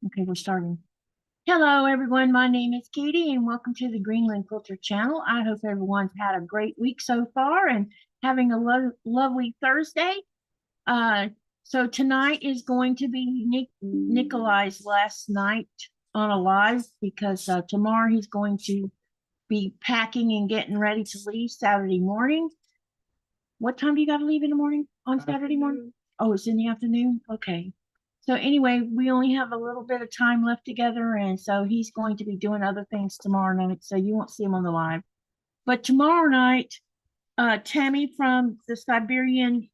Okay, we're starting. Hello, everyone. My name is Katie, and welcome to the Greenland Quilter channel. I hope everyone's had a great week so far and having a lovely Thursday. So tonight is going to be Nikolaj's last night on a live because tomorrow he's going to be packing and getting ready to leave Saturday morning. What time do you got to leave in the morning on Saturday morning? Oh, it's in the afternoon? Okay. So anyway, we only have a little bit of time left together, and so he's going to be doing other things tomorrow night, so you won't see him on the live. But tomorrow night, Tammy from the Siberian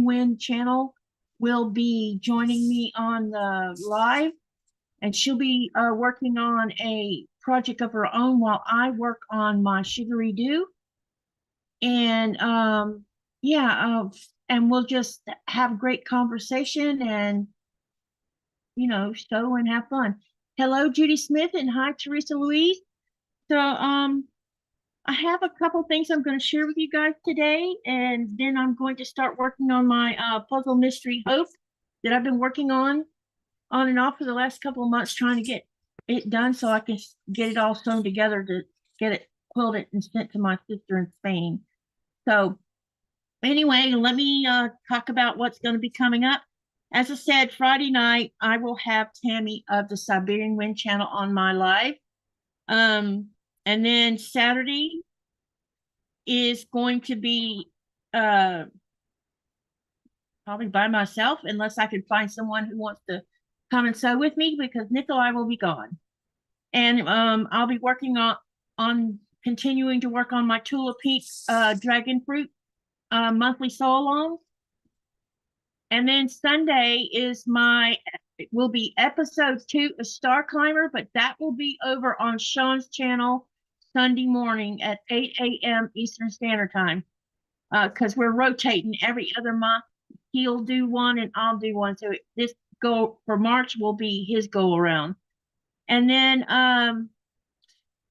Wind channel will be joining me on the live, and she'll be working on a project of her own while I work on my sugary do. And and we'll just have great conversation and show and have fun. Hello, Judy Smith, and hi, Teresa Louise. So I have a couple things I'm going to share with you guys today, and then I'm going to start working on my puzzle mystery Hope that I've been working on and off for the last couple of months, trying to get it done so I can get it all sewn together to get it quilted and sent to my sister in Spain. So anyway, let me talk about what's going to be coming up. As I said, Friday night, I will have Tammy of the Siberian Wind channel on my live. And then Saturday is going to be probably by myself, unless I can find someone who wants to come and sew with me, because Nikolaj will be gone. And I'll be working on continuing to work on my Tula Pink dragon fruit monthly sew along. And then Sunday will be episode 2 of Star Climber, but that will be over on Sean's channel Sunday morning at 8 a.m. Eastern Standard Time. Because we're rotating every other month. He'll do one and I'll do one. So this go for March will be his go around. And then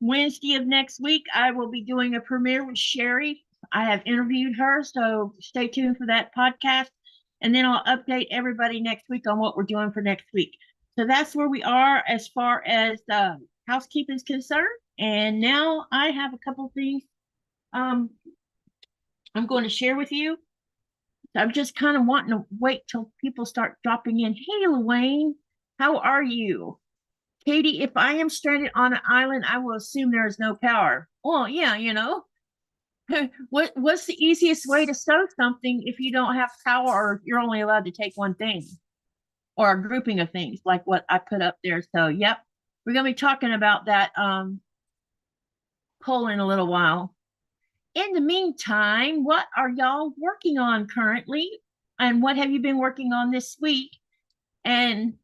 Wednesday of next week, I will be doing a premiere with Sherry. I have interviewed her, so stay tuned for that podcast. And then I'll update everybody next week on what we're doing for next week. So that's where we are as far as housekeeping is concerned. And now I have a couple of things I'm going to share with you. I'm just kind of wanting to wait till people start dropping in. Hey, Luane, how are you? Katie, if I am stranded on an island, I will assume there is no power. Well, yeah, what's the easiest way to sew something if you don't have power, or you're only allowed to take one thing or a grouping of things like what I put up there? So, yep, we're going to be talking about that poll in a little while. In the meantime, what are y'all working on currently? And what have you been working on this week? And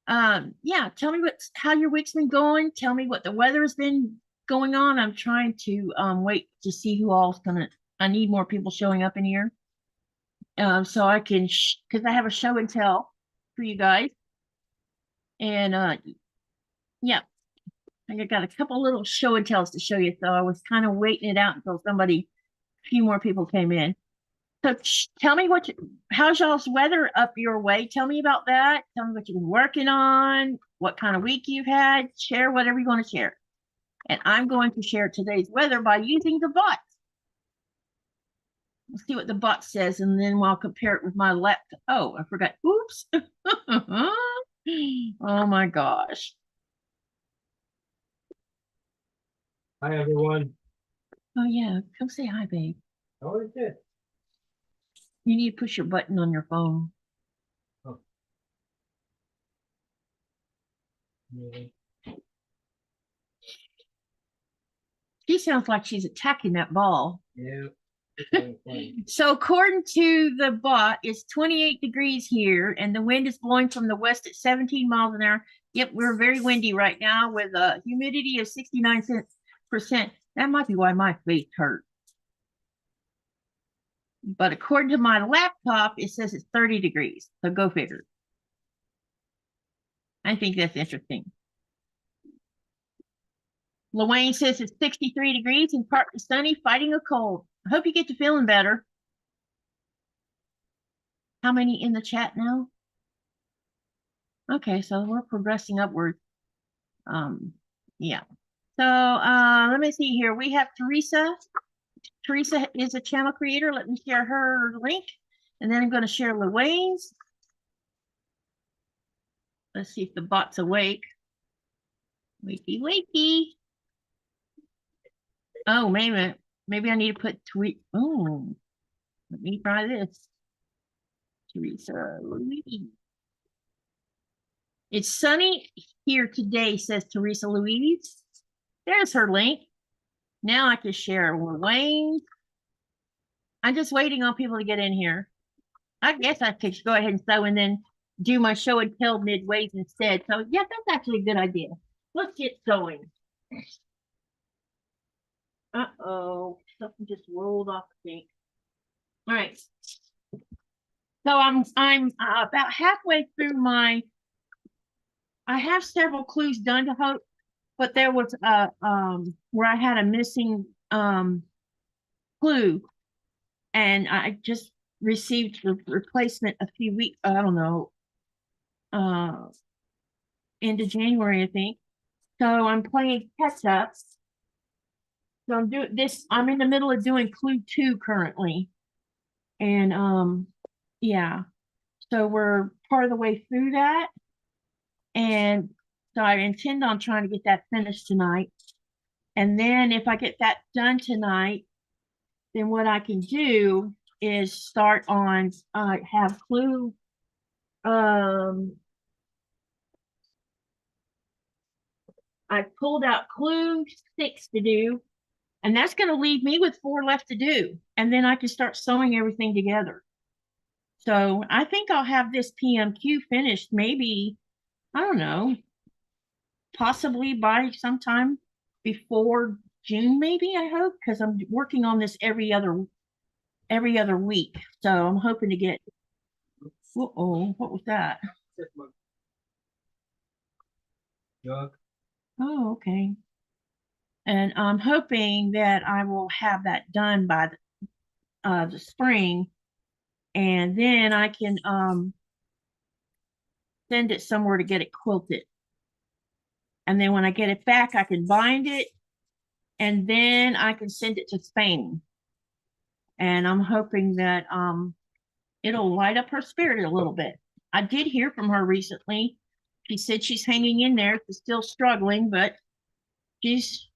yeah, tell me how your week's been going. Tell me what the weather's been going on. I'm trying to wait to see who all's gonna. I need more people showing up in here, so I can because I have a show and tell for you guys. And yeah, I got a couple little show and tells to show you. So I was kind of waiting it out until a few more people came in. So tell me how's y'all's weather up your way? Tell me about that. Tell me what you've been working on, what kind of week you've had. Share whatever you want to share. And I'm going to share today's weather by using the bot. Let's see what the bot says, and then I'll compare it with my laptop. Oh, I forgot. Oops. Oh my gosh. Hi, everyone. Oh yeah, come say hi, babe. Oh, it did. You need to push your button on your phone. Oh. Yeah. She sounds like she's attacking that ball. Yeah. So according to the bot, it's 28 degrees here, and the wind is blowing from the west at 17 miles an hour. Yep, we're very windy right now with a humidity of 69%. That might be why my face hurts. But according to my laptop, it says it's 30 degrees. So go figure. I think that's interesting. Luane says it's 63 degrees and partly sunny, fighting a cold. I hope you get to feeling better. How many in the chat now? Okay, so we're progressing upward. Yeah. So let me see here. We have Teresa. Teresa is a channel creator. Let me share her link. And then I'm going to share Luane's. Let's see if the bot's awake. Wakey, wakey. Oh, maybe I need to put tweet. Oh, let me try this. Teresa Louise. It's sunny here today, says Teresa Louise. There's her link. Now I can share Wayne. I'm just waiting on people to get in here. I guess I could go ahead and sew and then do my show and tell midways instead. So yeah, that's actually a good idea. Let's get sewing. Uh-oh, something just rolled off the thing. All right. So I'm about halfway through my. I have several clues done to hope, but there was where I had a missing clue, and I just received the replacement a few weeks. I don't know, into January, I think. So I'm playing catch up. So I'm doing this. I'm in the middle of doing clue 2 currently, and yeah. So we're part of the way through that. And so I intend on trying to get that finished tonight. And then if I get that done tonight, then what I can do is start on have clue I pulled out clue 6 to do, and that's going to leave me with 4 left to do. And then I can start sewing everything together. So I think I'll have this PMQ finished maybe, I don't know, possibly by sometime before June, maybe, I hope, because I'm working on this every other week. So I'm hoping to get, uh-oh, what was that? Jug. Oh, okay. And I'm hoping that I will have that done by the spring, and then I can send it somewhere to get it quilted. And then when I get it back, I can bind it, and then I can send it to Spain. And I'm hoping that it'll light up her spirit a little bit. I did hear from her recently. She said she's hanging in there. She's still struggling, but she's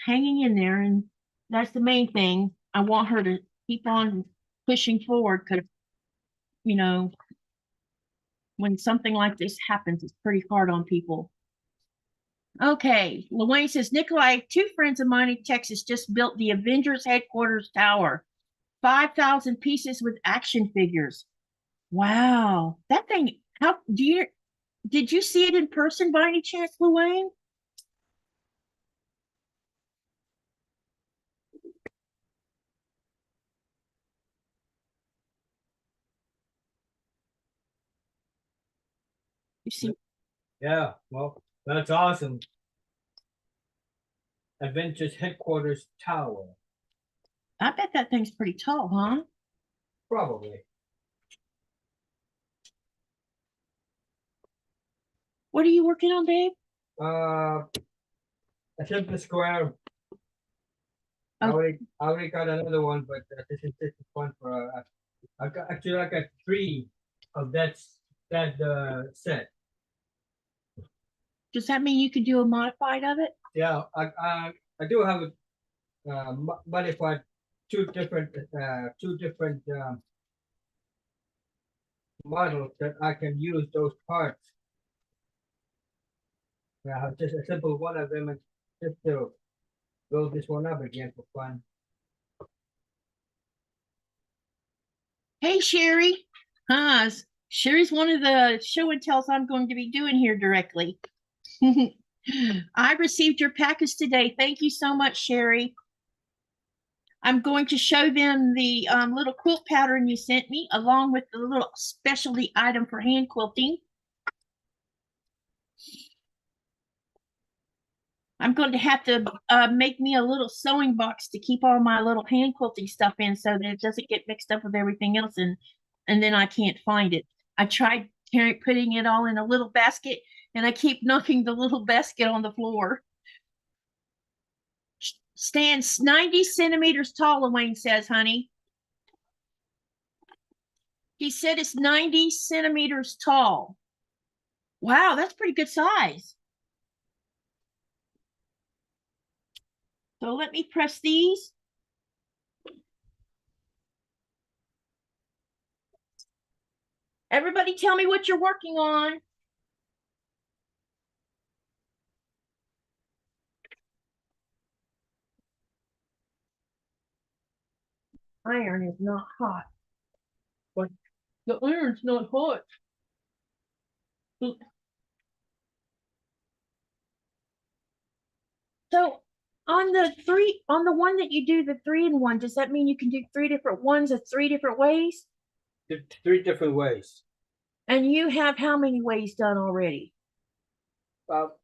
hanging in there, and that's the main thing. I want her to keep on pushing forward, because you know, when something like this happens, it's pretty hard on people. Okay, Luane says, Nikolaj, 2 friends of mine in Texas just built the Avengers headquarters tower, 5,000 pieces with action figures. Wow, that thing! How did you see it in person by any chance, Luane? You see? Yeah, well, that's awesome. Adventures Headquarters Tower. I bet that thing's pretty tall, huh? Probably. What are you working on, babe? A simple square. I already got another one, but this is one for I got actually I got 3 of that set. Does that mean you could do a modified of it? Yeah, I do have a modified 2 different models that I can use those parts. Yeah, just a simple one of them, and just to build this one up again for fun. Hey, Sherry. Sherry's one of the show and tells I'm going to be doing here directly. I received your package today. Thank you so much, Sherry. I'm going to show them the little quilt pattern you sent me, along with the little specialty item for hand quilting. I'm going to have to make me a little sewing box to keep all my little hand quilting stuff in, so that it doesn't get mixed up with everything else, and then I can't find it. I tried putting it all in a little basket, and I keep knocking the little basket on the floor. Stands 90 centimeters tall, Wayne says, honey. He said it's 90 centimeters tall. Wow, that's pretty good size. So let me press these. Everybody tell me what you're working on. Iron is not hot. But the iron's not hot. So on the one that you do the 3-in-1, does that mean you can do 3 different ones of 3 different ways? 3 different ways. And you have how many ways done already? What?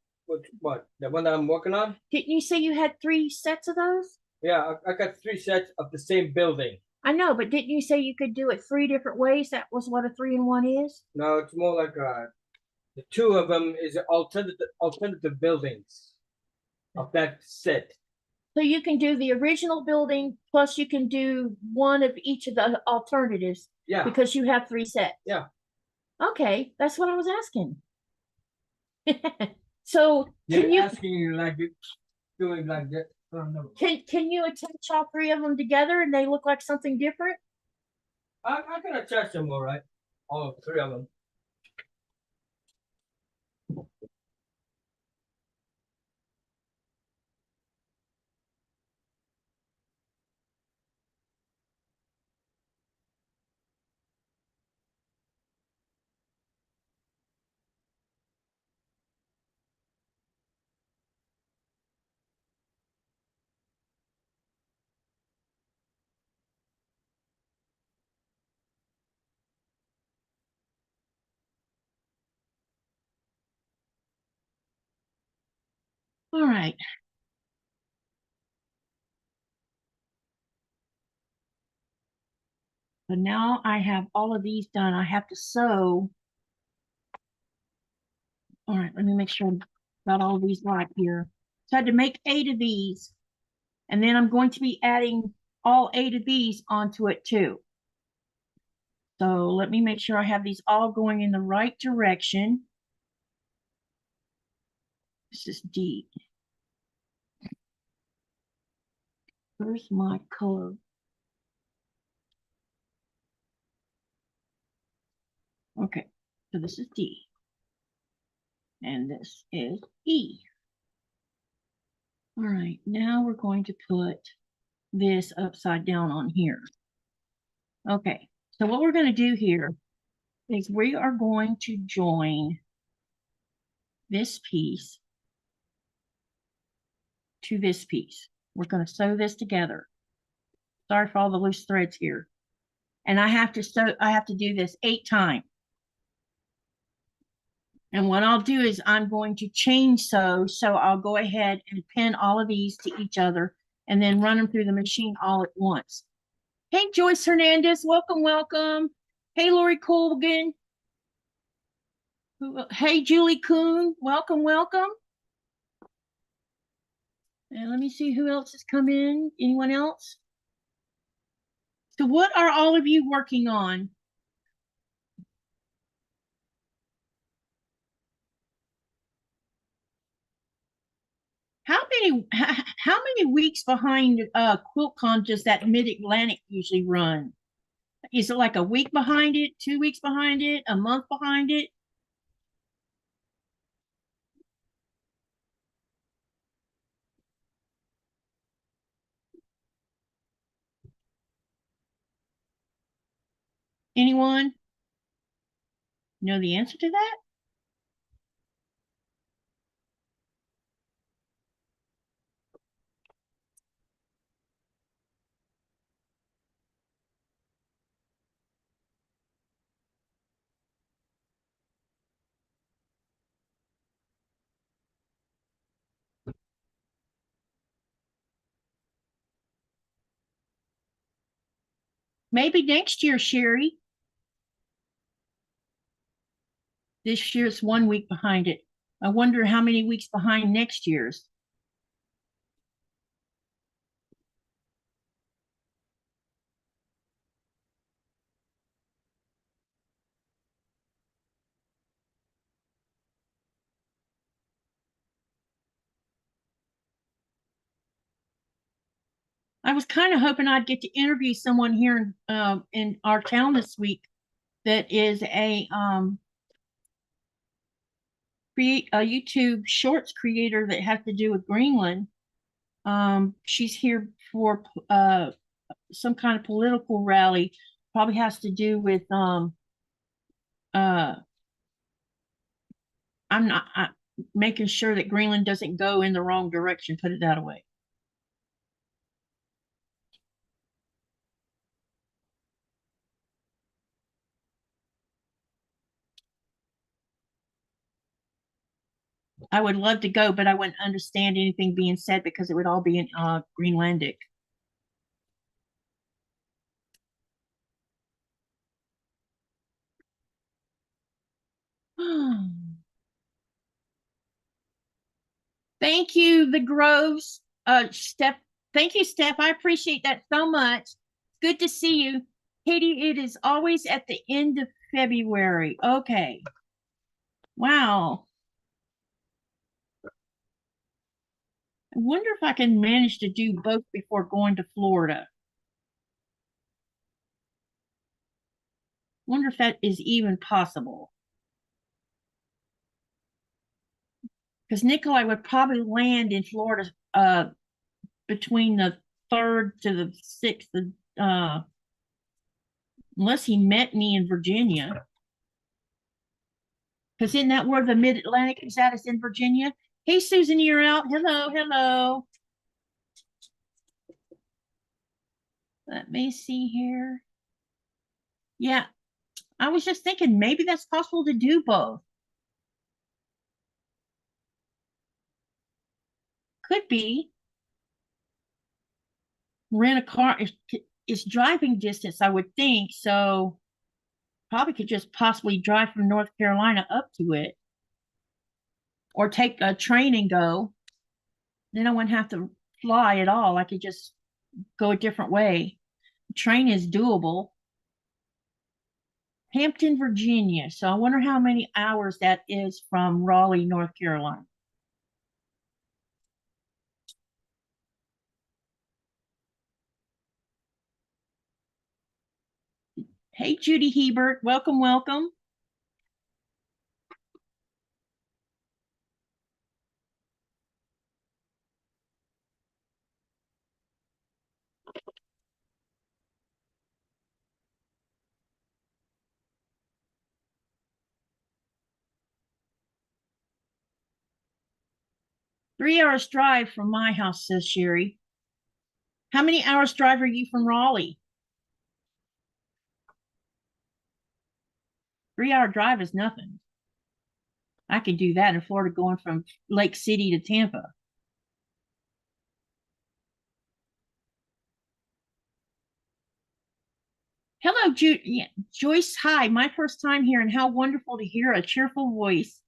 The one that I'm working on? Didn't you say you had 3 sets of those? Yeah, I got 3 sets of the same building. I know, but didn't you say you could do it 3 different ways? That was what a 3-in-1 is? No, it's more like the 2 of them is alternative buildings of that set. So you can do the original building, plus you can do one of each of the alternatives. Yeah. Because you have 3 sets. Yeah. Okay, that's what I was asking. So You're asking you like doing like that. Can you attach all 3 of them together and they look like something different? I can attach them all right. All 3 of them. All right. So now I have all of these done. I have to sew. All right, let me make sure I've got all of these right here. So I had to make 8 of these. And then I'm going to be adding all 8 of these onto it too. So let me make sure I have these all going in the right direction. This is D. Where's my color? Okay, so this is D. And this is E. All right, now we're going to put this upside down on here. Okay, so what we're going to do here is we are going to join this piece to this piece. We're going to sew this together. Sorry for all the loose threads here. And I have to do this 8 times. And what I'll do is I'm going to chain sew. So I'll go ahead and pin all of these to each other and then run them through the machine all at once. Hey, Joyce Hernandez, welcome, welcome. Hey, Lori Colgan. Hey, Julie Kuhn, welcome, welcome. And let me see who else has come in. Anyone else? So what are all of you working on? How many weeks behind QuiltCon does that Mid-Atlantic usually run? Is it like a week behind it, 2 weeks behind it, a month behind it? Anyone know the answer to that? Maybe next year, Sherry. This year's 1 week behind it. I wonder how many weeks behind next year's. I was kind of hoping I'd get to interview someone here in our town this week that is a YouTube shorts creator that has to do with Greenland. She's here for some kind of political rally. Probably has to do with I'm making sure that Greenland doesn't go in the wrong direction, put it that way. I would love to go, but I wouldn't understand anything being said because it would all be in Greenlandic. Thank you, the Groves. Steph, thank you, Steph. I appreciate that so much. Good to see you. Katie, it is always at the end of February. Okay. Wow. I wonder if I can manage to do both before going to Florida. Wonder if that is even possible. Because Nikolaj would probably land in Florida between the 3rd to the 6th, unless he met me in Virginia. Because isn't that where the Mid-Atlantic is at? It's in Virginia. Hey, Susan, you're out. Hello, hello. Let me see here. Yeah, I was just thinking maybe that's possible to do both. Could be. Rent a car is driving distance, I would think. So probably could just possibly drive from North Carolina up to it. Or take a train and go. Then I wouldn't have to fly at all. I could just go a different way. The train is doable. Hampton, Virginia. So I wonder how many hours that is from Raleigh, North Carolina. Hey, Judy Hebert. Welcome, welcome. "3 hours drive from my house," says Sherry. How many hours drive are you from Raleigh? 3 hour drive is nothing. I could do that in Florida going from Lake City to Tampa. Hello, Joyce. Hi, my first time here, and how wonderful to hear a cheerful voice.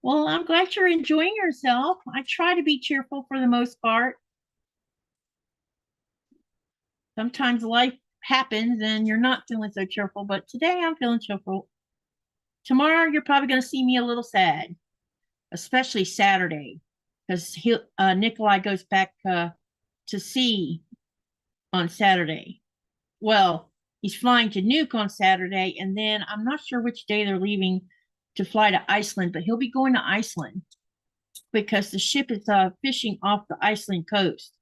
Well, I'm glad you're enjoying yourself. I try to be cheerful for the most part. Sometimes life happens and you're not feeling so cheerful, but today I'm feeling cheerful. Tomorrow you're probably going to see me a little sad, especially Saturday, because Nikolaj goes back to sea on Saturday. Well, he's flying to Nuuk on Saturday, and then I'm not sure which day they're leaving to fly to Iceland, but he'll be going to Iceland because the ship is fishing off the Iceland coast.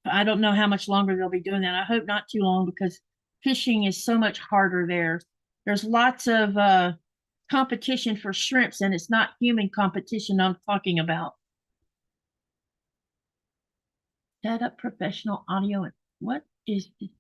I don't know how much longer they'll be doing that. I hope not too long because fishing is so much harder there. There's lots of competition for shrimps, and it's not human competition I'm talking about. Set up professional audio. What is it?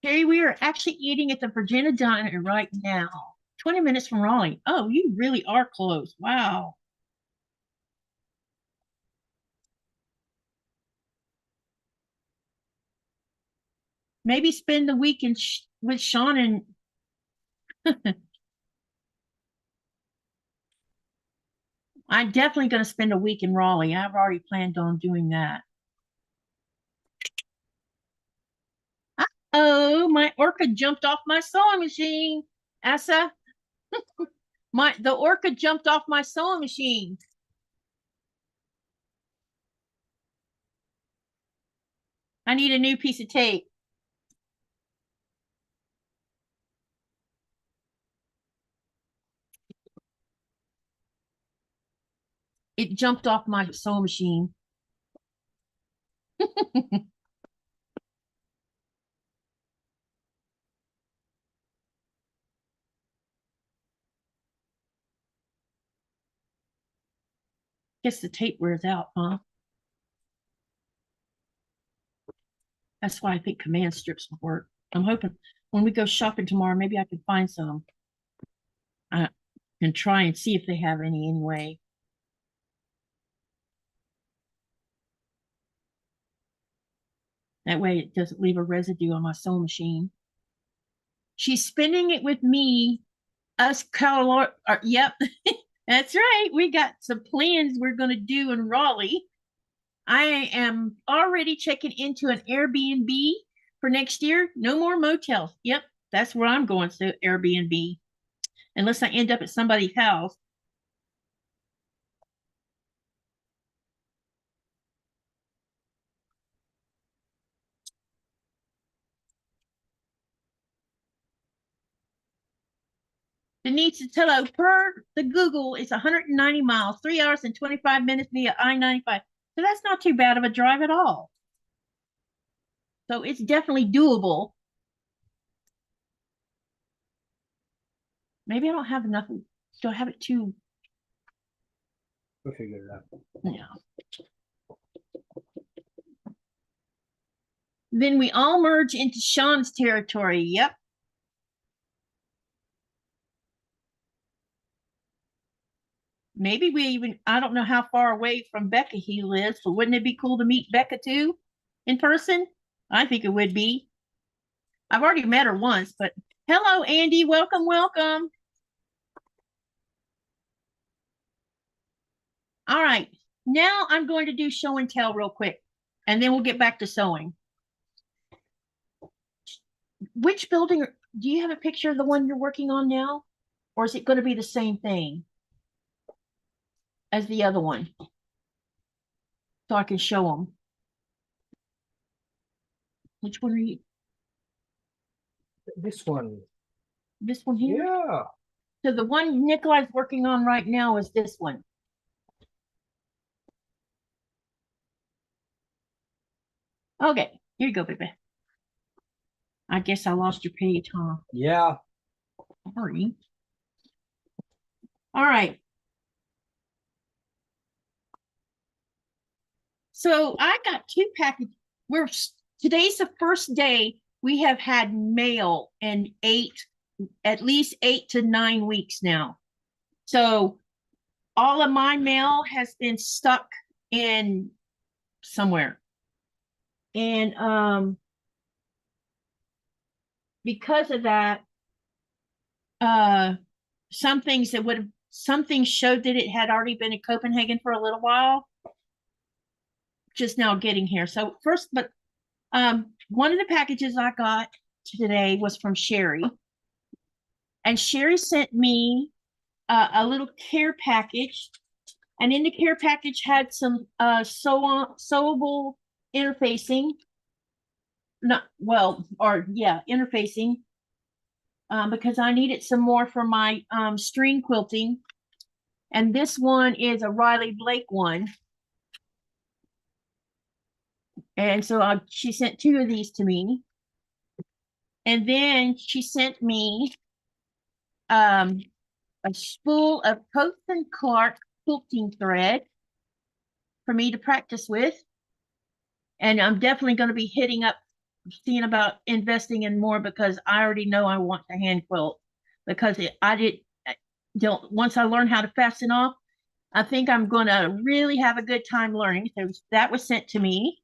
Hey, we are actually eating at the Virginia Diner right now. 20 minutes from Raleigh. Oh, you really are close. Wow. Maybe spend the week with Sean and I'm definitely going to spend a week in Raleigh. I've already planned on doing that. Oh, my orca jumped off my sewing machine. Asa, the orca jumped off my sewing machine. I need a new piece of tape. It jumped off my sewing machine. Guess the tape wears out, huh? That's why I think command strips will work. I'm hoping when we go shopping tomorrow, maybe I can find some. I can try and see if they have any anyway. That way it doesn't leave a residue on my sewing machine. She's spending it with me. Yep, that's right. We got some plans we're going to do in Raleigh. I am already checking into an Airbnb for next year. No more motels. Yep, that's where I'm going to Airbnb. Unless I end up at somebody's house. Denise says, hello, per the Google, it's 190 miles, 3 hours and 25 minutes via I-95. So that's not too bad of a drive at all. So it's definitely doable. Maybe I don't have enough. Do I have it too? We'll figure it out. Yeah. Then we all merge into Sean's territory. Yep. Maybe we even, I don't know how far away from Becca he lives, but wouldn't it be cool to meet Becca too in person? I think it would be. I've already met her once, but hello, Andy. Welcome, welcome. All right. Now I'm going to do show and tell real quick, and then we'll get back to sewing. Which building, do you have a picture of the one you're working on now? Or is it going to be the same thing as the other one? So I can show them. Which one are you? This one. This one here? Yeah. So the one Nikolaj's working on right now is this one. Okay, here you go, baby. I guess I lost your page, huh? Yeah. Sorry. All right. So I got two packages. Today's the first day we have had mail in at least 8 to 9 weeks now. So all of my mail has been stuck in somewhere. And because of that, some things showed that it had already been in Copenhagen for a little while, just now getting here. So first, but one of the packages I got today was from Sherry, and Sherry sent me a little care package, and in the care package had some sewable interfacing, interfacing, because I needed some more for my string quilting. And this one is a Riley Blake one. And so she sent 2 of these to me. And then she sent me a spool of Coates and Clark quilting thread for me to practice with. And I'm definitely going to be hitting up seeing about investing in more because I already know I want to hand quilt because once I learn how to fasten off, I think I'm going to really have a good time learning. So that was sent to me.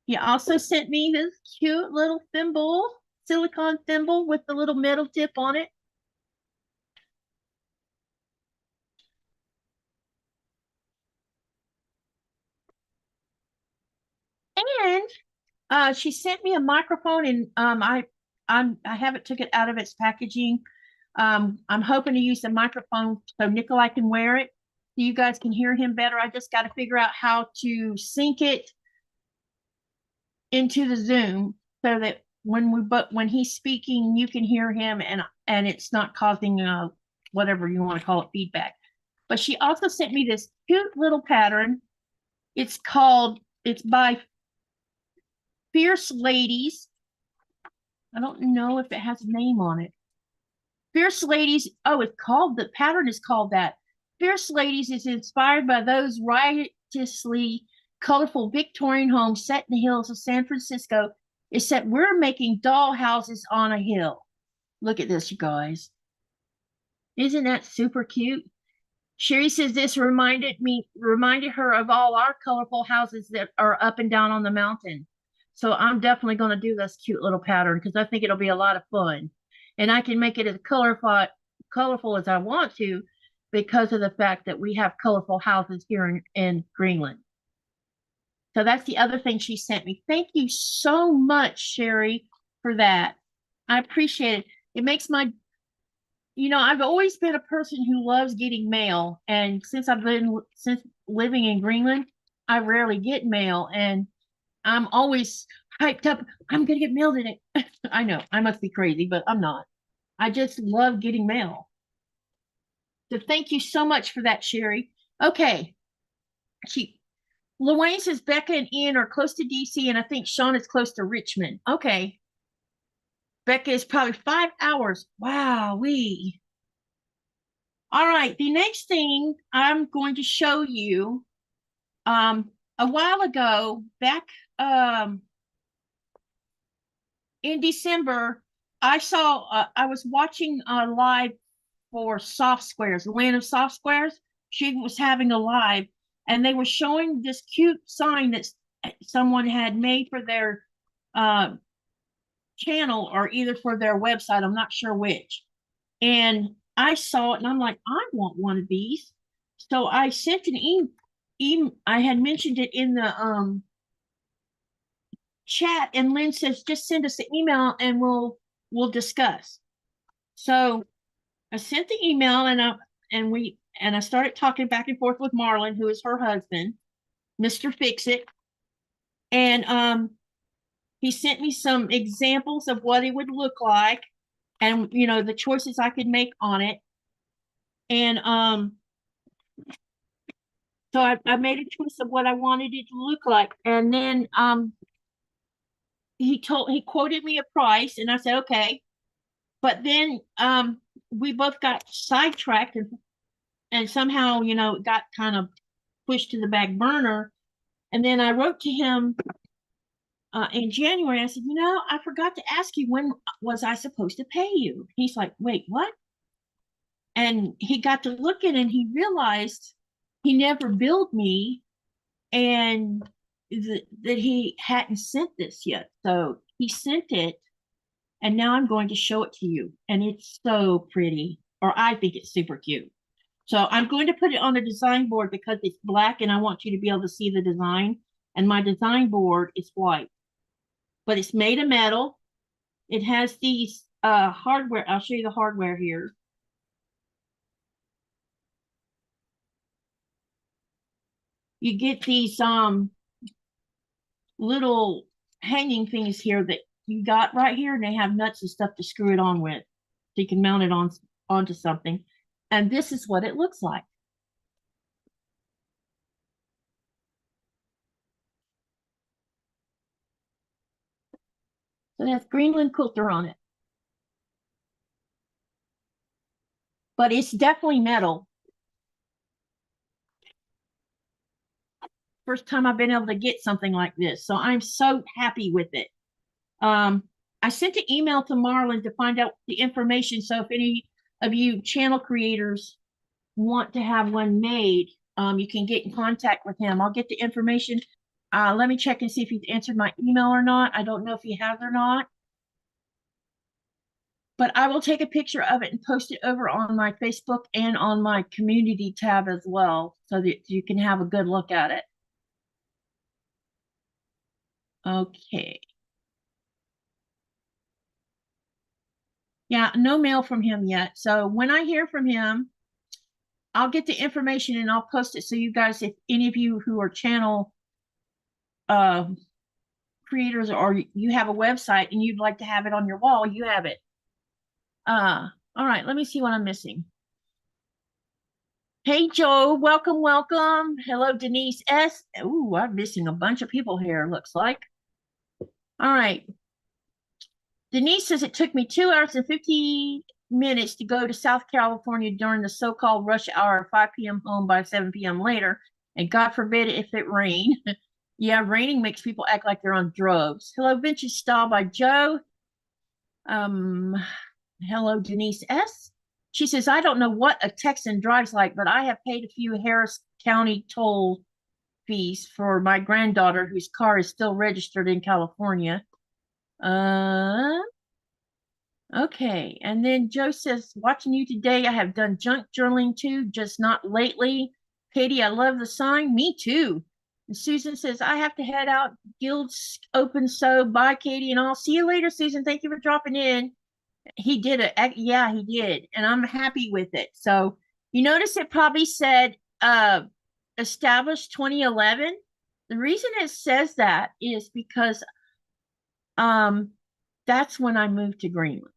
He also sent me this cute little thimble, silicone thimble with the little metal tip on it. And she sent me a microphone, and I haven't took it out of its packaging. I'm hoping to use the microphone so Nikolaj can wear it, so you guys can hear him better. I just got to figure out how to sync it into the Zoom so that when he's speaking, you can hear him and it's not causing whatever you want to call it, feedback. But she also sent me this cute little pattern. It's by Fierce Ladies. I don't know if it has a name on it. Fierce Ladies. Oh, the pattern is called that. Fierce Ladies is inspired by those riotously colorful Victorian homes set in the hills of San Francisco, except we're making doll houses on a hill. Look at this, you guys. Isn't that super cute? Sherry says this reminded her of all our colorful houses that are up and down on the mountain. So I'm definitely going to do this cute little pattern because I think it'll be a lot of fun. And I can make it as colorful as I want to because of the fact that we have colorful houses here in Greenland. So that's the other thing she sent me. Thank you so much, Sherry, for that. I appreciate it. It makes I've always been a person who loves getting mail. And since living in Greenland, I rarely get mail. And I'm always hyped up. I'm going to get mail today. I know I must be crazy, but I'm not. I just love getting mail. So thank you so much for that, Sherry. Okay. Luann says Becca and Ian are close to DC, and I think Sean is close to Richmond. Okay. Becca is probably 5 hours. Wow, All right, the next thing I'm going to show you, a while ago, back in December, I was watching a live for Soft Squares, the Land of Soft Squares. She was having a live, and they were showing this cute sign that someone had made for their channel or either for their website. I'm not sure which. And I saw it and I'm like, I want one of these. So I sent an email. I had mentioned it in the chat, and Lynn says, just send us the email and we'll discuss. So I sent the email and I started talking back and forth with Marlon, who is her husband, Mr. Fix-It. And he sent me some examples of what it would look like and the choices I could make on it. And so I made a choice of what I wanted it to look like. And then he quoted me a price, and I said, okay. But then we both got sidetracked and somehow, it got kind of pushed to the back burner. And then I wrote to him in January. I said, I forgot to ask you, when was I supposed to pay you? He's like, wait, what? And he got to looking and he realized he never billed me and that he hadn't sent this yet. So he sent it, and now I'm going to show it to you. And it's so pretty, or I think it's super cute. So I'm going to put it on the design board because it's black and I want you to be able to see the design. And my design board is white, but it's made of metal. It has these hardware. I'll show you the hardware here. You get these little hanging things here that you got right here, and they have nuts and stuff to screw it on with. So you can mount it onto something. And this is what it looks like. So that's Greenland Quilter on it. But it's definitely metal. First time I've been able to get something like this. So I'm so happy with it. I sent an email to Marlon to find out the information. So if any of you channel creators want to have one made, you can get in contact with him. I'll get the information. Let me check and see if he's answered my email or not. I don't know if he has or not. But I will take a picture of it and post it over on my Facebook and on my community tab as well, so that you can have a good look at it. Okay. Yeah, no mail from him yet. So when I hear from him, I'll get the information and I'll post it so you guys, if any of you who are channel creators, or you have a website and you'd like to have it on your wall, you have it. All right, let me see what I'm missing. Hey, Joe, welcome, welcome. Hello, Denise S. Ooh, I'm missing a bunch of people here, looks like. All right. Denise says it took me 2 hours and 50 minutes to go to South California during the so-called rush hour, 5 p.m. home by 7 p.m. later, and God forbid if it rained. Yeah, raining makes people act like they're on drugs. Hello, Vintage Style by Joe. Hello, Denise S. She says, I don't know what a Texan drives like, but I have paid a few Harris County toll fees for my granddaughter whose car is still registered in California. Okay. And then Joe says, watching you today, I have done junk journaling too, just not lately. Katie, I love the sign. Me too. And Susan says, I have to head out. Guild's open, so bye, Katie, and I'll see you later, Susan. Thank you for dropping in. He did it. Yeah, he did. And I'm happy with it. So you notice it probably said established 2011. The reason it says that is because that's when I moved to Greenland.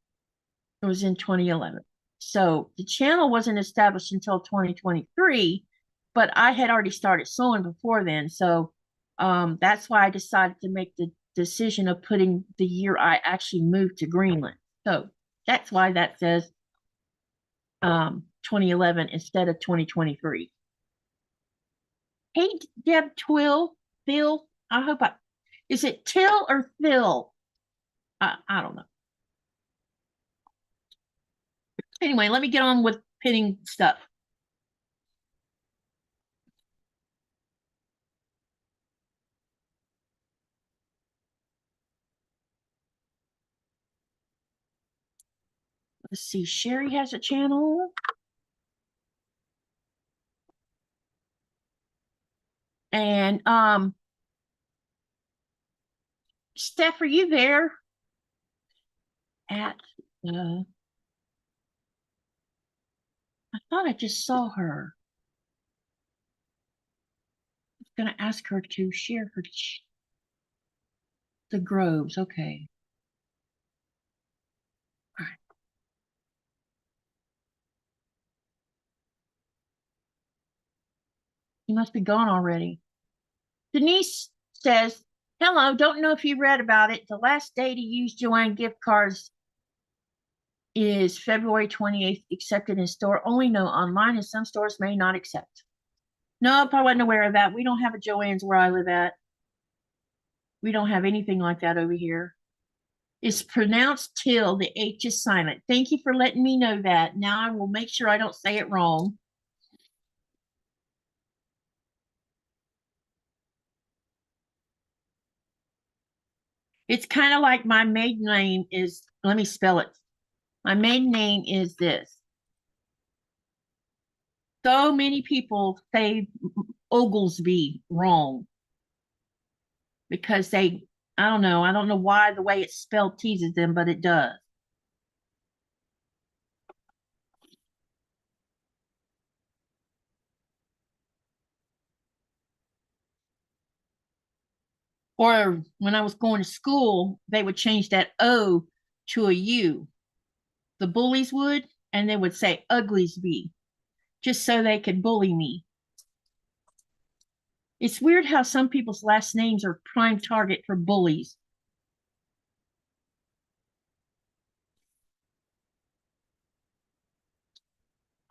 It was in 2011. So the channel wasn't established until 2023, but I had already started sewing before then. So that's why I decided to make the decision of putting the year I actually moved to Greenland. So that's why that says 2011 instead of 2023. Hey, Deb Twill, Phil, I hope is it Till or Phil? I don't know. Anyway, let me get on with pinning stuff. Let's see, Sherry has a channel. And Steph, are you there? At I thought I just saw her. I was gonna ask her to share her the Groves. Okay. All right. You must be gone already. Denise says, hello, don't know if you read about it. The last day to use Joanne gift cards is February 28th, accepted in store only, no online, and some stores may not accept. Nope, I wasn't aware of that. We don't have a Joann's where I live at. We don't have anything like that over here. It's pronounced till, the H is silent. Thank you for letting me know that. Now I will make sure I don't say it wrong. It's kind of like my maiden name is, let me spell it. My maiden name is this. So many people say Oglesby wrong because I don't know why the way it's spelled teases them, but it does. Or when I was going to school, they would change that O to a U. The bullies would, and they would say Ugliesby, just so they could bully me. It's weird how some people's last names are prime target for bullies.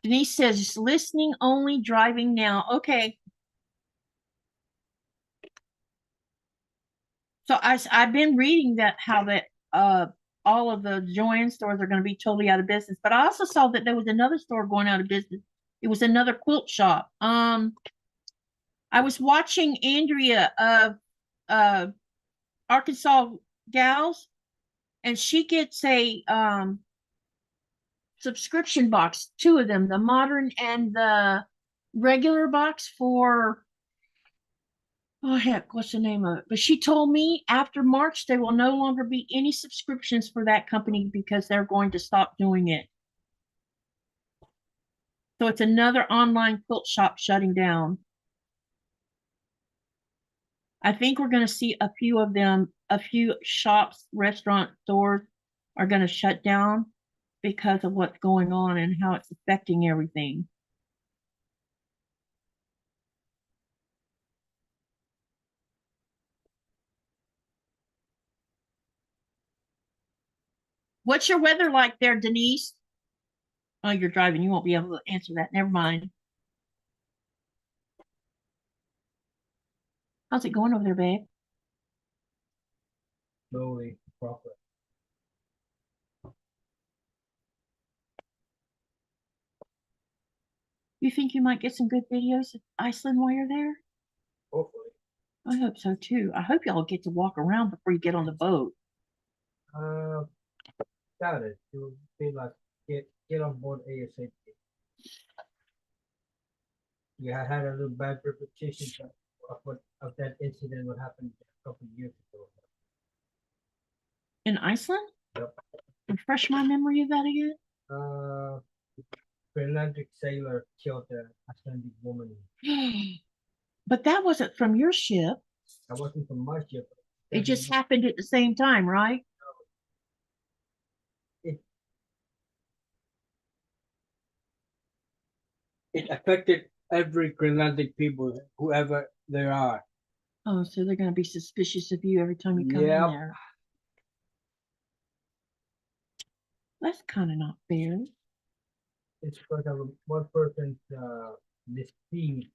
Denise says, listening only, driving now. Okay. So I've been reading that how that all of the Joann stores are going to be totally out of business, but I also saw that there was another store going out of business. It was another quilt shop. I was watching Andrea of Arkansas Gals, and she gets a subscription box, two of them, the modern and the regular box for, oh heck, what's the name of it? But she told me after March there will no longer be any subscriptions for that company because they're going to stop doing it. So it's another online quilt shop shutting down. I think we're going to see a few of them, a few shops, restaurant stores are going to shut down because of what's going on and how it's affecting everything. What's your weather like there, Denise? Oh, you're driving. You won't be able to answer that. Never mind. How's it going over there, babe? Slowly, proper. You think you might get some good videos of Iceland while you're there? Hopefully. I hope so too. I hope y'all get to walk around before you get on the boat. Got it. You'll be like, get on board ASAP. Yeah, I had a little bad repetition of that incident what happened a couple of years ago. In Iceland? Yep. Refresh my memory of that again. Greenland sailor killed an Icelandic woman. But that wasn't from your ship. That wasn't from my ship. It just happened at the same time, right? It affected every Greenlandic people, whoever they are. Oh, so they're going to be suspicious of you every time you come in Yep. there. That's kind of not fair. It's because of one person's misdeed.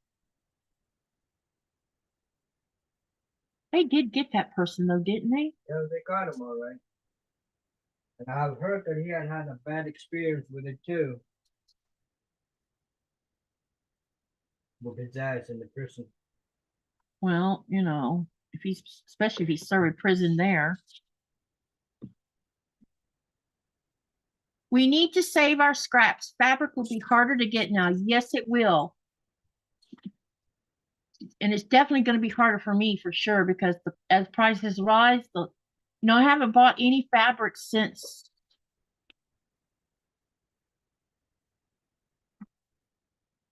They did get that person though, didn't they? Yeah, they got him all right. And I've heard that he had a bad experience with it too. With his ass in the prison. Well, you know, if he's, especially if he's serving prison there. We need to save our scraps. Fabric will be harder to get now. Yes, it will. And it's definitely going to be harder for me for sure because as prices rise, I haven't bought any fabric since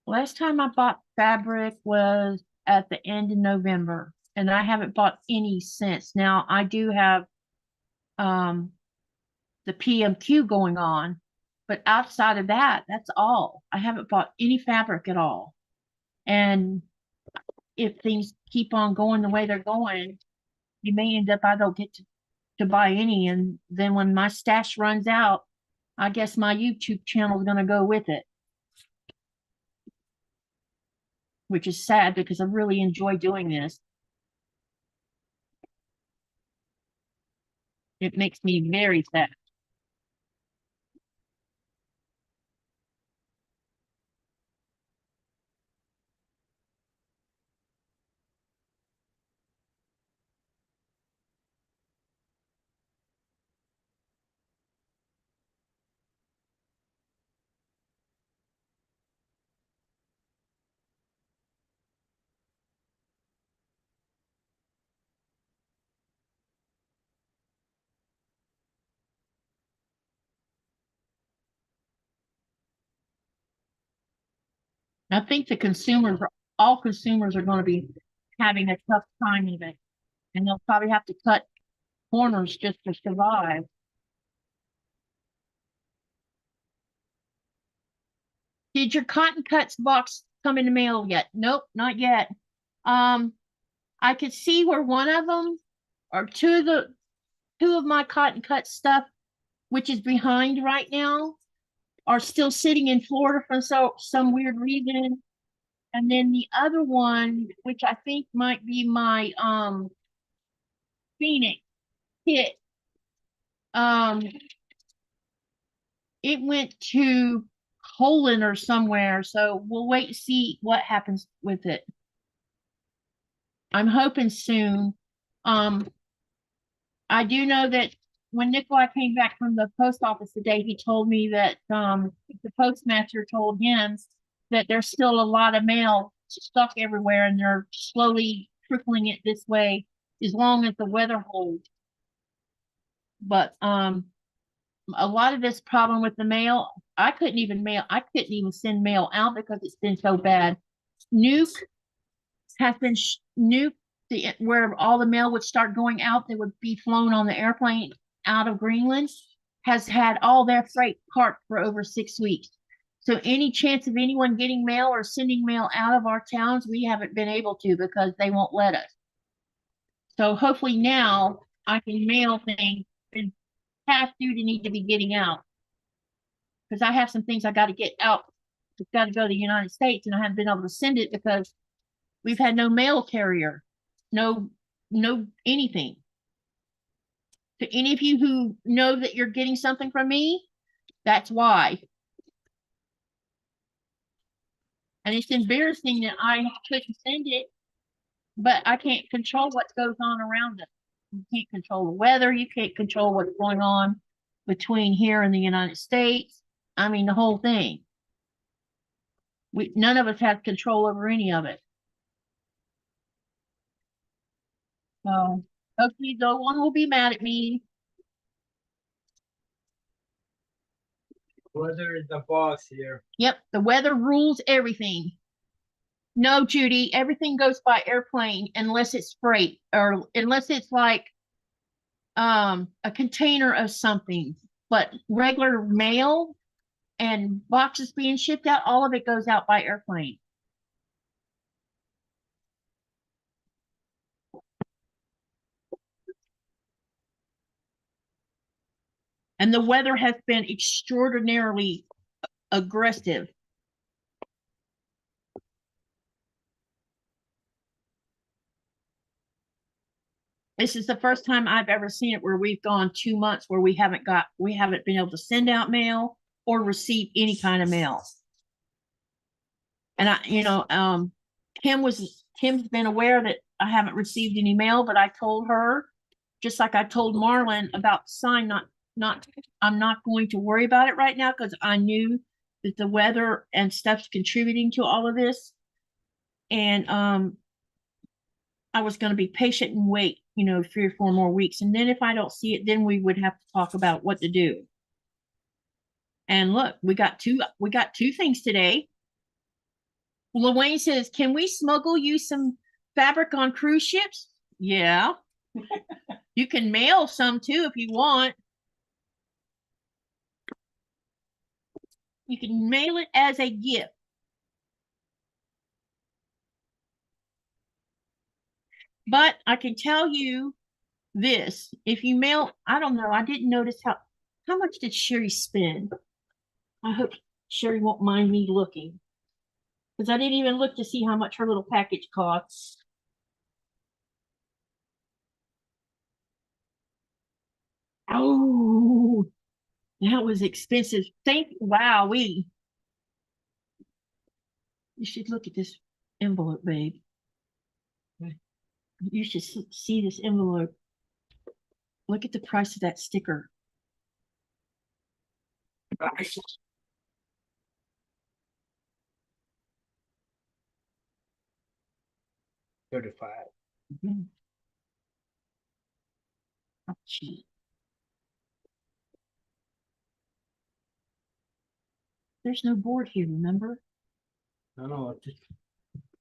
last time I bought fabric was at the end of November, and I haven't bought any since. Now I do have the PMQ going on, but outside of that, that's all. I haven't bought any fabric at all. And if things keep on going the way they're going, you may end up I don't get to buy any, and then when my stash runs out, I guess my YouTube channel is going to go with it, which is sad because I really enjoy doing this. It makes me very sad. I think all consumers are going to be having a tough time of it, and they'll probably have to cut corners just to survive. Did your cotton cuts box come in the mail yet? Nope, not yet. I could see where one of them or two of my cotton cut stuff, which is behind right now, are still sitting in Florida for some weird reason. And then the other one, which I think might be my Phoenix hit. It went to Poland or somewhere, so we'll wait and see what happens with it. I'm hoping soon. I do know that when Nikolaj came back from the post office today, he told me that the postmaster told him that there's still a lot of mail stuck everywhere and they're slowly trickling it this way as long as the weather holds. But a lot of this problem with the mail, I couldn't even send mail out because it's been so bad. Nuke has been nuked where all the mail would start going out that would be flown on the airplane out of Greenland, has had all their freight parked for over 6 weeks. So any chance of anyone getting mail or sending mail out of our towns, we haven't been able to because they won't let us. So hopefully now I can mail things and past due to need to be getting out. Because I have some things I got to get out. It's got to go to the United States and I haven't been able to send it because we've had no mail carrier. No anything. To any of you who know that you're getting something from me, that's why. And it's embarrassing that I couldn't send it, but I can't control what goes on around us. You can't control the weather. You can't control what's going on between here and the United States. I mean, the whole thing. None of us have control over any of it. So hopefully no one will be mad at me. Weather is the boss here. Yep, the weather rules everything. No, Judy, everything goes by airplane unless it's freight or unless it's like a container of something. But regular mail and boxes being shipped out, all of it goes out by airplane. And the weather has been extraordinarily aggressive. This is the first time I've ever seen it where we've gone 2 months where we haven't been able to send out mail or receive any kind of mail. And Kim's been aware that I haven't received any mail, but I told her, just like I told Marlon about the sign, I'm not going to worry about it right now because I knew that the weather and stuff's contributing to all of this. And I was going to be patient and wait, 3 or 4 more weeks. And then if I don't see it, then we would have to talk about what to do. And look, we got two things today. Luane says, can we smuggle you some fabric on cruise ships? Yeah. You can mail some too if you want. You can mail it as a gift. But I can tell you this, if you mail, I don't know, I didn't notice how much did Sherry spend? I hope Sherry won't mind me looking. Because I didn't even look to see how much her little package costs. Oh, that was expensive. Wowee. You should look at this envelope, babe. You should see this envelope. Look at the price of that sticker. $35. Mm-hmm. Oh, gee. There's no board here, remember? No, just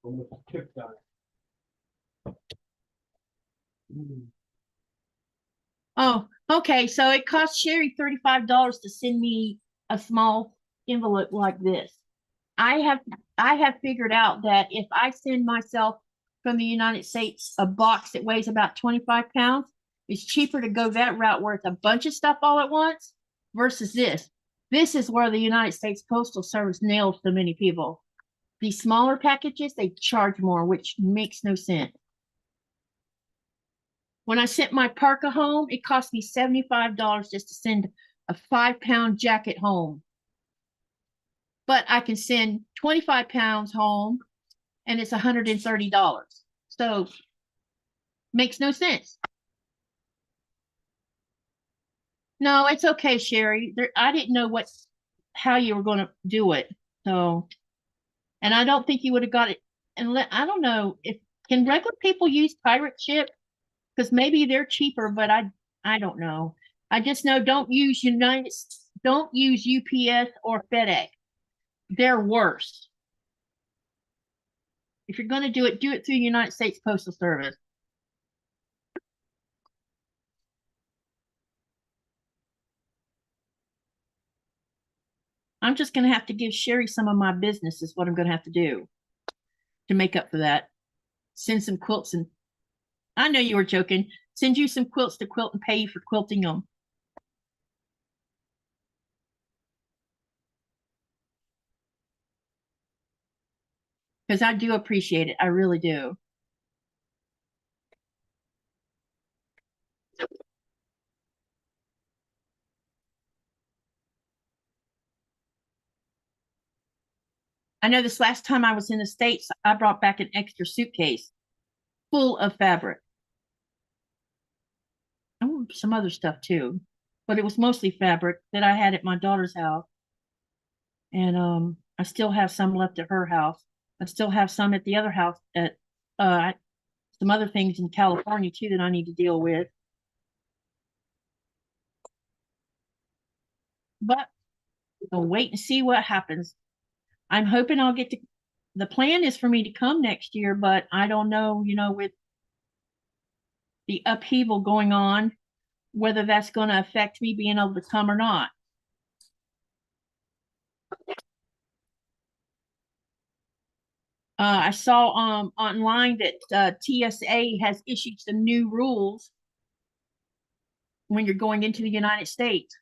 almost tripped on it. Oh, okay. So it cost Sherry $35 to send me a small envelope like this. I have figured out that if I send myself from the United States a box that weighs about 25 pounds, it's cheaper to go that route where it's a bunch of stuff all at once versus this. This is where the United States Postal Service nails so many people. These smaller packages, they charge more, which makes no sense. When I sent my parka home, it cost me $75 just to send a 5-pound jacket home. But I can send 25 pounds home and it's $130. So makes no sense. No, it's okay, Sherry. I didn't know how you were going to do it. So, and I don't think you would have got it. And I don't know can regular people use pirate ship? Because maybe they're cheaper, but I don't know. I just know don't use UPS or FedEx. They're worse. If you're going to do it through the United States Postal Service. I'm just going to have to give Sherry some of my business is what I'm going to have to do to make up for that. Send some quilts and I know you were joking. Send you some quilts to quilt and pay you for quilting them. Because I do appreciate it. I really do. I know this last time I was in the States, I brought back an extra suitcase full of fabric. Oh, some other stuff too. But it was mostly fabric that I had at my daughter's house. And I still have some left at her house. I still have some at the other house at some other things in California too that I need to deal with. But we'll wait and see what happens. I'm hoping I'll get to the plan is for me to come next year, but I don't know, with the upheaval going on, whether that's going to affect me being able to come or not. I saw online that TSA has issued some new rules when you're going into the United States.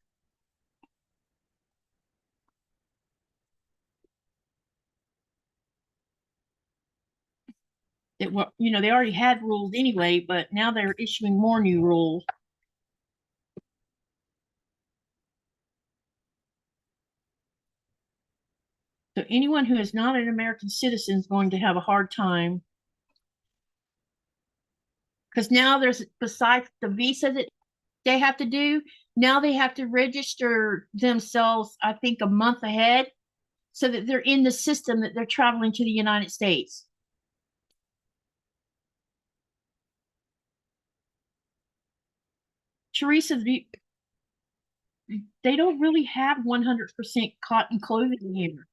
That were, they already had rules anyway, but now they're issuing more new rules. So anyone who is not an American citizen is going to have a hard time. Because now there's, besides the visa that they have to do, now they have to register themselves, I think, a month ahead so that they're in the system that they're traveling to the United States. Teresa, they don't really have 100% cotton clothing here.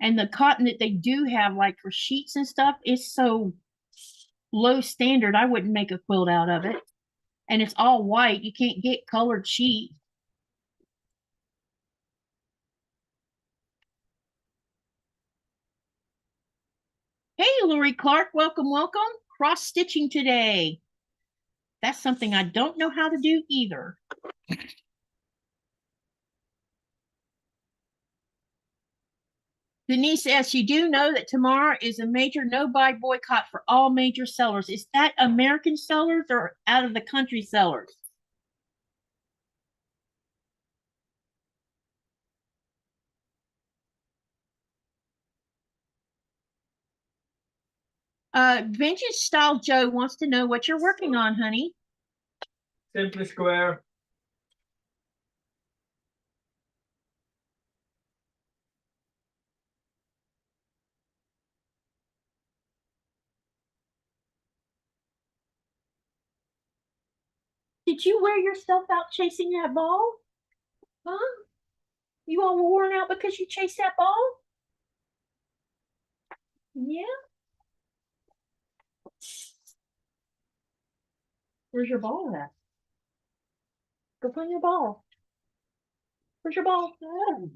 And the cotton that they do have, like for sheets and stuff, is so low standard, I wouldn't make a quilt out of it. And it's all white. You can't get colored sheets. Hey, Lori Clark, welcome, welcome. Cross stitching today. That's something I don't know how to do either. Denise asks, you do know that tomorrow is a major no-buy boycott for all major sellers. Is that American sellers or out of the country sellers? Vintage Style Joe wants to know what you're working on, honey. Simply square. Did you wear yourself out chasing that ball? Huh? You all worn out because you chased that ball? Yeah. Where's your ball at? Go find your ball. Where's your ball? Oh.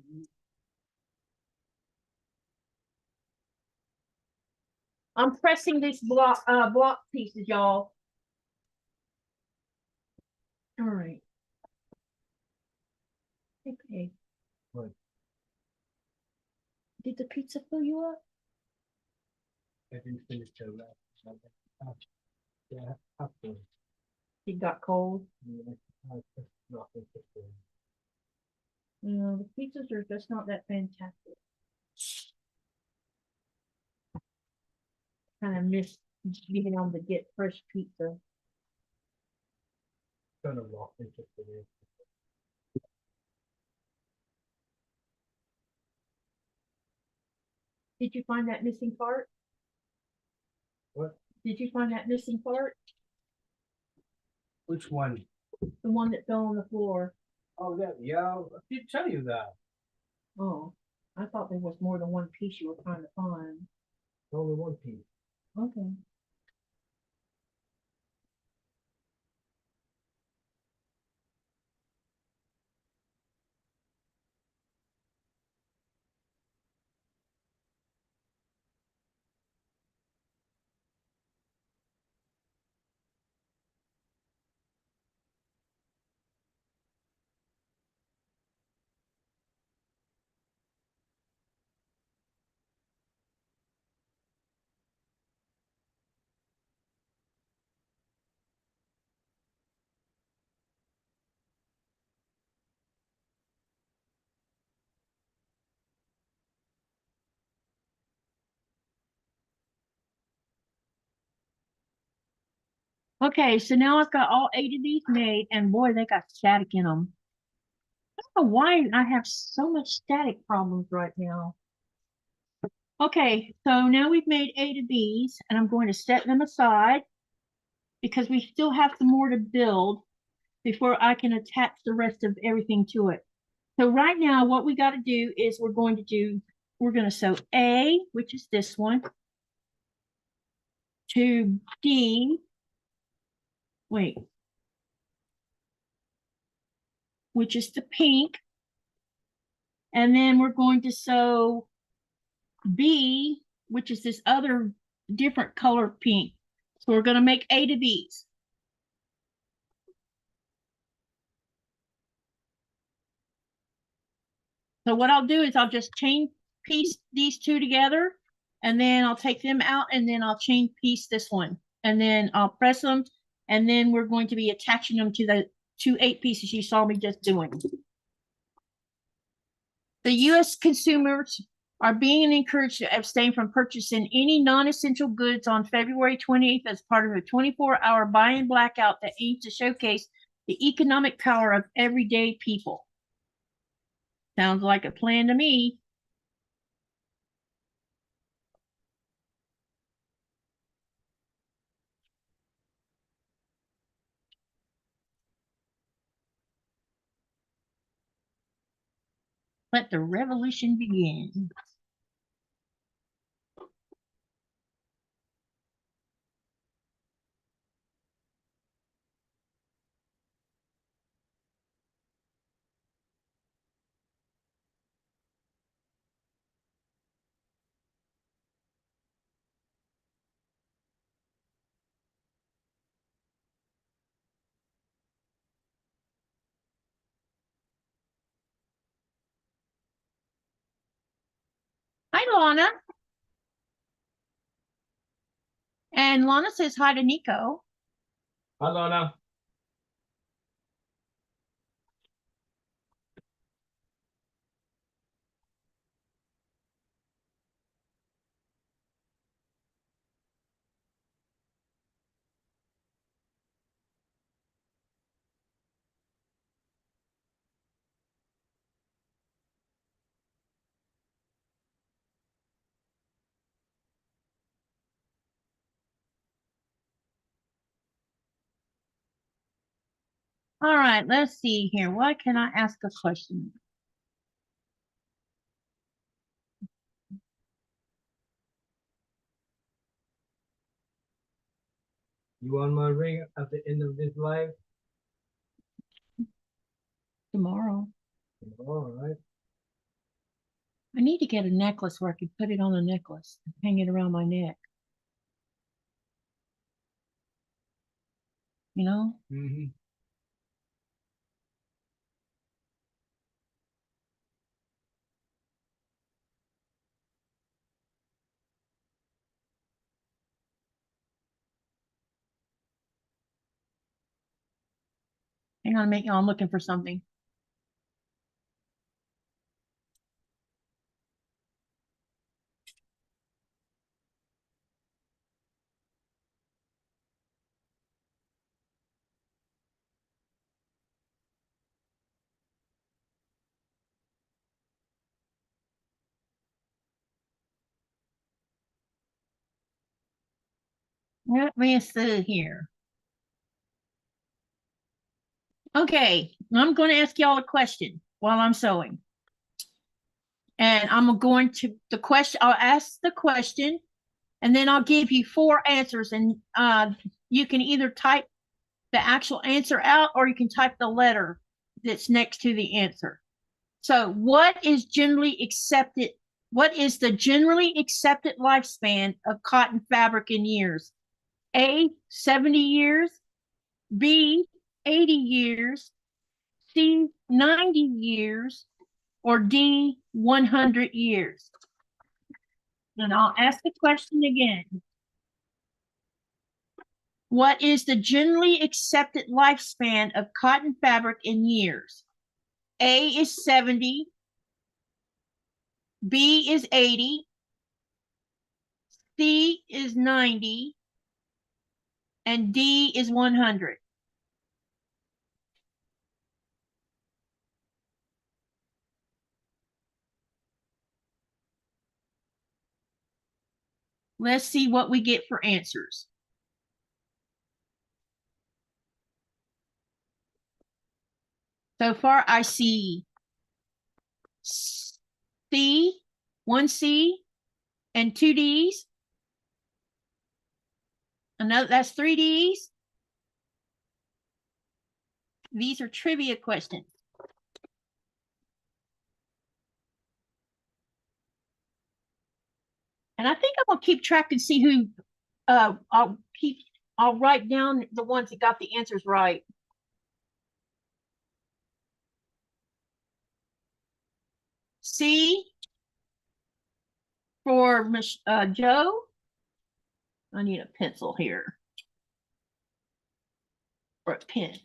I'm pressing these block pieces, y'all. All right. Okay. What? Did the pizza fill you up? I didn't finish the wrap. Yeah, after. It got cold. Yeah, just not interested. The pizzas are just not that fantastic. Kind of miss being able to get fresh pizza. Kind of not interested in. Did you find that missing part? What? Did you find that missing part? Which one? The one that fell on the floor. Oh, that, yeah, I did tell you that. Oh, I thought there was more than one piece you were trying to find. Only one piece. Okay. Okay, so now I've got all 8 of these made, and boy, they got static in them. I don't know why I have so much static problems right now. Okay, so now we've made 8 of these, and I'm going to set them aside because we still have some more to build before I can attach the rest of everything to it. So right now, what we got to do is we're going to sew A, which is this one, to D, wait, which is the pink, and then we're going to sew B, which is this other different color pink. So we're going to make 8 of these. So what I'll do is I'll just chain piece these two together, and then I'll take them out, and then I'll chain piece this one, and then I'll press them, and then we're going to be attaching them to the 2 8 pieces you saw me just doing. The U.S. consumers are being encouraged to abstain from purchasing any non-essential goods on February 28th as part of a 24-hour buy-in blackout that aims to showcase the economic power of everyday people. Sounds like a plan to me. Let the revolution begin. Hi, Lana. And Lana says hi to Nico. Hi, Lana. All right, let's see here. What can I ask a question? You want my ring at the end of this live? Tomorrow. All right. I need to get a necklace where I can put it on a necklace and hang it around my neck. You know? Mm-hmm. Hang on a minute, y'all. I'm looking for something. Let me see here. Okay, I'm going to ask y'all a question while I'm sewing. And I'm going to I'll ask the question and then I'll give you 4 answers, and you can either type the actual answer out or you can type the letter that's next to the answer. So what is the generally accepted lifespan of cotton fabric in years? A, 70 years, B, 80 years, C, 90 years, or D, 100 years? And I'll ask the question again. What is the generally accepted lifespan of cotton fabric in years? A is 70, B is 80, C is 90, and D is 100. Let's see what we get for answers. So far, I see C, 1 C, and 2 Ds. Another, that's 3 Ds. These are trivia questions. And I think I'm gonna keep track and see who. I'll write down the ones that got the answers right. C for Joe. I need a pencil here or a pen.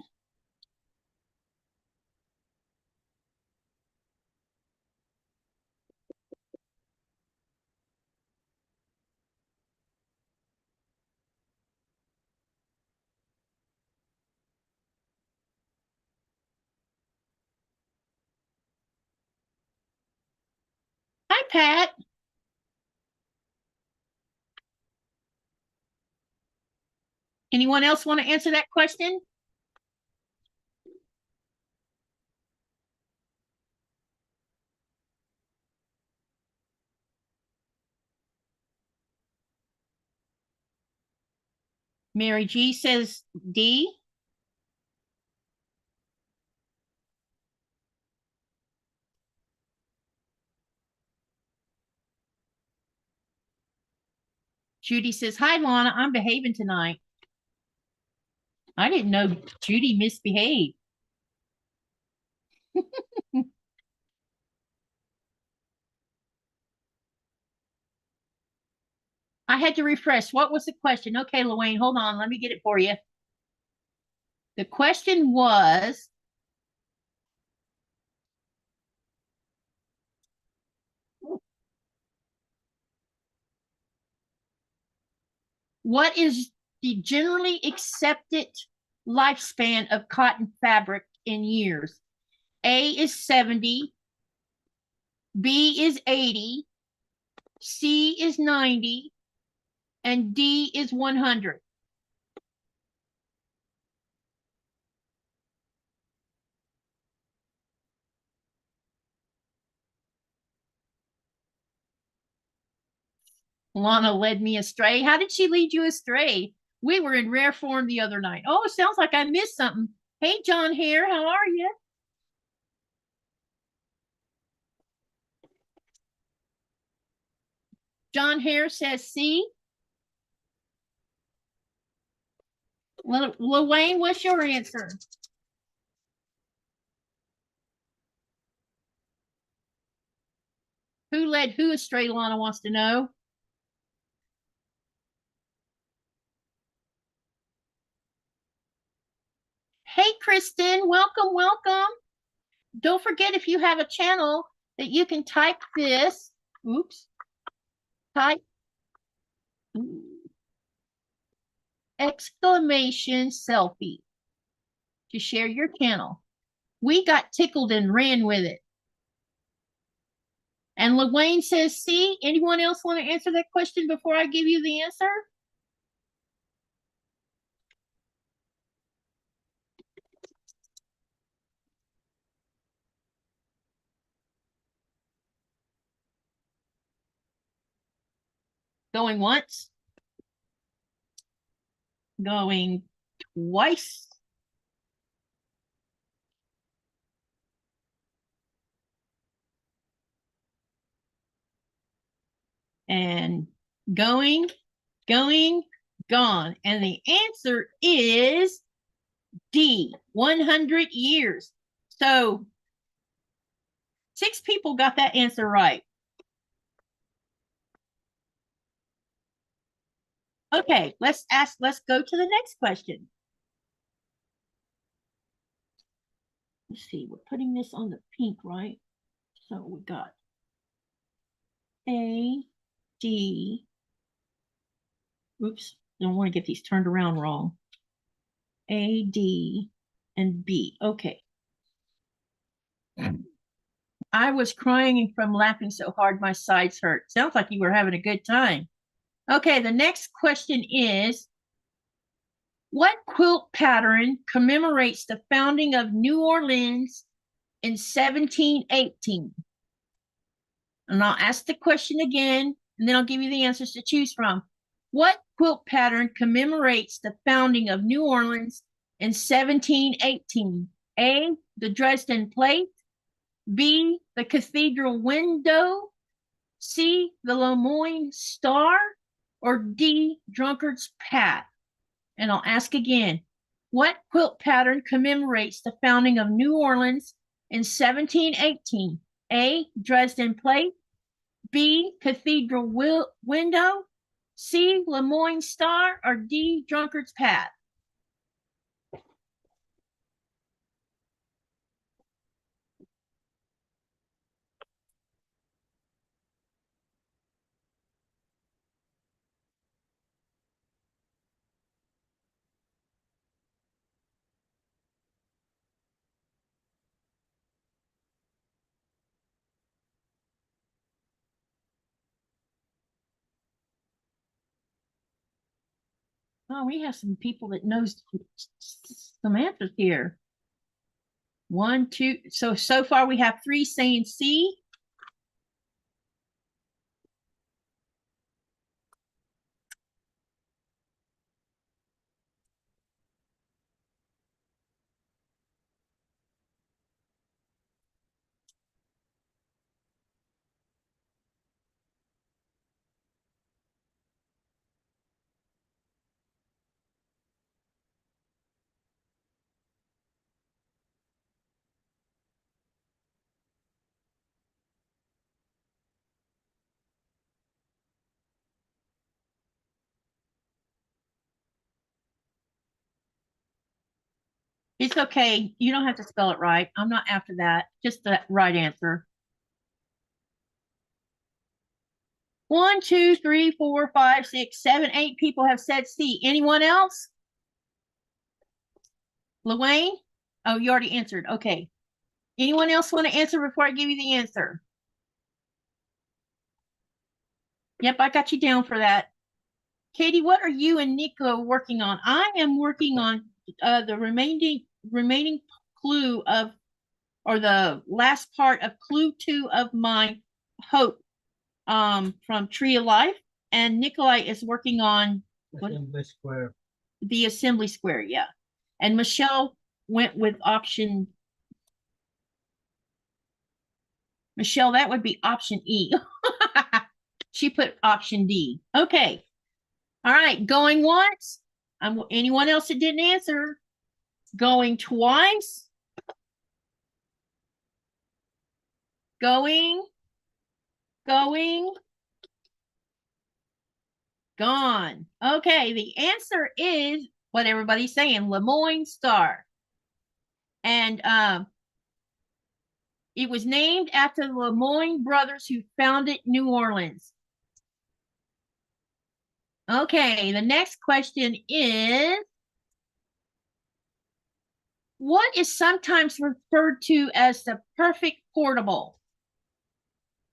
Hi, Pat. Anyone else want to answer that question? Mary G says D. Judy says, hi, Lana, I'm behaving tonight. I didn't know Judy misbehaved. I had to refresh. What was the question? Okay, Luane, hold on. Let me get it for you. The question was, what is the generally accepted lifespan of cotton fabric in years? A is 70, B is 80, C is 90, and D is 100. Lana led me astray. How did she lead you astray? We were in rare form the other night. Oh, it sounds like I missed something. Hey, John Hare, how are you? John Hare says C. Luane, what's your answer? Who led who astray, Lana wants to know. Hey, Kristen. Welcome, welcome. Don't forget, if you have a channel, that you can type this. Oops. Type exclamation selfie to share your channel. We got tickled and ran with it. And LaWayne says, see, anyone else want to answer that question before I give you the answer? Going once. Going twice. And going, gone. And the answer is D, 100 years. So 6 people got that answer right. Okay, let's go to the next question. Let's see, we're putting this on the pink, right? So we got A, D. Oops, don't want to get these turned around wrong. A, D, and B. Okay. I was crying from laughing so hard my sides hurt. Sounds like you were having a good time. Okay, the next question is, what quilt pattern commemorates the founding of New Orleans in 1718? And I'll ask the question again, and then I'll give you the answers to choose from. What quilt pattern commemorates the founding of New Orleans in 1718? A, the Dresden plate. B, the cathedral window. C, the Lemoyne star. Or D, drunkard's path. And I'll ask again, what quilt pattern commemorates the founding of New Orleans in 1718? A, Dresden plate. B, cathedral window. C, Lemoyne star. Or D, drunkard's path. Oh, we have some people that knows some answers here. 1, 2. So far we have 3 saying C. It's okay. You don't have to spell it right. I'm not after that. Just the right answer. 1, 2, 3, 4, 5, 6, 7, 8 people have said C. Anyone else? LaWayne? Oh, you already answered. Okay. Anyone else want to answer before I give you the answer? Yep, I got you down for that. Katie, what are you and Nico working on? I am working on the remaining clue of, or the last part of clue 2 of my hope from Tree of Life, and Nikolaj is working on Assembly square. The assembly square, yeah. And Michelle went with option. Michelle, that would be option E. She put option D. Okay. All right, going once. Anyone else that didn't answer? Going twice. Going. Gone. Okay, the answer is what everybody's saying, Lemoyne star. And it was named after the Lemoyne brothers who founded New Orleans. Okay, the next question is, what is sometimes referred to as the perfect portable?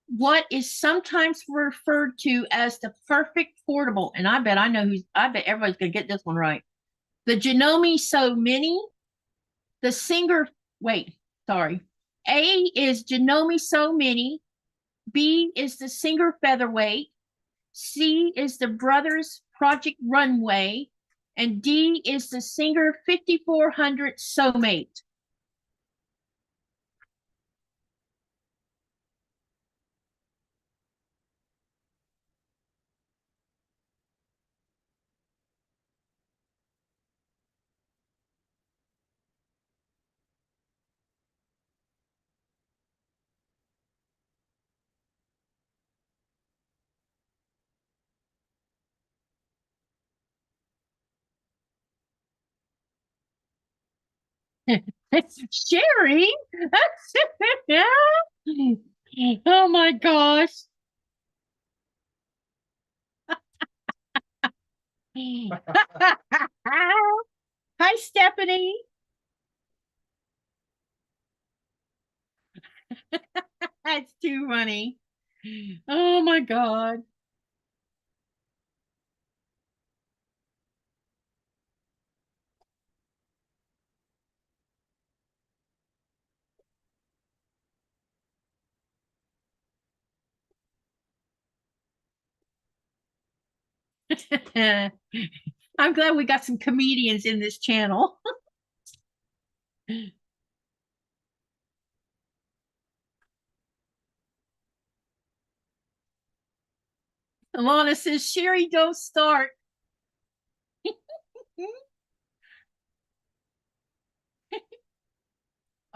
What is sometimes referred to as the perfect portable? And I bet everybody's gonna get this one right. The Janome So Mini, the Singer, wait, sorry. A is Janome So Mini, B is the Singer Featherweight, C is the Brothers Project Runway, and D is the Singer 5400 Soulmate. Sherry? Oh my gosh. Hi, Stephanie. That's too funny. Oh my God. I'm glad we got some comedians in this channel. Alana says, Sherry, don't start.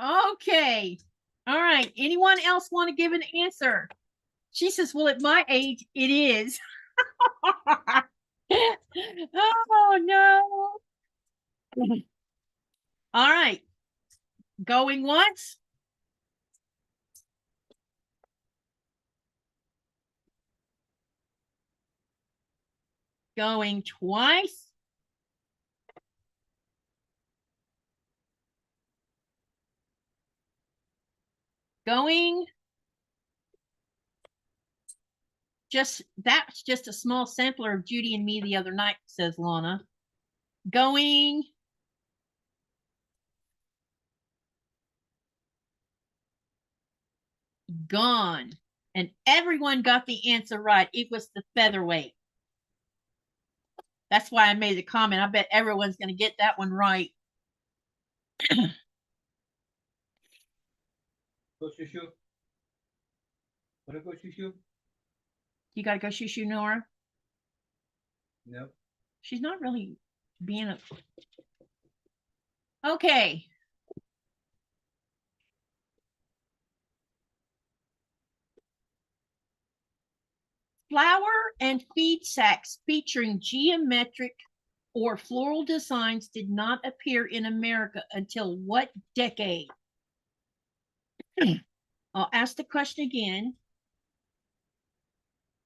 Okay. All right. Anyone else want to give an answer? She says, well, at my age, it is. Oh, no. All right. Going once. Going twice. Going. That's just a small sampler of Judy and me the other night, says Lana. Going. Gone. And everyone got the answer right. It was the featherweight. That's why I made the comment. I bet everyone's going to get that one right. Go shoo shoo. Wanna go shoo shoo? You got to go shoo shoo, Nora. No. She's not really being a. Okay. Flower and feed sacks featuring geometric or floral designs did not appear in America until what decade? I'll ask the question again.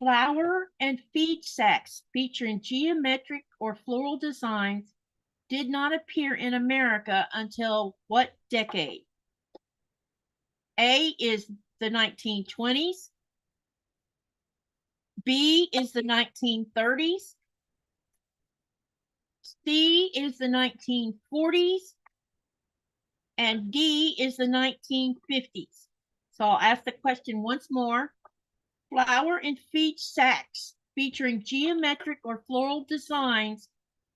Flower and feed sacks featuring geometric or floral designs did not appear in America until what decade? A is the 1920s. B is the 1930s. C is the 1940s. And D is the 1950s. So I'll ask the question once more. Flower and feed sacks featuring geometric or floral designs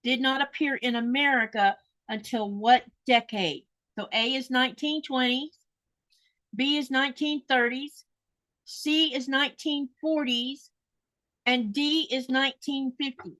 did not appear in America until what decade? So A is 1920s, B is 1930s, C is 1940s, and D is 1950s.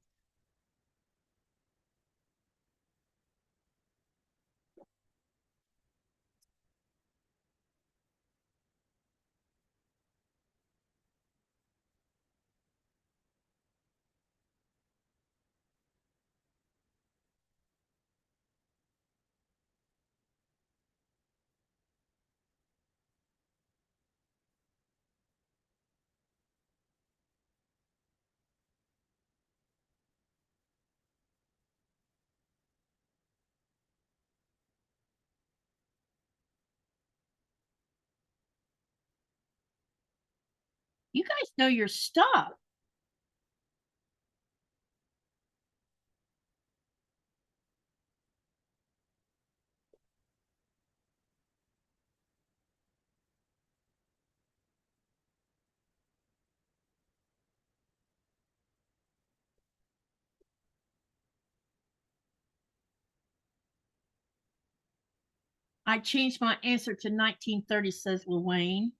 No, you're stuck. I changed my answer to 1930, says Luane.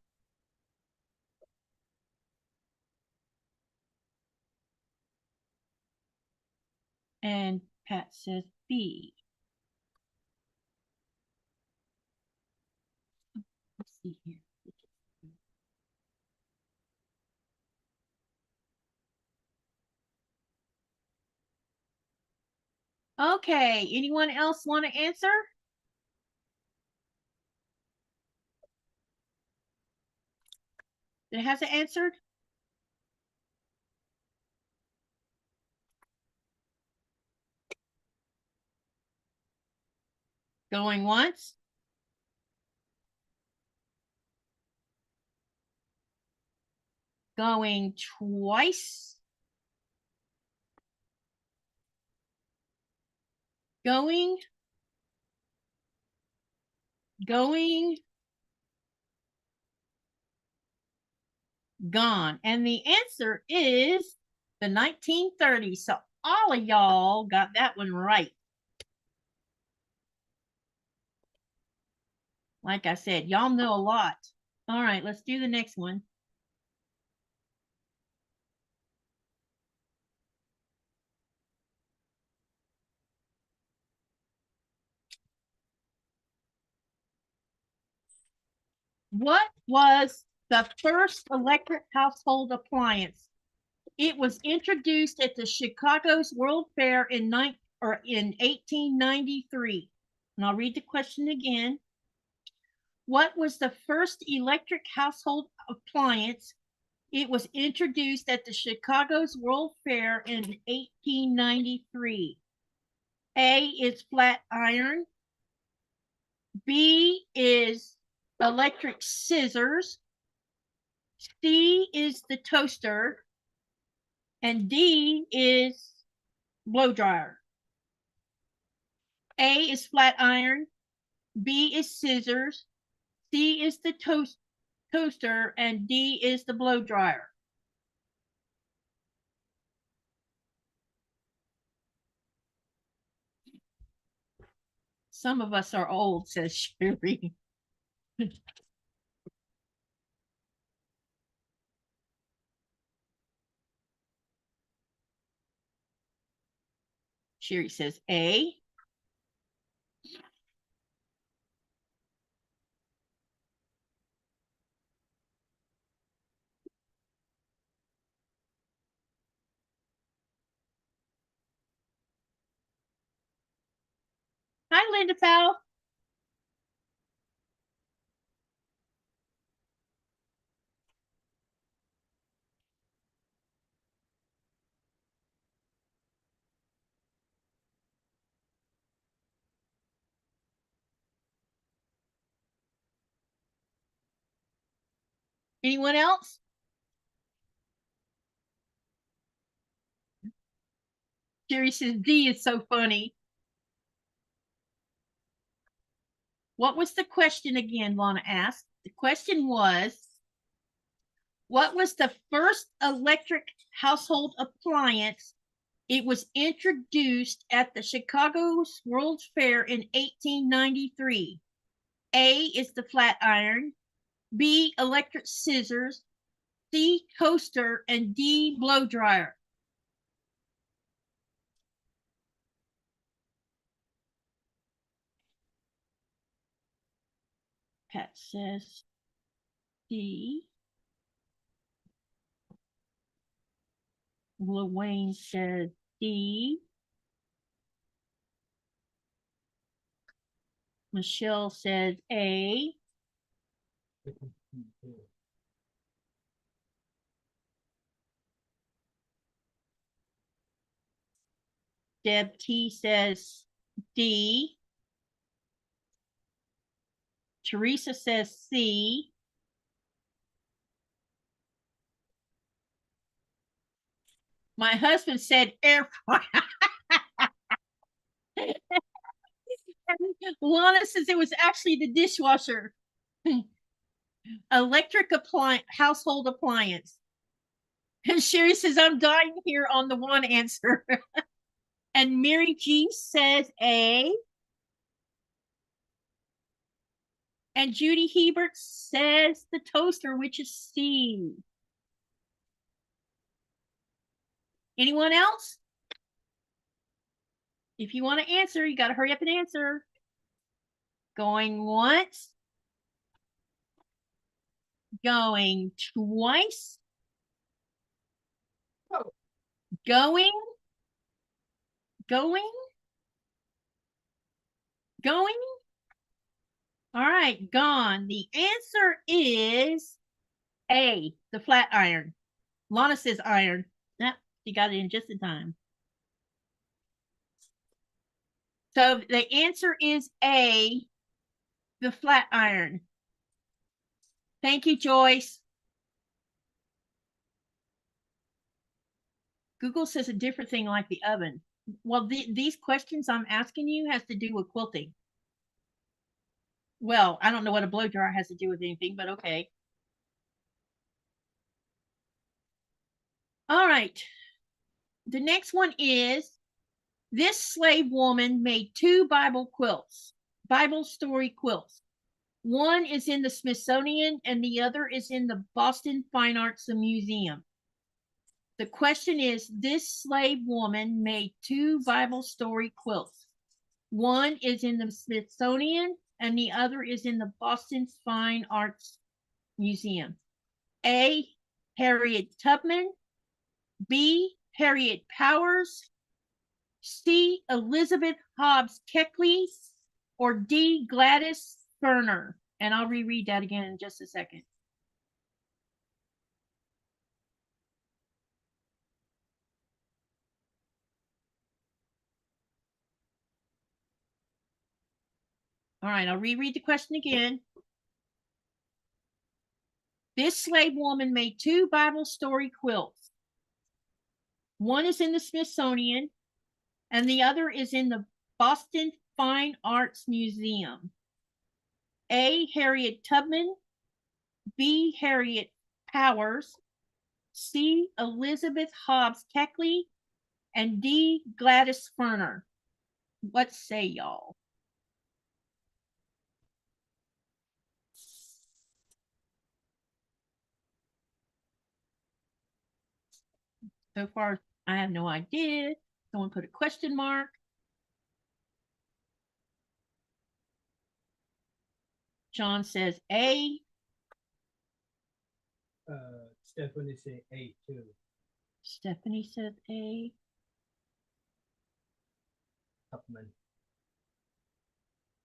And Pat says B. Let's see here. Okay, anyone else want to answer? It hasn't answered? Going once? Going twice? Going? Going? Gone. And the answer is the 1930s. So all of y'all got that one right. Like I said, y'all know a lot. All right, let's do the next one. What was the first electric household appliance? It was introduced at the Chicago's World Fair in 1893. And I'll read the question again. What was the first electric household appliance? It was introduced at the Chicago's World Fair in 1893. A is flat iron. B is electric scissors. C is the toaster. And D is blow dryer. A is flat iron. B is scissors. C is the toaster. And D is the blow dryer. Some of us are old, says Sherry. Sherry says A. Hi, Linda Powell. Anyone else? Sherry says D is so funny. What was the question again, Lana asked? The question was, what was the first electric household appliance? It was introduced at the Chicago's World's Fair in 1893. A is the flat iron, B, electric scissors, C, toaster, and D, blow dryer. Pat says D. Wayne says D. Michelle says A. Deb T says D. Teresa says C. My husband said air fryer. Lana says it was actually the dishwasher. Electric appliance, household appliance. And Sherry says, I'm dying here on the one answer. And Mary G says A. And Judy Hebert says the toaster, which is C. Anyone else? If you want to answer, you got to hurry up and answer. Going once. Going twice. Oh. Going. All right, gone. The answer is A, the flat iron. Lana says iron. Yep, she got it in just in time. So the answer is A, the flat iron. Thank you, Joyce. Google says a different thing like the oven. Well, these questions I'm asking you has to do with quilting. Well, I don't know what a blow dryer has to do with anything, but okay. All right. The next one is, this slave woman made 2 Bible quilts, Bible story quilts. One is in the Smithsonian and the other is in the Boston Fine Arts Museum. The question is, this slave woman made 2 Bible story quilts. One is in the Smithsonian and the other is in the Boston Fine Arts Museum. A, Harriet Tubman. B, Harriet Powers. C, Elizabeth Hobbs Keckley. Or D, Gladys Ferner. And I'll reread that again in just a second. All right, I'll reread the question again. This slave woman made 2 Bible story quilts. One is in the Smithsonian and the other is in the Boston Fine Arts Museum. A, Harriet Tubman. B, Harriet Powers. C, Elizabeth Hobbs Keckley. And D, Gladys Ferner. What say y'all? So far, I have no idea. Someone put a question mark. John says A. Stephanie say A too. Stephanie says A. Tubman.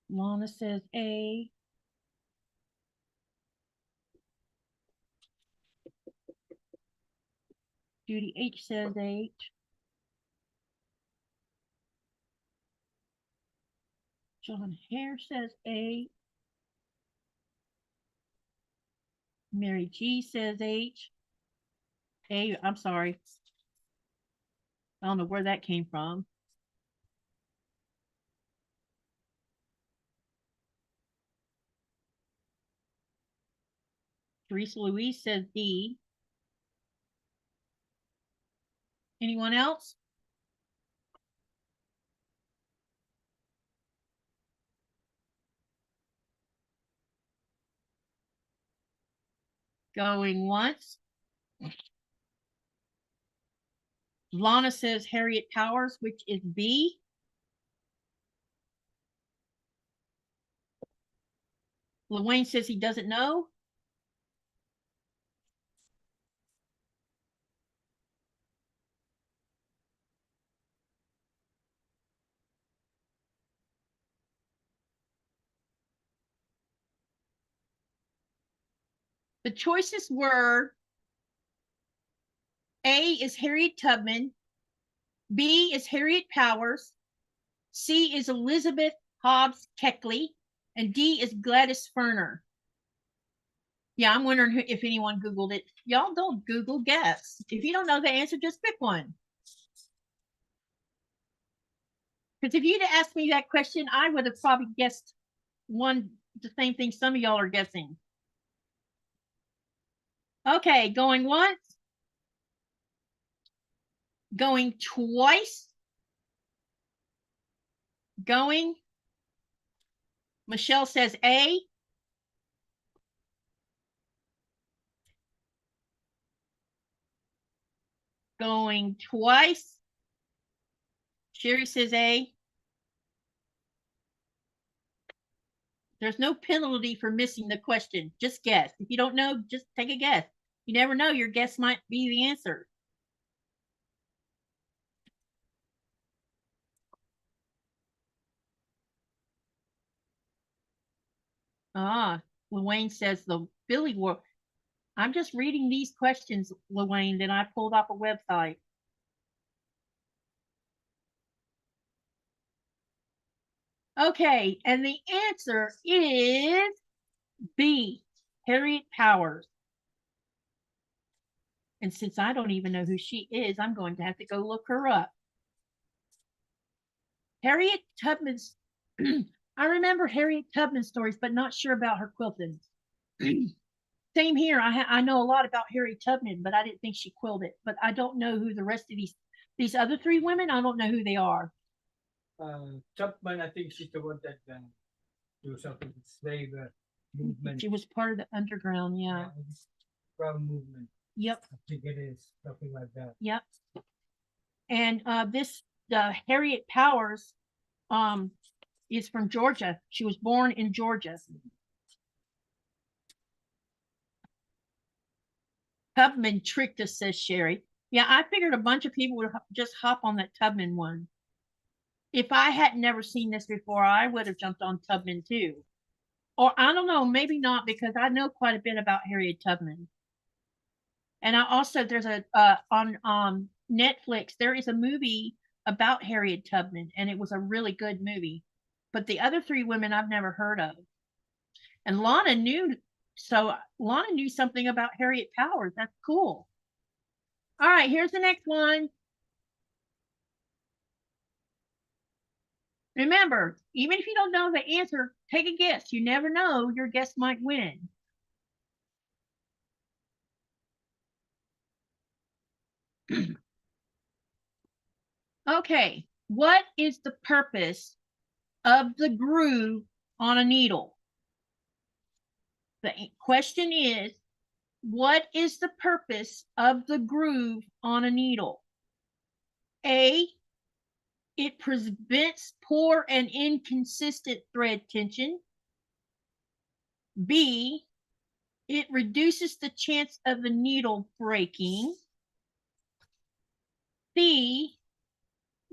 Lana says A. Judy H says H. John Hare says A. Mary G says H. A, I'm sorry. I don't know where that came from. Teresa Louise says D. Anyone else? Going once. Lana says Harriet Powers, which is B. LaWayne says he doesn't know. The choices were A is Harriet Tubman, B is Harriet Powers, C is Elizabeth Hobbs Keckley, and D is Gladys Ferner. Yeah, I'm wondering if anyone Googled it. Y'all don't Google, guess. If you don't know the answer, just pick one. Because if you'd asked me that question, I would have probably guessed the same thing some of y'all are guessing. Okay, going once. Going twice. Going. Michelle says A. Going twice. Sherry says A. There's no penalty for missing the question. Just guess. If you don't know, just take a guess. You never know. Your guess might be the answer. Luane says the Billy War. I'm just reading these questions, Luane, that I pulled off a website. Okay, and the answer is B, Harriet Powers. And since I don't even know who she is, I'm going to have to go look her up. Harriet Tubman's, I remember Harriet Tubman stories, but not sure about her quilting. Same here. I know a lot about Harriet Tubman, but I didn't think she quilted. But I don't know who the rest of these other three women, I don't know who they are. Tubman, I think she's the one that do something with slave movement. She was part of the underground, yeah. Ground movement. Yep. I think it is something like that. Yep. And Harriet Powers is from Georgia. She was born in Georgia. Tubman tricked us, says Sherry. Yeah, I figured a bunch of people would just hop on that Tubman one. If I had never seen this before, I would have jumped on Tubman too. Or I don't know, maybe not, because I know quite a bit about Harriet Tubman. And I also, there's on Netflix, there is a movie about Harriet Tubman, and it was a really good movie. But the other three women I've never heard of. And Lana knew something about Harriet Powers. That's cool. All right, here's the next one. Remember, even if you don't know the answer, take a guess. You never know, your guess might win. Okay, what is the purpose of the groove on a needle? The question is, what is the purpose of the groove on a needle? A, it prevents poor and inconsistent thread tension. B, it reduces the chance of the needle breaking. C,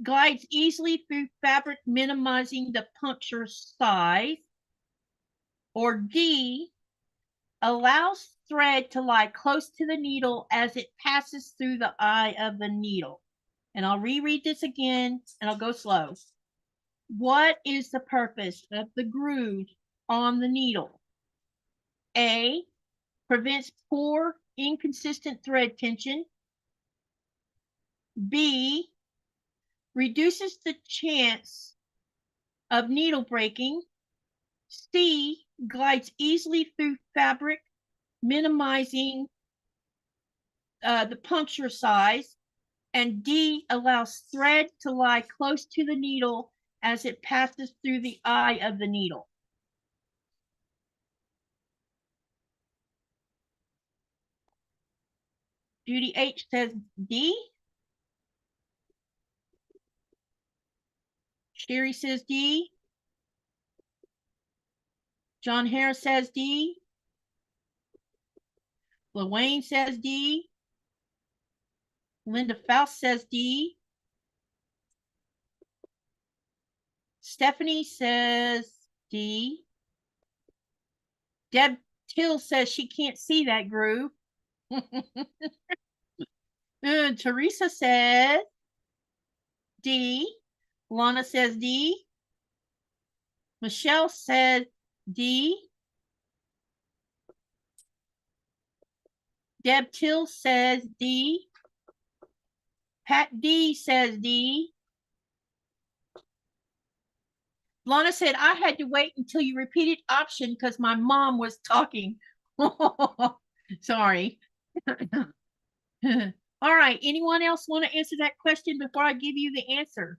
glides easily through fabric, minimizing the puncture size. Or D, allows thread to lie close to the needle as it passes through the eye of the needle. And I'll reread this again, and I'll go slow. What is the purpose of the groove on the needle? A, prevents poor, inconsistent thread tension. B, reduces the chance of needle breaking. C, glides easily through fabric, minimizing the puncture size. And D, allows thread to lie close to the needle as it passes through the eye of the needle. Judy H says D. Sherry says D. John Harris says D. Luane says D. Linda Faust says D. Stephanie says D. Deb Till says she can't see that groove. Teresa says D. Lana says D. Michelle says D. Deb Till says D. Pat D says D. Lana said, I had to wait until you repeated option because my mom was talking. Sorry. All right. Anyone else want to answer that question before I give you the answer?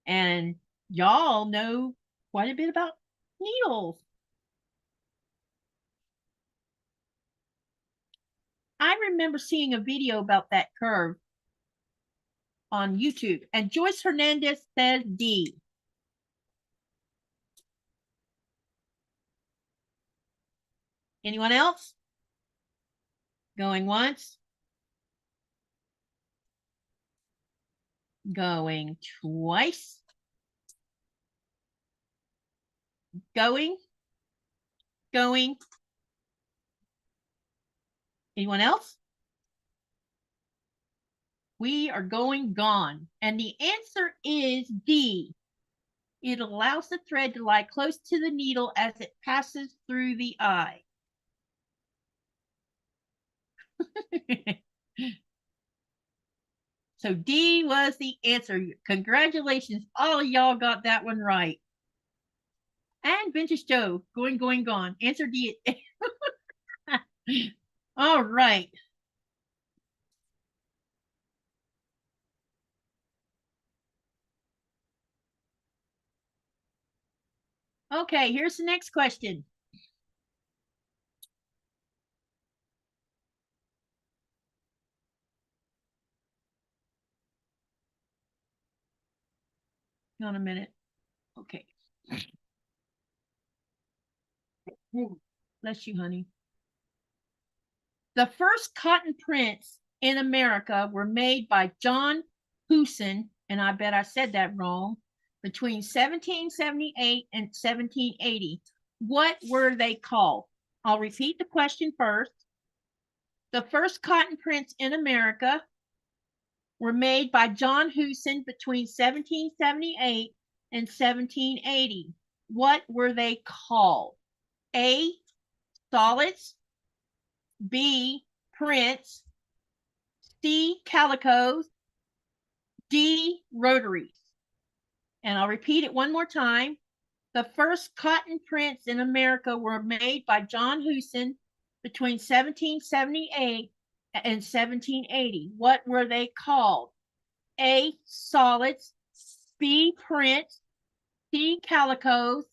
And y'all know quite a bit about needles. I remember seeing a video about that curve on YouTube, and Joyce Hernandez says D. Anyone else? Going once? Going twice? Going? Going? Anyone else? We are going gone. And the answer is D. It allows the thread to lie close to the needle as it passes through the eye. So D was the answer. Congratulations. All of y'all got that one right. And Vintage Joe, going, going, gone. Answer D. All right. Okay, here's the next question. Hang on a minute. Okay. Bless you, honey. The first cotton prints in America were made by John Hewson, and I bet I said that wrong, between 1778 and 1780. What were they called? I'll repeat the question first. The first cotton prints in America were made by John Hewson between 1778 and 1780. What were they called? A, solids, B, prints, C, calicos, D, rotaries. And I'll repeat it one more time. The first cotton prints in America were made by John Hewson between 1778 and 1780. What were they called? A, solids, B, prints, C, calicos,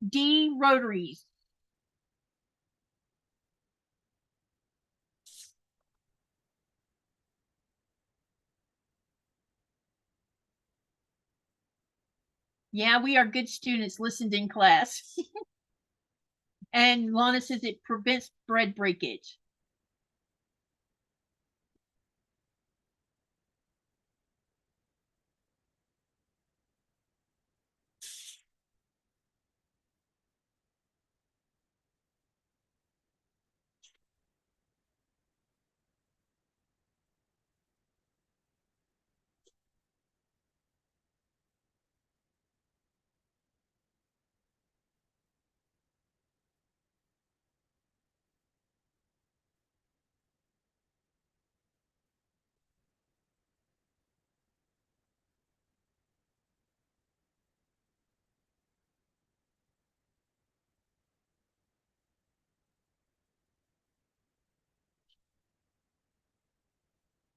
D, rotaries. Yeah, we are good students, listened in class. And Lana says it prevents thread breakage.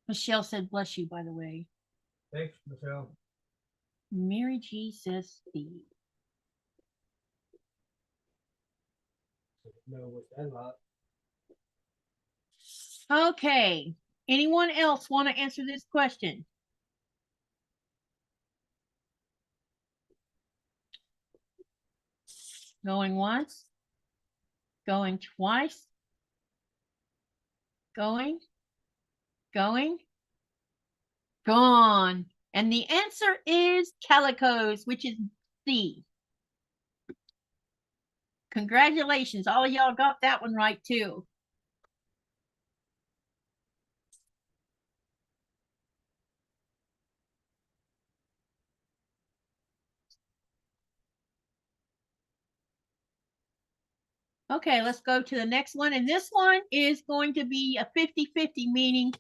Michelle said, bless you, by the way. Thanks, Michelle. Mary G says C. No, what's that lot? Okay. Anyone else want to answer this question? Going once? Going twice? Going? Going? Gone. And the answer is calicos, which is C. Congratulations. All of y'all got that one right too. Okay, let's go to the next one. And this one is going to be a 50-50, meaning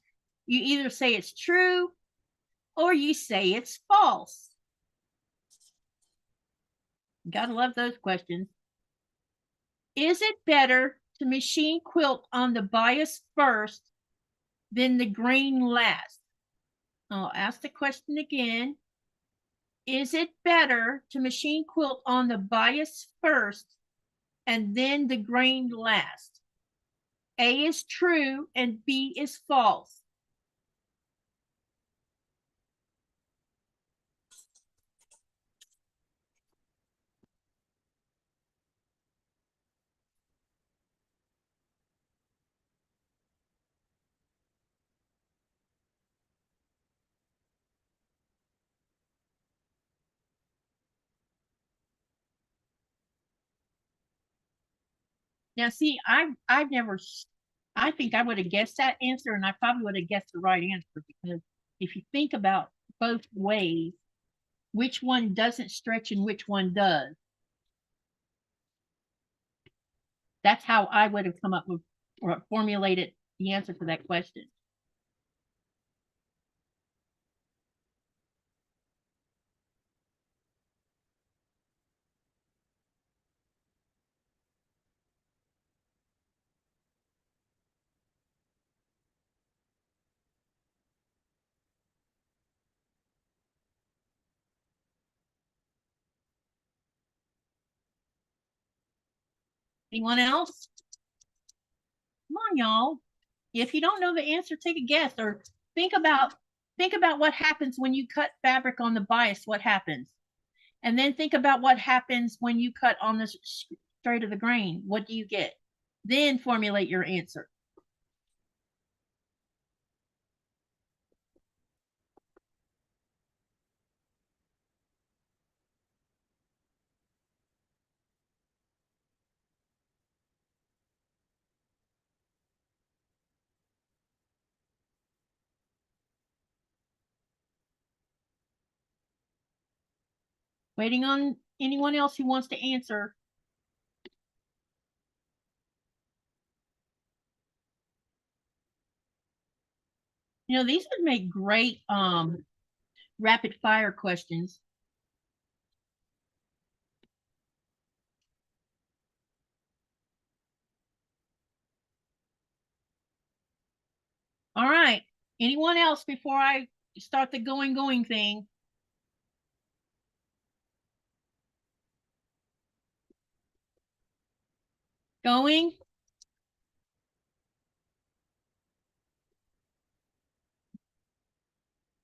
you either say it's true or you say it's false. Gotta love those questions. Is it better to machine quilt on the bias first, then the grain last? I'll ask the question again. Is it better to machine quilt on the bias first and then the grain last? A is true and B is false. Now, see, I've never, I think I would have guessed that answer, and I probably would have guessed the right answer, because if you think about both ways, which one doesn't stretch and which one does? That's how I would have come up with or formulated the answer to that question. Anyone else? Come on, y'all. If you don't know the answer, take a guess or think about what happens when you cut fabric on the bias, what happens? And then think about what happens when you cut on the straight of the grain. What do you get? Then formulate your answer. Waiting on anyone else who wants to answer. You know, these would make great rapid fire questions. All right. Anyone else before I start the going thing? Going.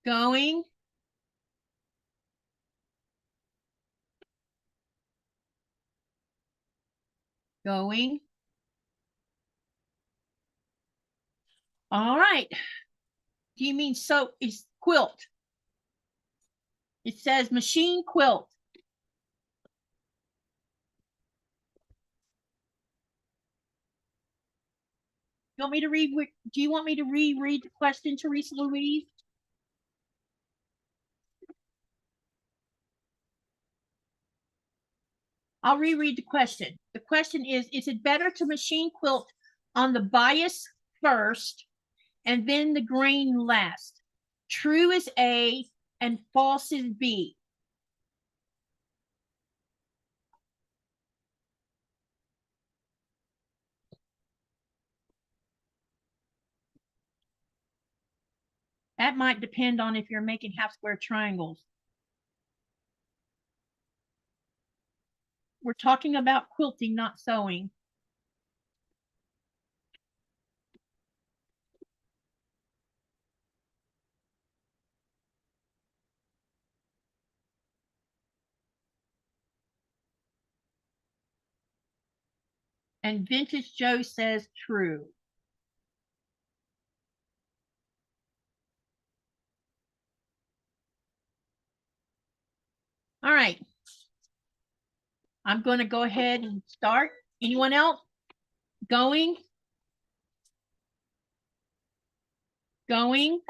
Going. Going. All right. Do you mean so is quilt? It says machine quilt. You want me to read? Do you want me to reread the question, Teresa Louise? I'll reread the question. The question is it better to machine quilt on the bias first and then the grain last? True is A and false is B. That might depend on if you're making half square triangles. We're talking about quilting, not sewing. And Vintage Joe says true. All right. I'm going to go ahead and start. Anyone else? Going? Going?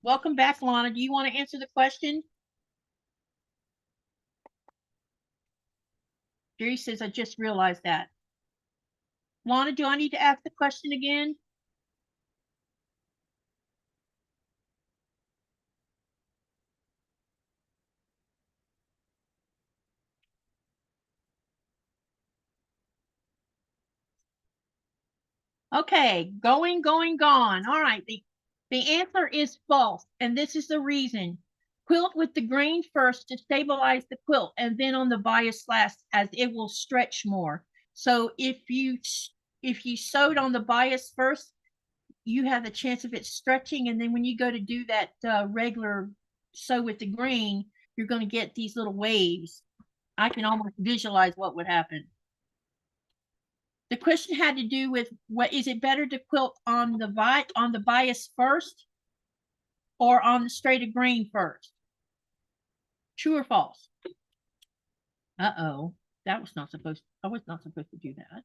Welcome back, Lana. Do you want to answer the question? Jerry says, I just realized that. Lana, do I need to ask the question again? Okay, gone. All right, the answer is false, and this is the reason. Quilt with the grain first to stabilize the quilt, and then on the bias last, as it will stretch more. So if you sewed on the bias first, you have the chance of it stretching, and then when you go to do that regular sew with the grain, you're going to get these little waves. I can almost visualize what would happen. The question had to do with what is it better to quilt on the bias first or on the straight of grain first? True or false? Uh-oh. I was not supposed to do that.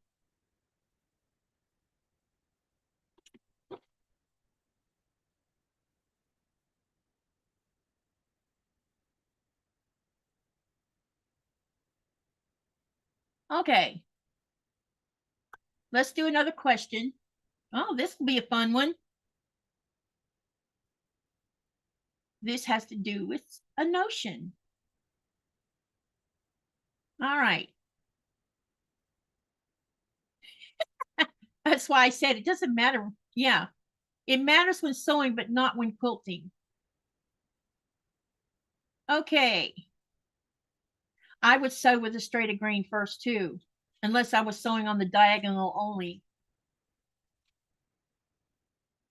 Okay. Let's do another question. Oh, this will be a fun one. This has to do with a notion. All right. That's why I said it doesn't matter. Yeah, it matters when sewing, but not when quilting. Okay. I would sew with a straight of grain first too, unless I was sewing on the diagonal only.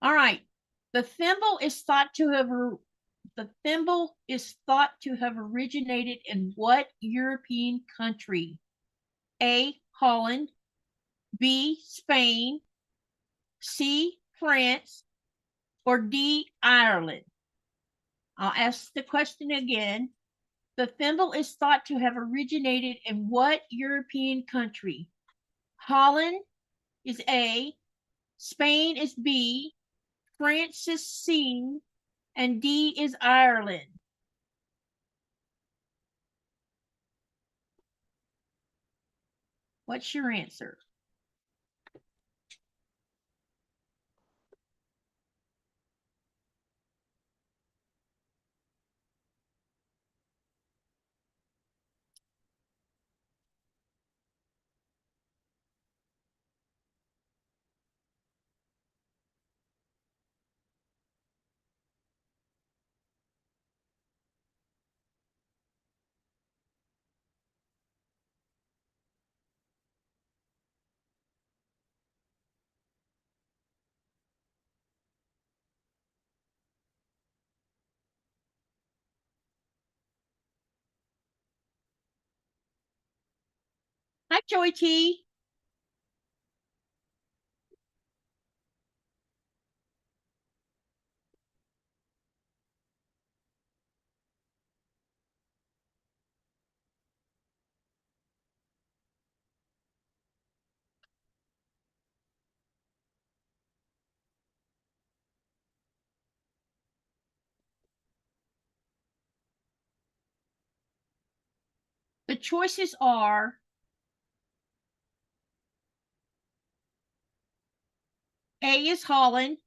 All right. The thimble is thought to have originated in what European country? A, Holland, B, Spain, C, France, or D, Ireland? I'll ask the question again. The thimble is thought to have originated in what European country? Holland is A, Spain is B, France is C, and D is Ireland. What's your answer? Hi, Joy T. The choices are A is Holland,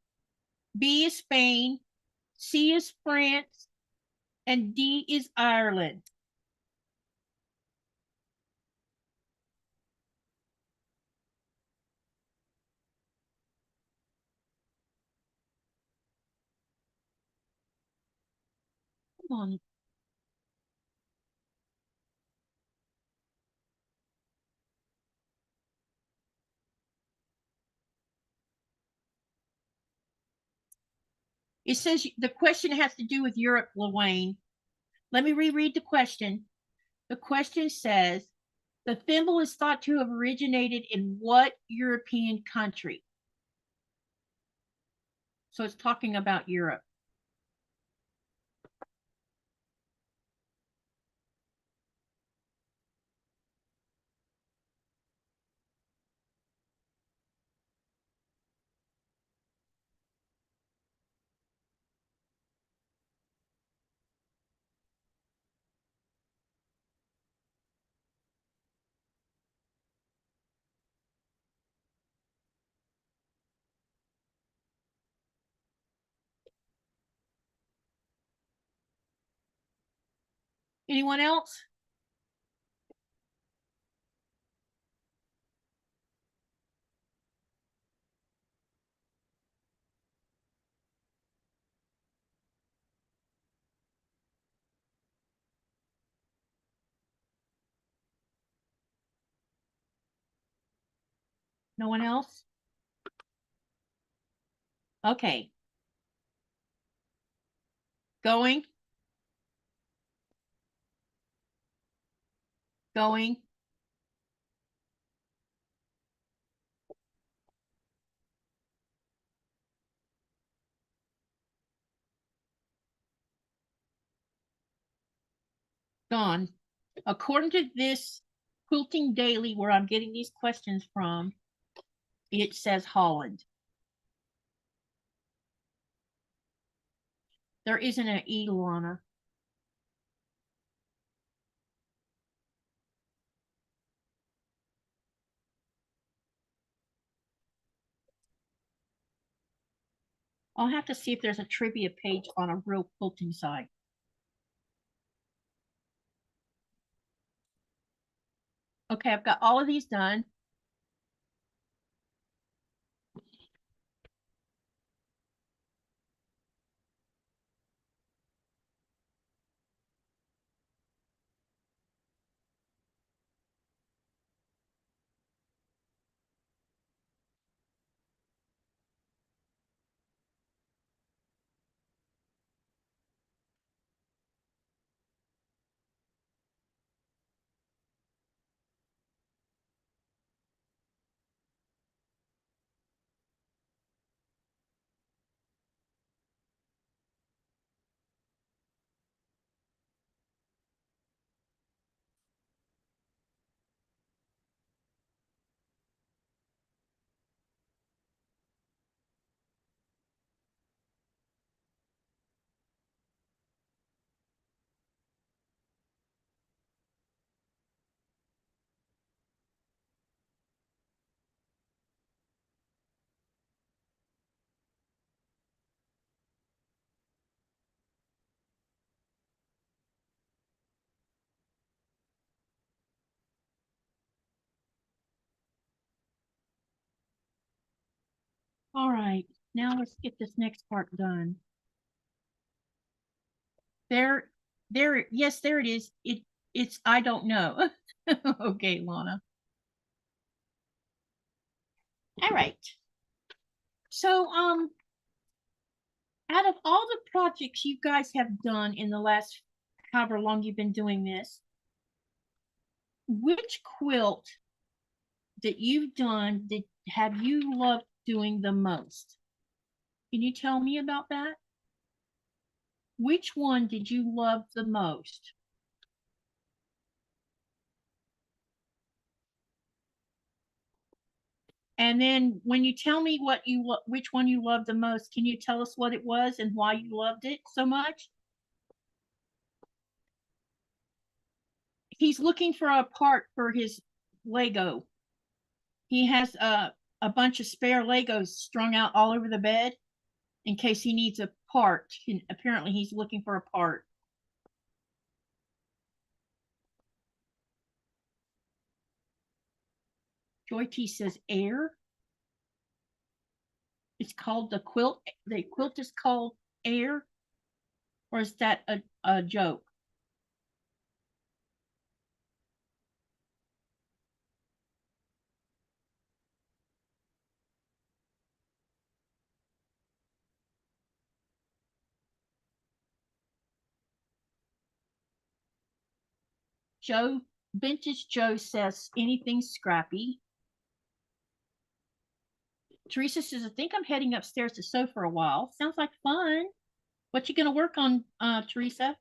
B is Spain, C is France, and D is Ireland. Come on. It says the question has to do with Europe, Luane. Let me reread the question. The question says, the thimble is thought to have originated in what European country? So it's talking about Europe. Anyone else? No one else? Okay. Going. Going. Gone. According to this Quilting Daily, where I'm getting these questions from, it says Holland. There isn't an E, Luana. I'll have to see if there's a trivia page on a real quilting site. Okay, I've got all of these done. All right, now let's get this next part done. Yes, there it is. It's I don't know. Okay, Lana. All right. So, out of all the projects you guys have done in the last however long you've been doing this, which quilt that you've done that have you loved doing the most? Can you tell me about that? Which one did you love the most? And then when you tell me which one you loved the most, can you tell us what it was and why you loved it so much? He's looking for a part for his Lego. He has a bunch of spare Legos strung out all over the bed in case he needs a part. And apparently he's looking for a part. Joy T says air. It's called the quilt. The quilt is called air, or is that a joke? Joe, Vintage Joe says anything Scrappy. Teresa says, I think I'm heading upstairs to sew for a while. Sounds like fun. What you gonna work on, Teresa?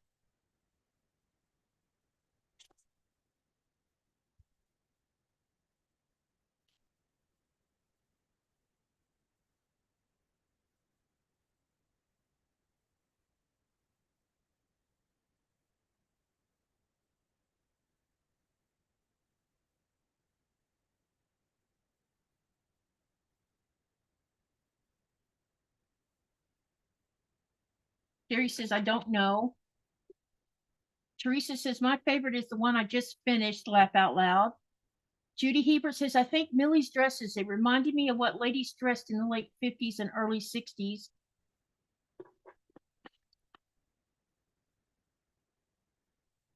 Jerry says, I don't know. Teresa says, my favorite is the one I just finished, laugh out loud. Judy Hebert says, I think Millie's dresses, it reminded me of what ladies dressed in the late 50s and early 60s.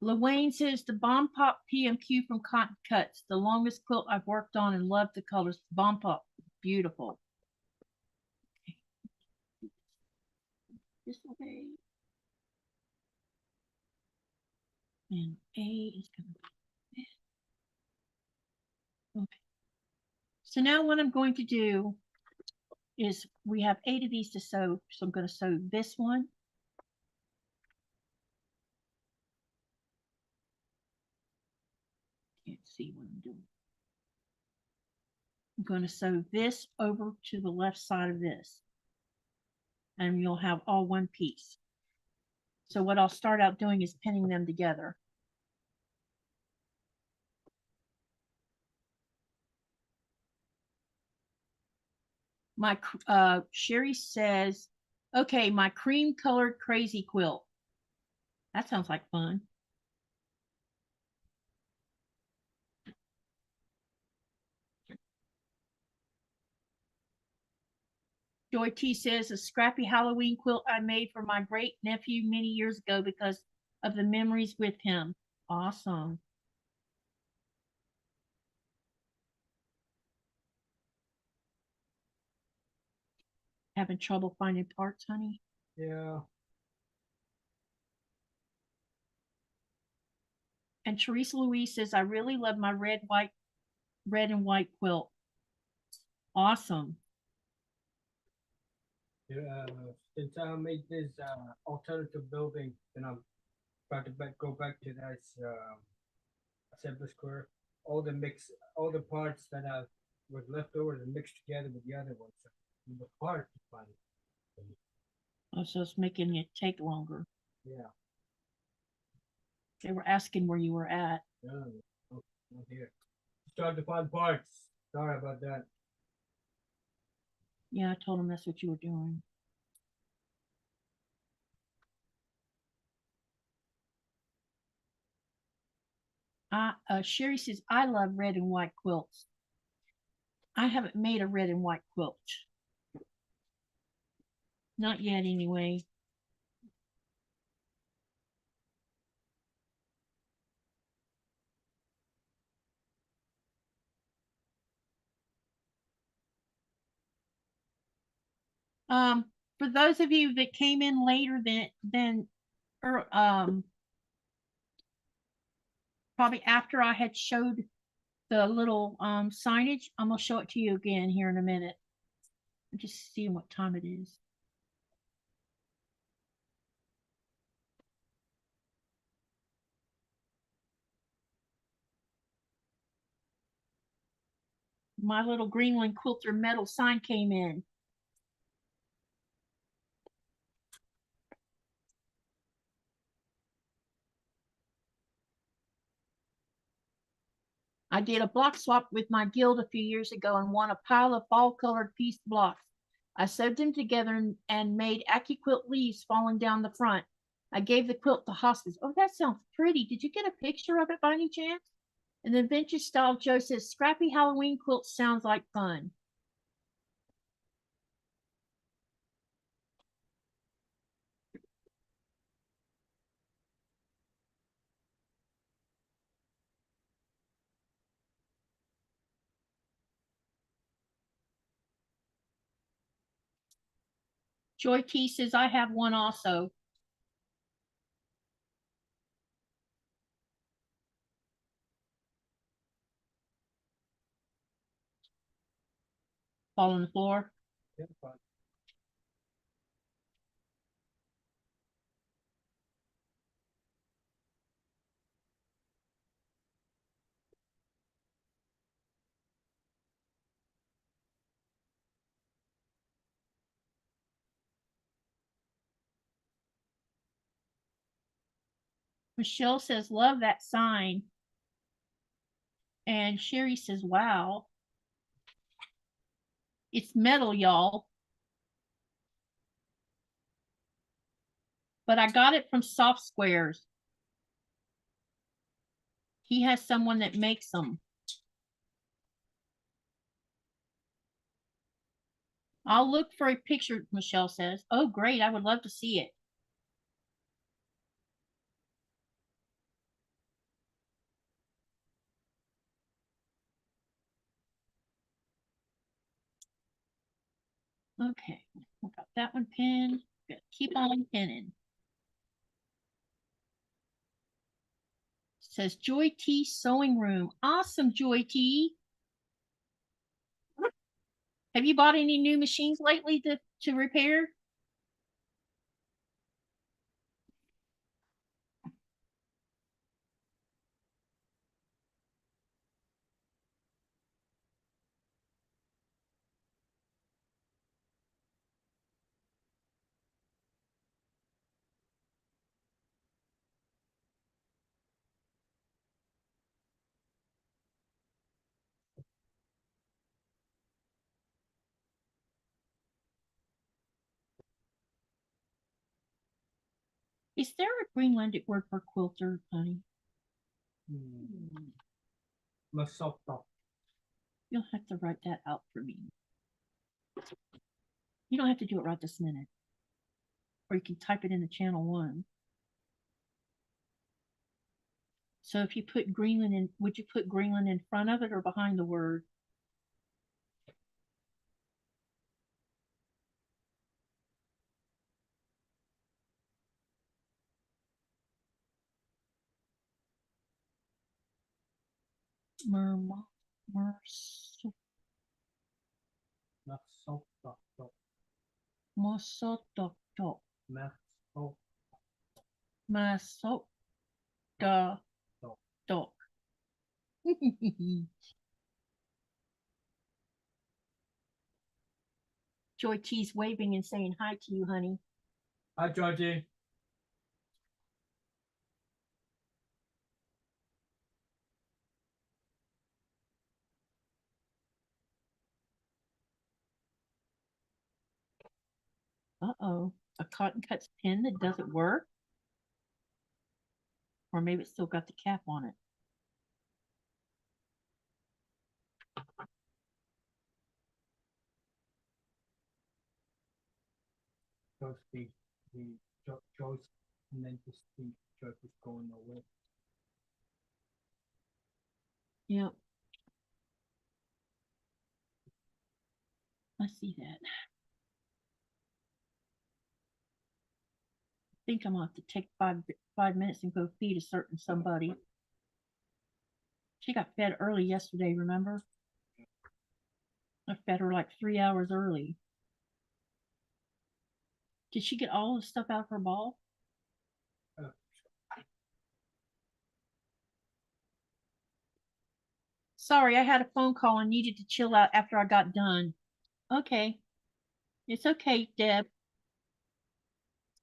Luane says the Bomb Pop PMQ from Cotton Cuts, the longest quilt I've worked on and loved the colors. Bomb Pop, beautiful. This way. And A is going to be this. Okay. So now what I'm going to do is we have 8 of these to sew. So I'm going to sew this one. Can't see what I'm doing. I'm going to sew this over to the left side of this. And you'll have all one piece. So what I'll start out doing is pinning them together. My Sherry says, okay, my cream colored crazy quilt. That sounds like fun. Joy T says a scrappy Halloween quilt I made for my great nephew many years ago because of the memories with him. Awesome. Having trouble finding parts, honey? Yeah. And Teresa Louise says, I really love my red and white quilt. Awesome. Since I made this alternative building, and I'm about to go back to that assembly square. All the parts that was left over and mixed together with the other ones. So it was hard to find. Oh, so it's making it take longer. Yeah. They were asking where you were at. No, not here. Start to find parts. Sorry about that. Yeah, I told them that's what you were doing. Sherry says, I love red and white quilts. I haven't made a red and white quilt. Not yet, anyway. For those of you that came in later than probably after I had showed the little signage, I'm gonna show it to you again here in a minute. I'm just seeing what time it is. My little Greenland Quilter metal sign came in. I did a block swap with my guild a few years ago and won a pile of fall-colored piece blocks. I sewed them together and made AccuQuilt leaves falling down the front. I gave the quilt to hospice. Oh, that sounds pretty. Did you get a picture of it by any chance? And then Vintage Style Joe says, Scrappy Halloween quilt sounds like fun. Joy T says, I have one also. Fall on the floor. Yeah, fine. Michelle says, love that sign. And Sherry says, wow. It's metal, y'all. But I got it from Soft Squares. He has someone that makes them. I'll look for a picture, Michelle says. Oh, great. I would love to see it. Okay, we got that one pinned. Gotta keep on pinning. Says Joy T Sewing Room. Awesome, Joy T. Have you bought any new machines lately to repair? Is there a Greenlandic word for quilter, honey? Masopto. You'll have to write that out for me. You don't have to do it right this minute. Or you can type it in the channel 1. So if you put Greenland in, would you put Greenland in front of it or behind the word? Mosotoktok. Masotoktok. Joy T's waving and saying hi to you, honey. Hi, Georgie. Uh-oh. A cotton cuts pin that doesn't work? Or maybe it's still got the cap on it. Joyce meant to speak. Joyce is going away. Yep. I see that. I think I'm gonna have to take five minutes and go feed a certain somebody. She got fed early yesterday, remember? I fed her like 3 hours early. Did she get all the stuff out of her ball? Sorry, I had a phone call and needed to chill out after I got done. Okay. It's okay, Deb.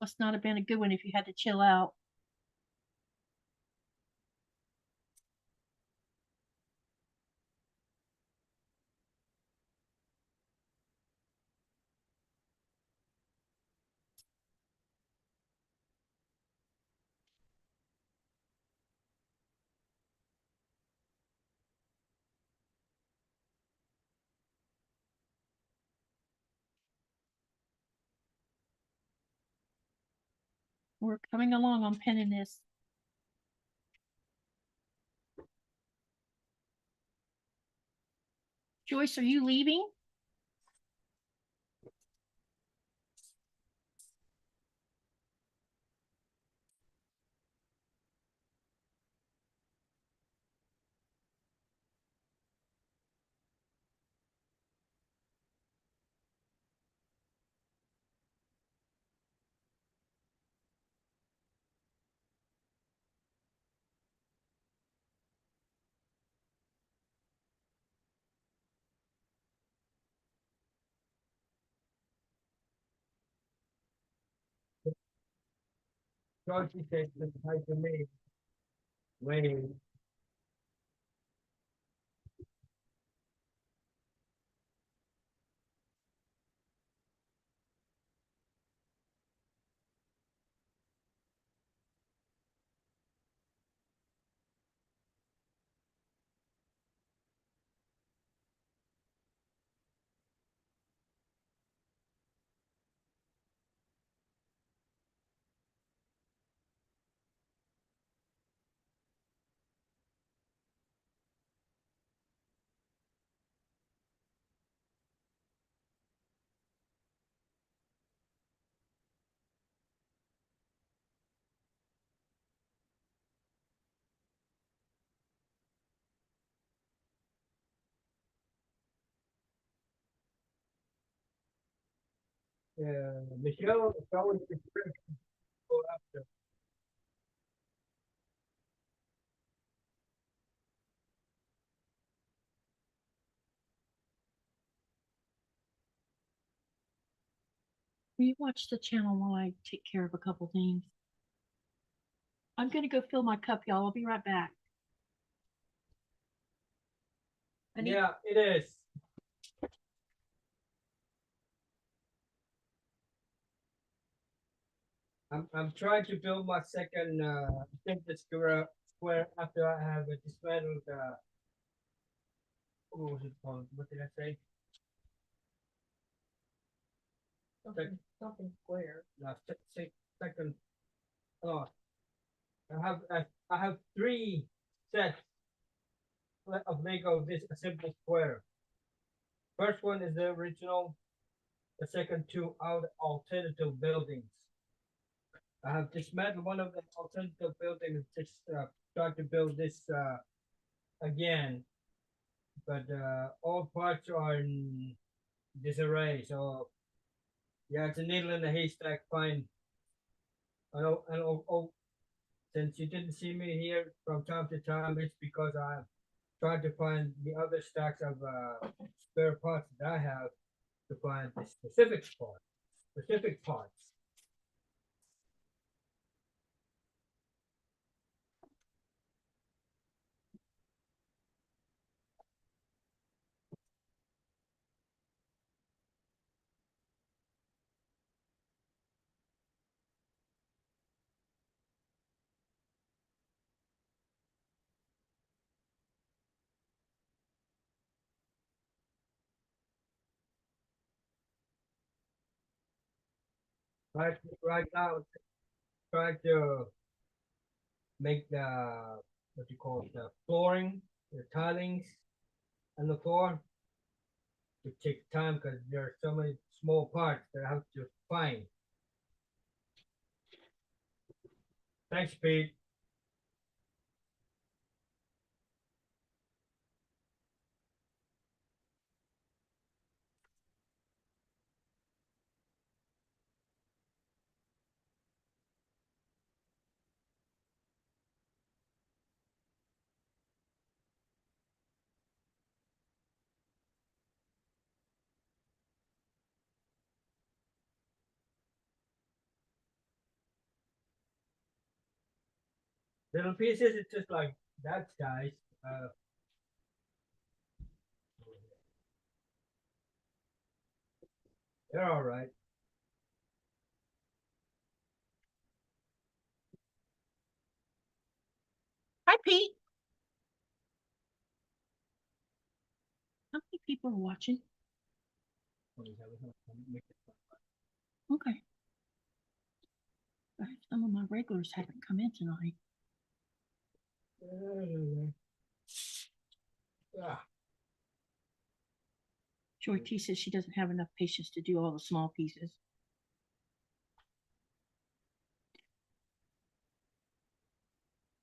Must not have been a good one if you had to chill out. We're coming along on pinning this. Joyce, are you leaving? Georgie says hi to me. Wait. Michelle, it's always the first to go after. Will you watch the channel while I take care of a couple things? I'm gonna go fill my cup, y'all. I'll be right back. Yeah, it is. I'm trying to build my second simple square after I have dismantled what was it called? What did I say? Something square. No, second. Oh, I have three sets of Lego. This a simple square. First one is the original. The second two are the alternative buildings. I have dismantled one of the alternative buildings. Just trying to build this again, but all parts are in disarray. So yeah, it's a needle in a haystack. Fine. And since you didn't see me here from time to time, it's because I'm trying to find the other stacks of spare parts that I have to find the specific parts. Right now, trying to make the what you call it, the flooring, the tilings, and the floor. It takes time because there are so many small parts that I have to find. Thanks, Pete. Little pieces, it's just like that size. They're all right. Hi, Pete. How many people are watching? Okay. Some of my regulars haven't come in tonight. Ah, Joy T says she doesn't have enough patience to do all the small pieces.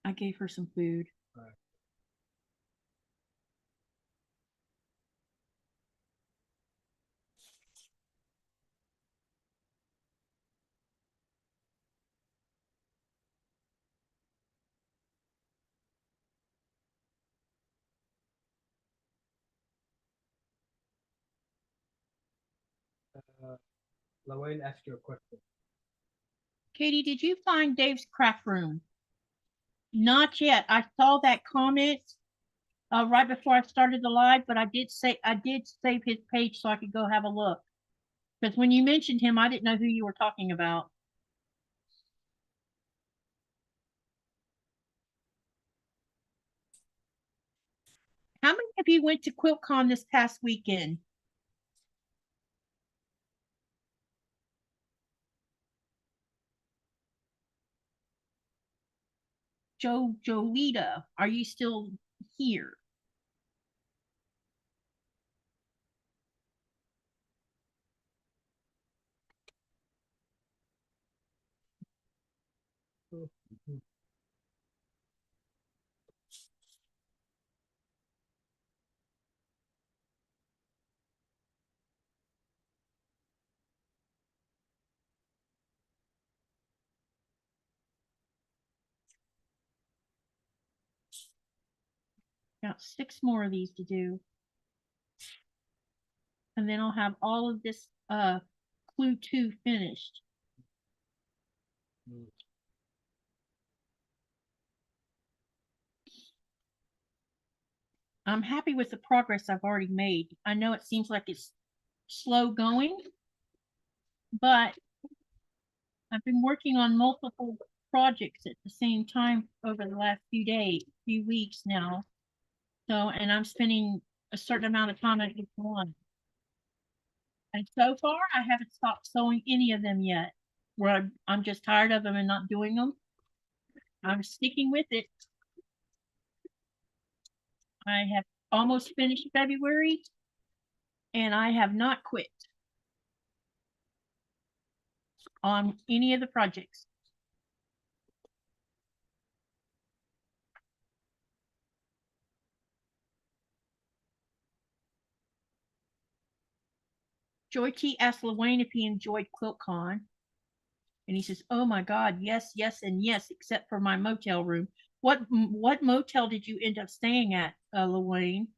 I gave her some food. right. Lorraine asked you a question. Katie, did you find Dave's craft room? Not yet. I saw that comment right before I started the live, but I did save his page so I could go have a look. Because when you mentioned him, I didn't know who you were talking about. How many of you went to QuiltCon this past weekend? Jolita, are you still here? Got 6 more of these to do. And then I'll have all of this clue 2 finished. I'm happy with the progress I've already made. I know it seems like it's slow going, but I've been working on multiple projects at the same time over the last few weeks now. So, and I'm spending a certain amount of time at each one. And so far, I haven't stopped sewing any of them yet. Where I'm just tired of them and not doing them. I'm sticking with it. I have almost finished February, and I have not quit on any of the projects. Joy T asked Lewayne if he enjoyed QuiltCon. And he says, "Oh my God, yes, yes, and yes, except for my motel room." What motel did you end up staying at, Lewayne?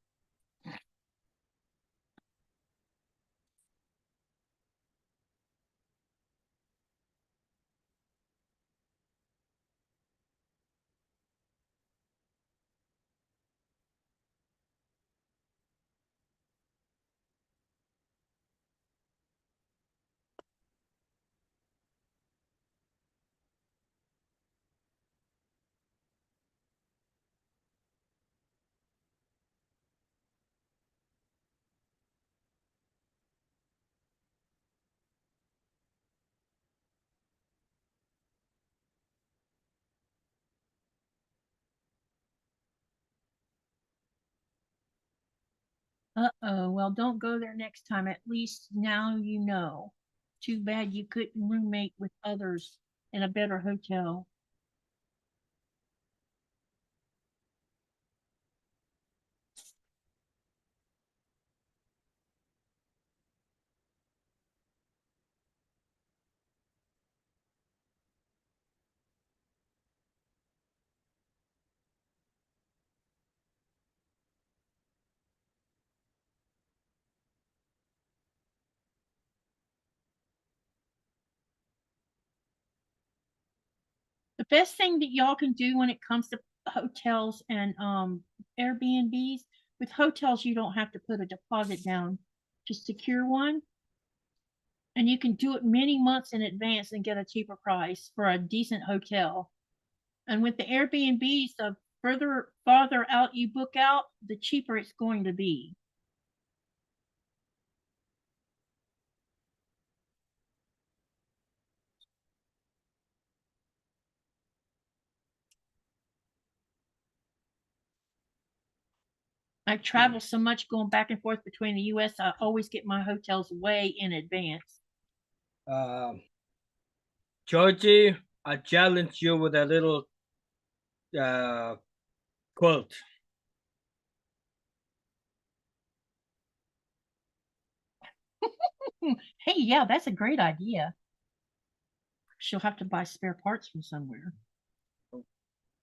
Uh-oh, well, don't go there next time. At least now you know. Too bad you couldn't roommate with others in a better hotel. The best thing that y'all can do when it comes to hotels and Airbnbs, with hotels, you don't have to put a deposit down to secure one. And you can do it many months in advance and get a cheaper price for a decent hotel. And with the Airbnbs, the farther out you book out, the cheaper it's going to be. I travel so much going back and forth between the US, I always get my hotels way in advance. Georgie, I challenge you with a little quilt. Hey, yeah, that's a great idea. She'll have to buy spare parts from somewhere.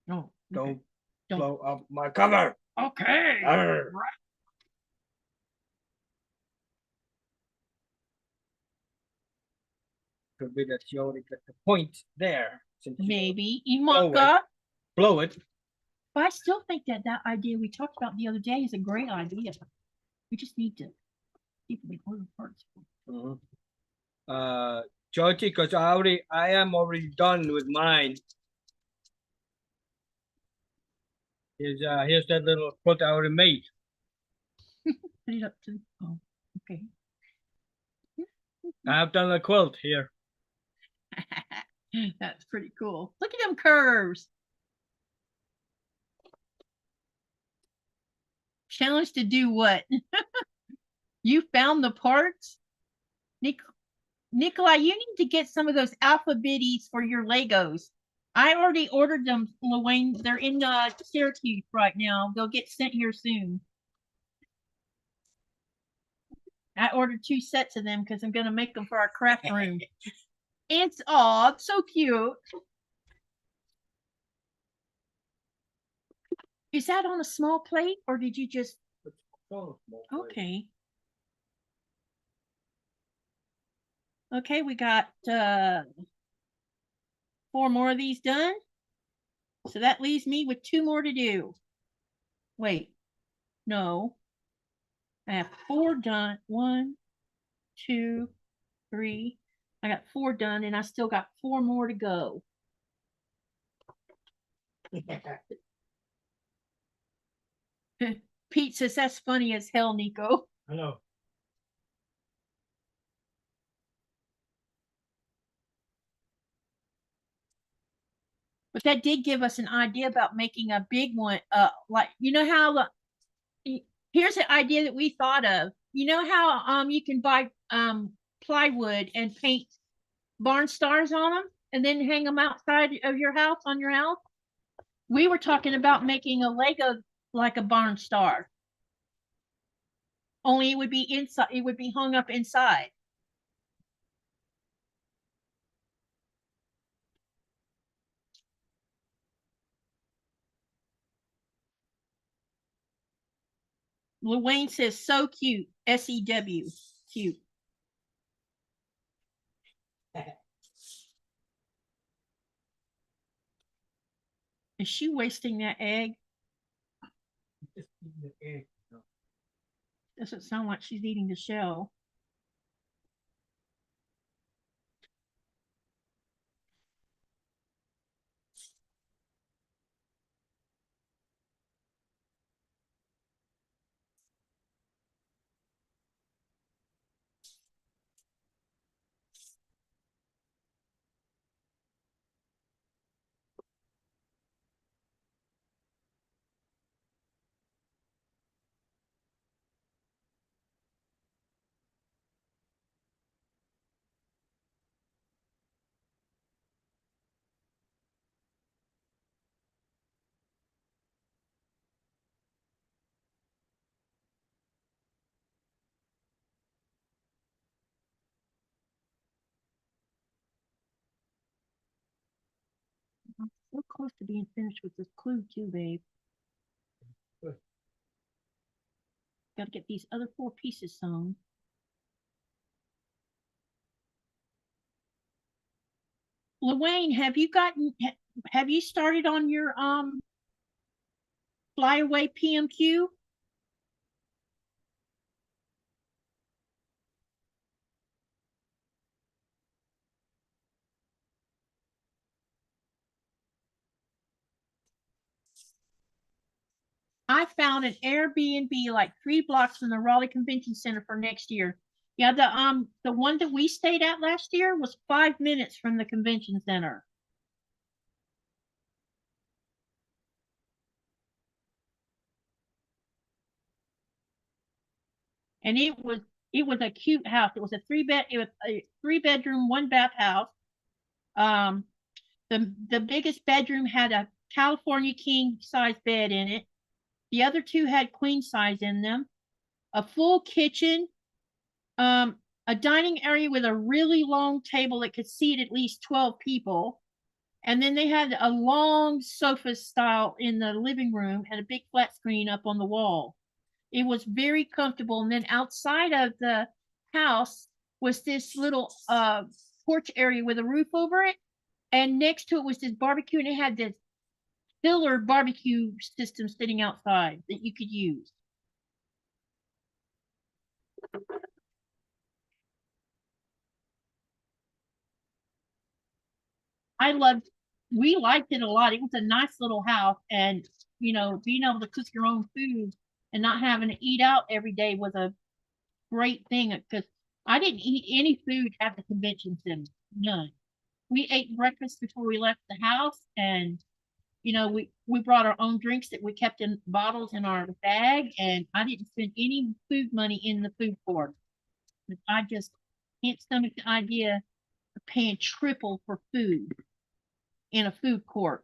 No, Don't blow up my cover. Okay. Arr. Right. Could be that you already got the point there. Maybe. Imanka. Blow it. But I still think that idea we talked about the other day is a great idea. We just need to keep the order parts. Georgie, because I am already done with mine. Here's that little quilt I already made. Put it up to. Oh, okay. I have done a quilt here. That's pretty cool. Look at them curves. Challenge to do what? You found the parts? Nikolaj, you need to get some of those alphabetties for your Legos. I already ordered them, Lewayne. They're in Syracuse right now. They'll get sent here soon. I ordered 2 sets of them because I'm going to make them for our craft room. It's so cute. Is that on a small plate or did you just, It's on a small plate. okay. Okay, we got 4 more of these done. So that leaves me with 2 more to do. Wait, no. I have 4 done. 1, 2, 3. I got 4 done and I still got 4 more to go. Pete says that's funny as hell, Nico. I know. But that did give us an idea about making a big one. Like you know how here's an idea that we thought of. You know how you can buy plywood and paint barn stars on them and then hang them outside of your house on your house. We were talking about making a Lego like a barn star. Only it would be inside. It would be hung up inside. Wayne says so cute. SEW. Cute. Is she wasting that egg? Just eating the egg. No. Doesn't sound like she's eating the shell. I'm so close to being finished with this clue too, babe. Good. Got to get these other 4 pieces sewn. Luane, have you started on your flyaway PMQ? I found an Airbnb like 3 blocks from the Raleigh Convention Center for next year. Yeah, the one that we stayed at last year was 5 minutes from the convention center. And it was a cute house. It was a 3-bedroom, 1-bath house. The biggest bedroom had a California king size bed in it. The other 2 had queen size in them. A full kitchen, a dining area with a really long table that could seat at least 12 people. And then they had a long sofa style in the living room and a big flat screen up on the wall. It was very comfortable. And then outside of the house was this little porch area with a roof over it. And next to it was this barbecue, and it had this filler barbecue system sitting outside that you could use. We liked it a lot. It was a nice little house, and being able to cook your own food and not having to eat out every day was a great thing because I didn't eat any food at the convention center. None. We ate breakfast before we left the house, and we brought our own drinks that we kept in bottles in our bag, and I didn't spend any food money in the food court. I just can't stomach the idea of paying triple for food in a food court.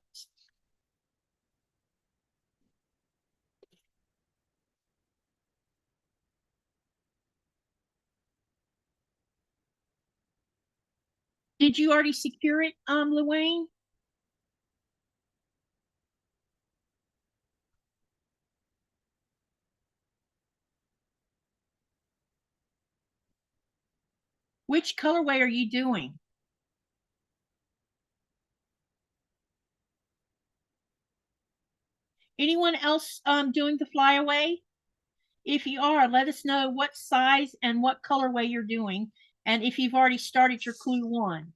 Did you already secure it, Luane? Which colorway are you doing? Anyone else doing the flyaway? If you are, let us know what size and what colorway you're doing, and if you've already started your clue 1.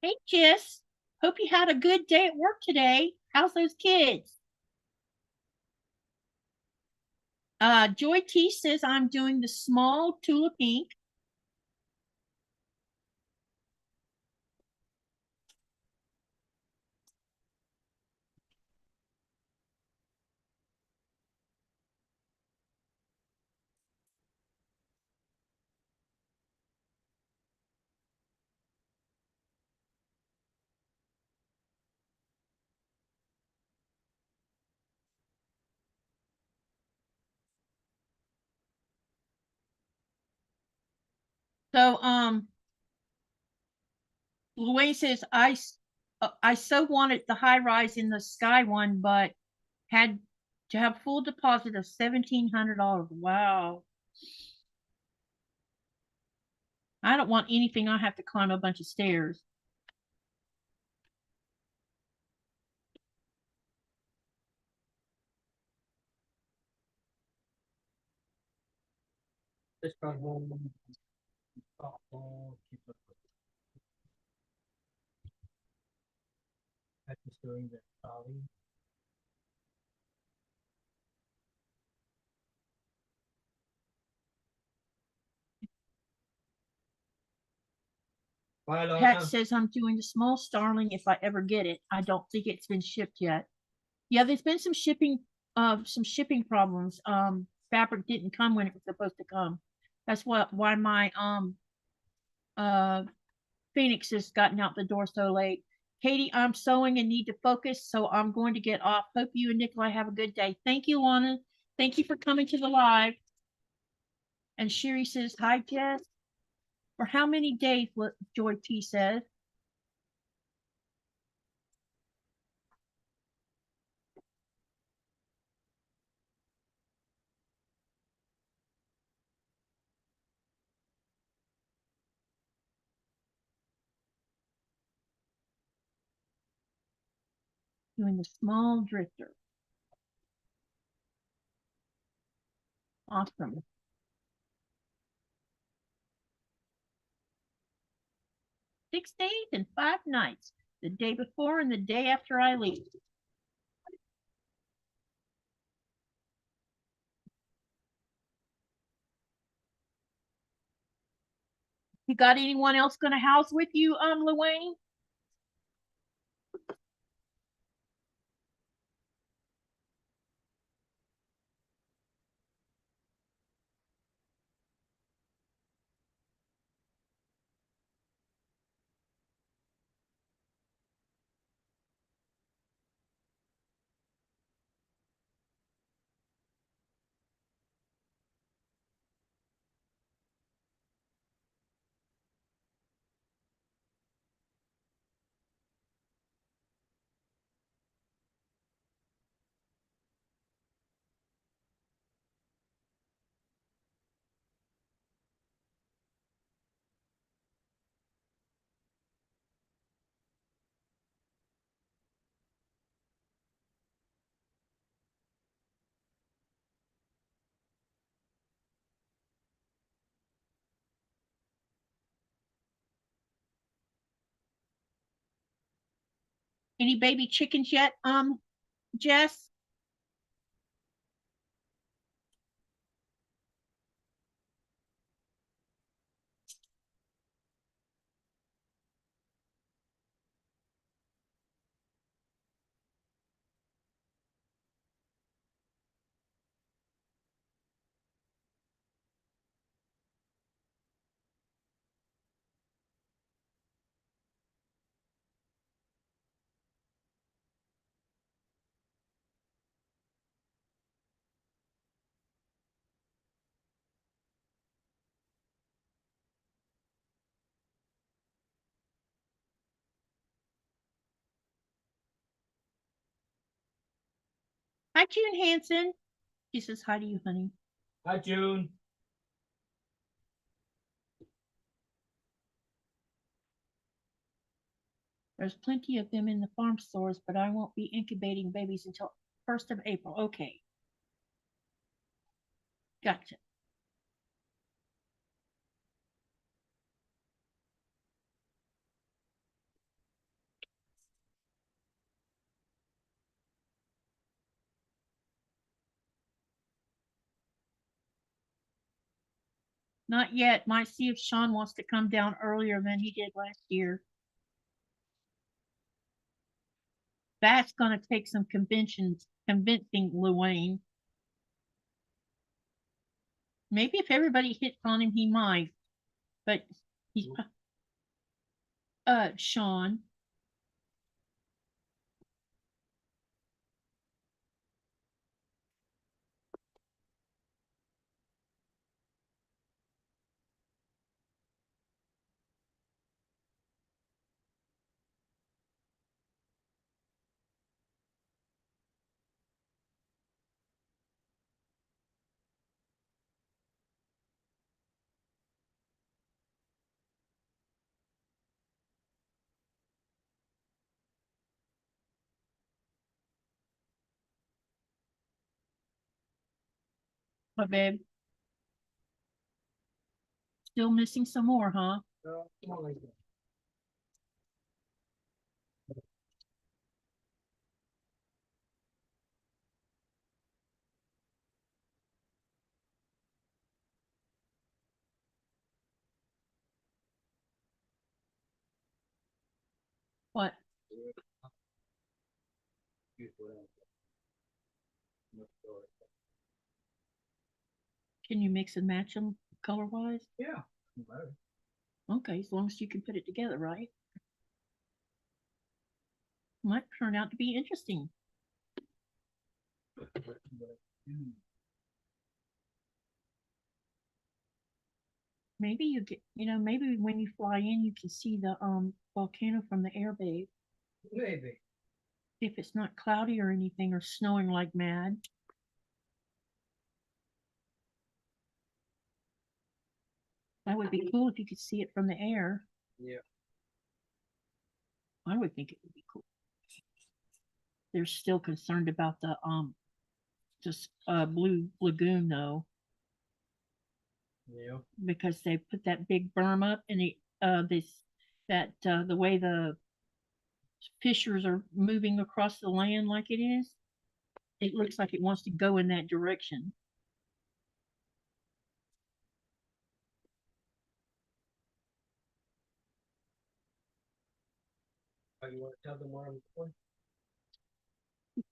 Hey, Jess. Hope you had a good day at work today. How's those kids? Joy T says I'm doing the small Tula Pink. So, Luane says I so wanted the high rise in the sky one, but had to have full deposit of $1,700. Wow. I don't want anything I have to climb a bunch of stairs. Just got home. Oh, keep up. I just doing the trolley. Bye, Pat Lorna. says I'm doing the small starling if I ever get it. I don't think it's been shipped yet. Yeah, there's been some shipping problems. Fabric didn't come when it was supposed to come. That's why my uh Phoenix has gotten out the door so late. Katie, I'm sewing and need to focus, so I'm going to get off. Hope you and Nikolaj have a good day. Thank you, Lana. Thank you for coming to the live. And Sherry says, hi, Jess. For how many days, what Joy T says. Doing the small drifter. Awesome. 6 days and 5 nights. The day before and the day after I leave. You got anyone else going to house with you, Luane? Any baby chickens yet, Jess? Hi, June Hansen. She says hi to you, honey. Hi, June. There's plenty of them in the farm stores, but I won't be incubating babies until 1st of April. Okay. Gotcha. Not yet. Might see if Sean wants to come down earlier than he did last year. That's going to take some convincing, Luane. Maybe if everybody hits on him, he might. But he's Sean. What, babe? Still missing some more, huh? Come on, like that. What? Can you mix and match them color wise? Yeah. Okay, as long as you can put it together, right? Might turn out to be interesting. Maybe you get, maybe when you fly in, you can see the volcano from the air, babe. Maybe. If it's not cloudy or anything or snowing like mad. That would be cool if you could see it from the air. Yeah. I would think it would be cool. They're still concerned about the just blue lagoon though. Yeah. Because they put that big berm up and the way the fissures are moving across the land like it is, it looks like it wants to go in that direction. You want to tell them where I'm going?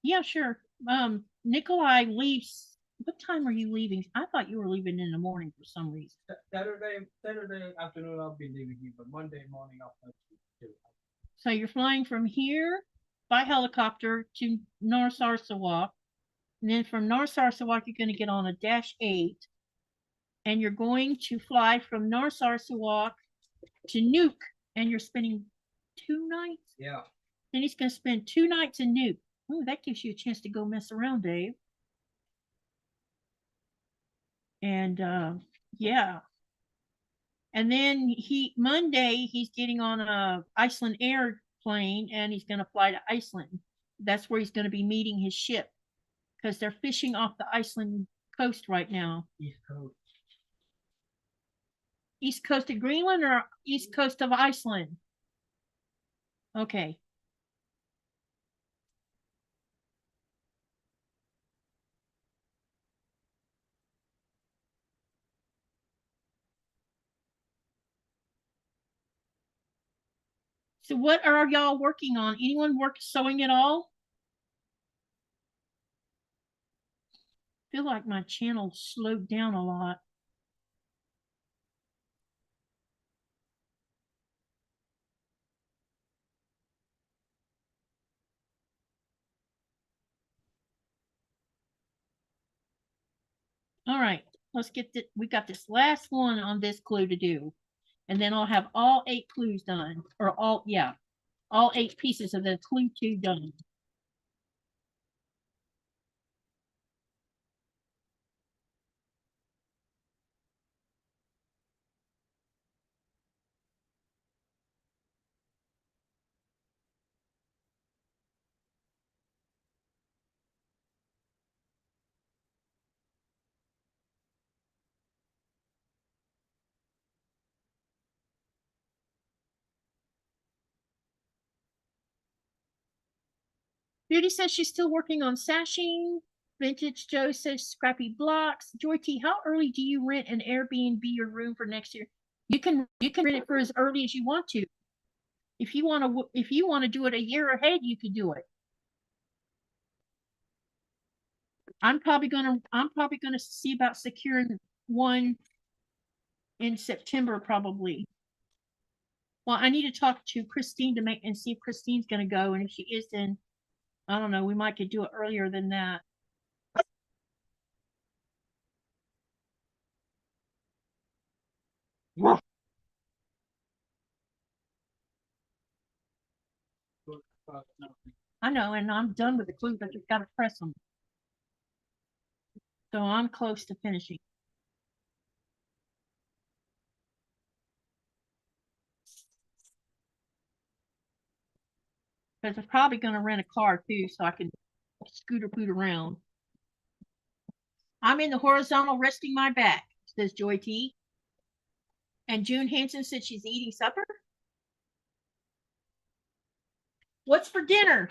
Yeah, sure. Nikolaj leaves. What time are you leaving? I thought you were leaving in the morning for some reason. Saturday afternoon I'll be leaving you, but Monday morning I'll fly to you. So you're flying from here by helicopter to Narsarsuaq, and then from Narsarsuaq you're going to get on a -8, and you're going to fly from Narsarsuaq to Nuuk, and you're spending 2 nights. Yeah. Then he's going to spend 2 nights in Nuuk. Oh, that gives you a chance to go mess around, Dave. And yeah. And then Monday he's getting on a Iceland airplane and he's going to fly to Iceland. That's where he's going to be meeting his ship because they're fishing off the Iceland coast right now. East Coast. East coast of Greenland or east coast of Iceland? Okay. So what are y'all working on? Anyone sewing at all? I feel like my channel slowed down a lot. All right, let's get this. We got this last one on this clue to do. And then I'll have all 8 clues done. Or all 8 pieces of the clue 2 done. Beauty says she's still working on sashing. Vintage Joe says Scrappy blocks. Joy T, how early do you rent an Airbnb or room for next year? You can rent it for as early as you want to. If you want to do it a year ahead, you could do it. I'm probably gonna see about securing one in September probably. Well, I need to talk to Christine to make and see if Christine's gonna go, and if she is, then I don't know. We might could do it earlier than that. I know, and I'm done with the clues. I just gotta press them. So I'm close to finishing. Because I'm probably going to rent a car too, so I can scooter boot around. I'm in the horizontal resting my back, says Joy T. And June Hanson said she's eating supper. What's for dinner?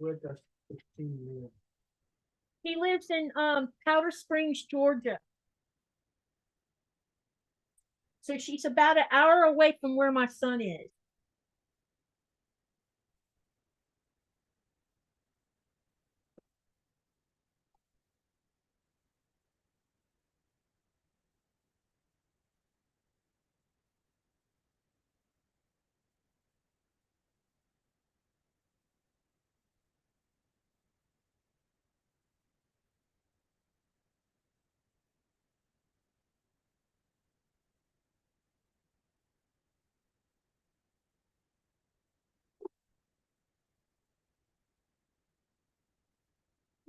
Where does Christine live? He lives in Powder Springs, Georgia. So she's about an hour away from where my son is.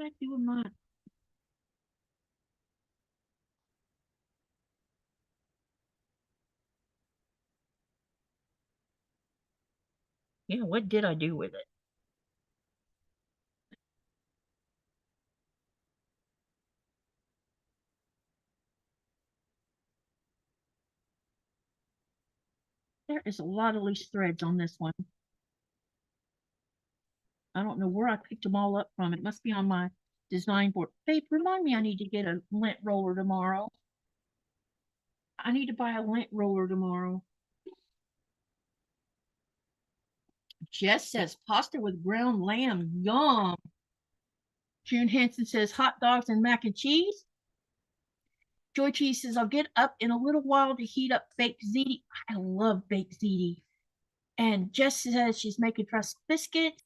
What do I do with mine? Yeah, what did I do with it? There is a lot of loose threads on this one. I don't know where I picked them all up from. It must be on my design board. Babe, remind me I need to get a lint roller tomorrow. I need to buy a lint roller tomorrow. Jess says pasta with ground lamb. Yum. June Hanson says hot dogs and mac and cheese. Joy Cheese says I'll get up in a little while to heat up baked ziti. I love baked ziti. And Jess says she's making crust biscuits.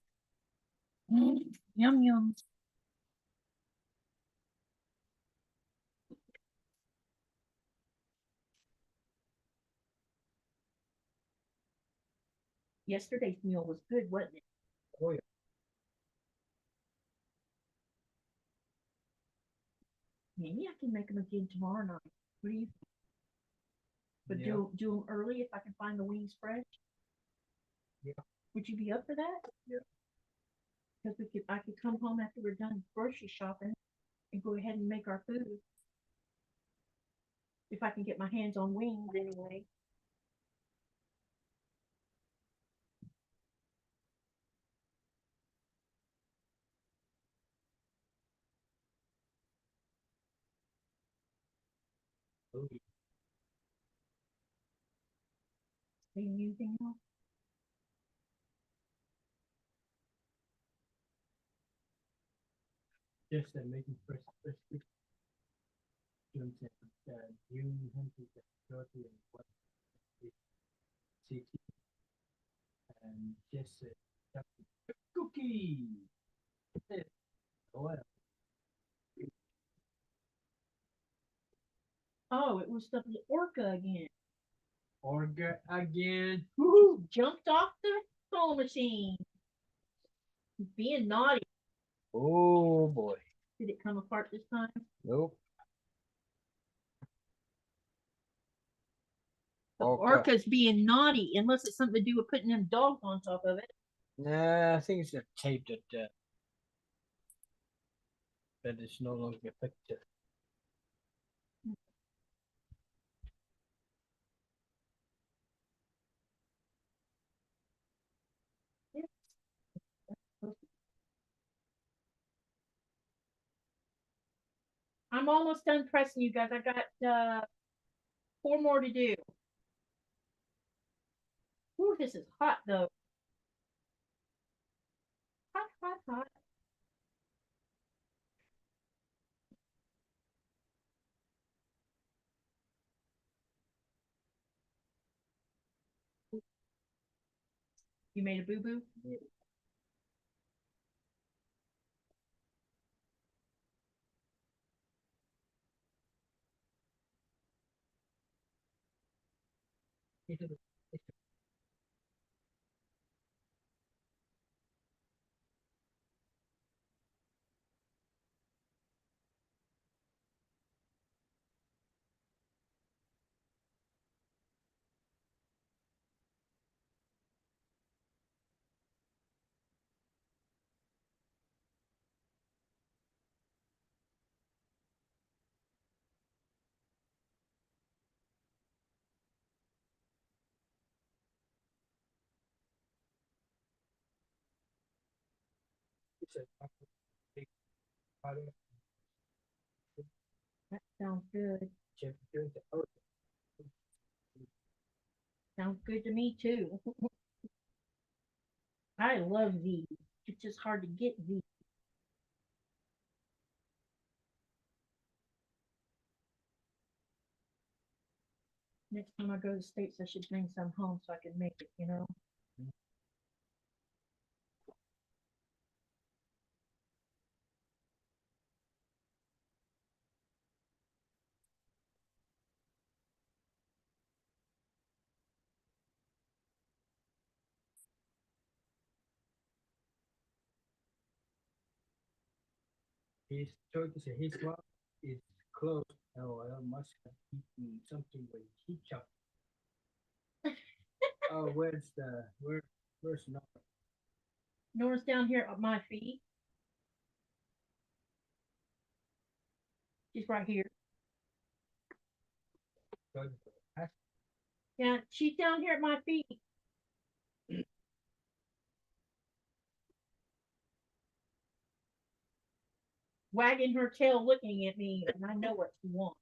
Yum yum. Yesterday's meal was good, wasn't it? Oh yeah. Maybe I can make them again tomorrow night. What do you think? But Yeah. do them early if I can find the wings fresh. Yeah. Would you be up for that? Yeah. Because I could come home after we're done grocery shopping and go ahead and make our food. If I can get my hands on wings anyway. Oh, Anything else? just making fresh biscuits. June said June Hanson said 30 and what city and just said cookie. Oh, Oh, it was the orca again. Orga again. Woo! Jumped off the sewing machine. Being naughty. Oh boy. Did it come apart this time? Nope. The Orca. orca's being naughty, unless it's something to do with putting them dogs on top of it. Nah, I think it's the tape that is no longer effective. I'm almost done pressing, you guys. I got 4 more to do. Ooh, this is hot though. Hot, hot, hot. You made a boo-boo? Yeah. That sounds good. Sounds good to me too. I love these. It's just hard to get these. Next time I go to the States, I should bring some home so I can make it, you know? His choice, his mouth is closed. Oh, I must have eaten something with ketchup. Oh, where's Nora? Nora's down here at my feet. She's right here. Yeah, she's down here at my feet. Wagging her tail looking at me, and I know what she wants.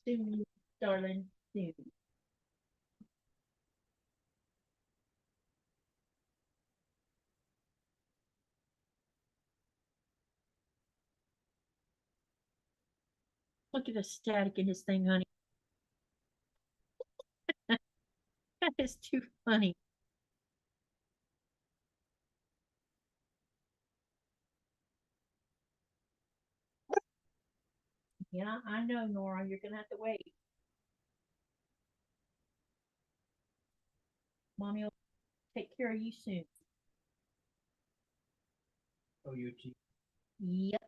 Soon, darling, soon. Look at the static in this thing, honey. That is too funny. Yeah, I know, Nora. You're gonna have to wait. Mommy will take care of you soon. Oh, you cheap. Yep.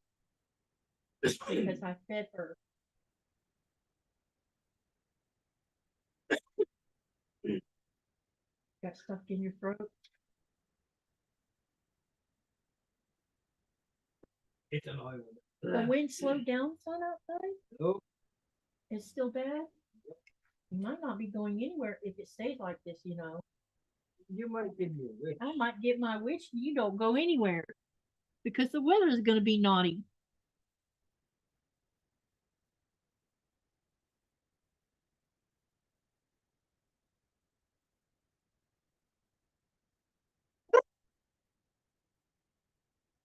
Because I fed her. Got stuff in your throat. It's an oil. The wind slowed down son outside? Oh. It's still bad? You might not be going anywhere if it stays like this, you know. You might give me a wish. I might get my wish and you don't go anywhere. Because the weather is gonna be naughty.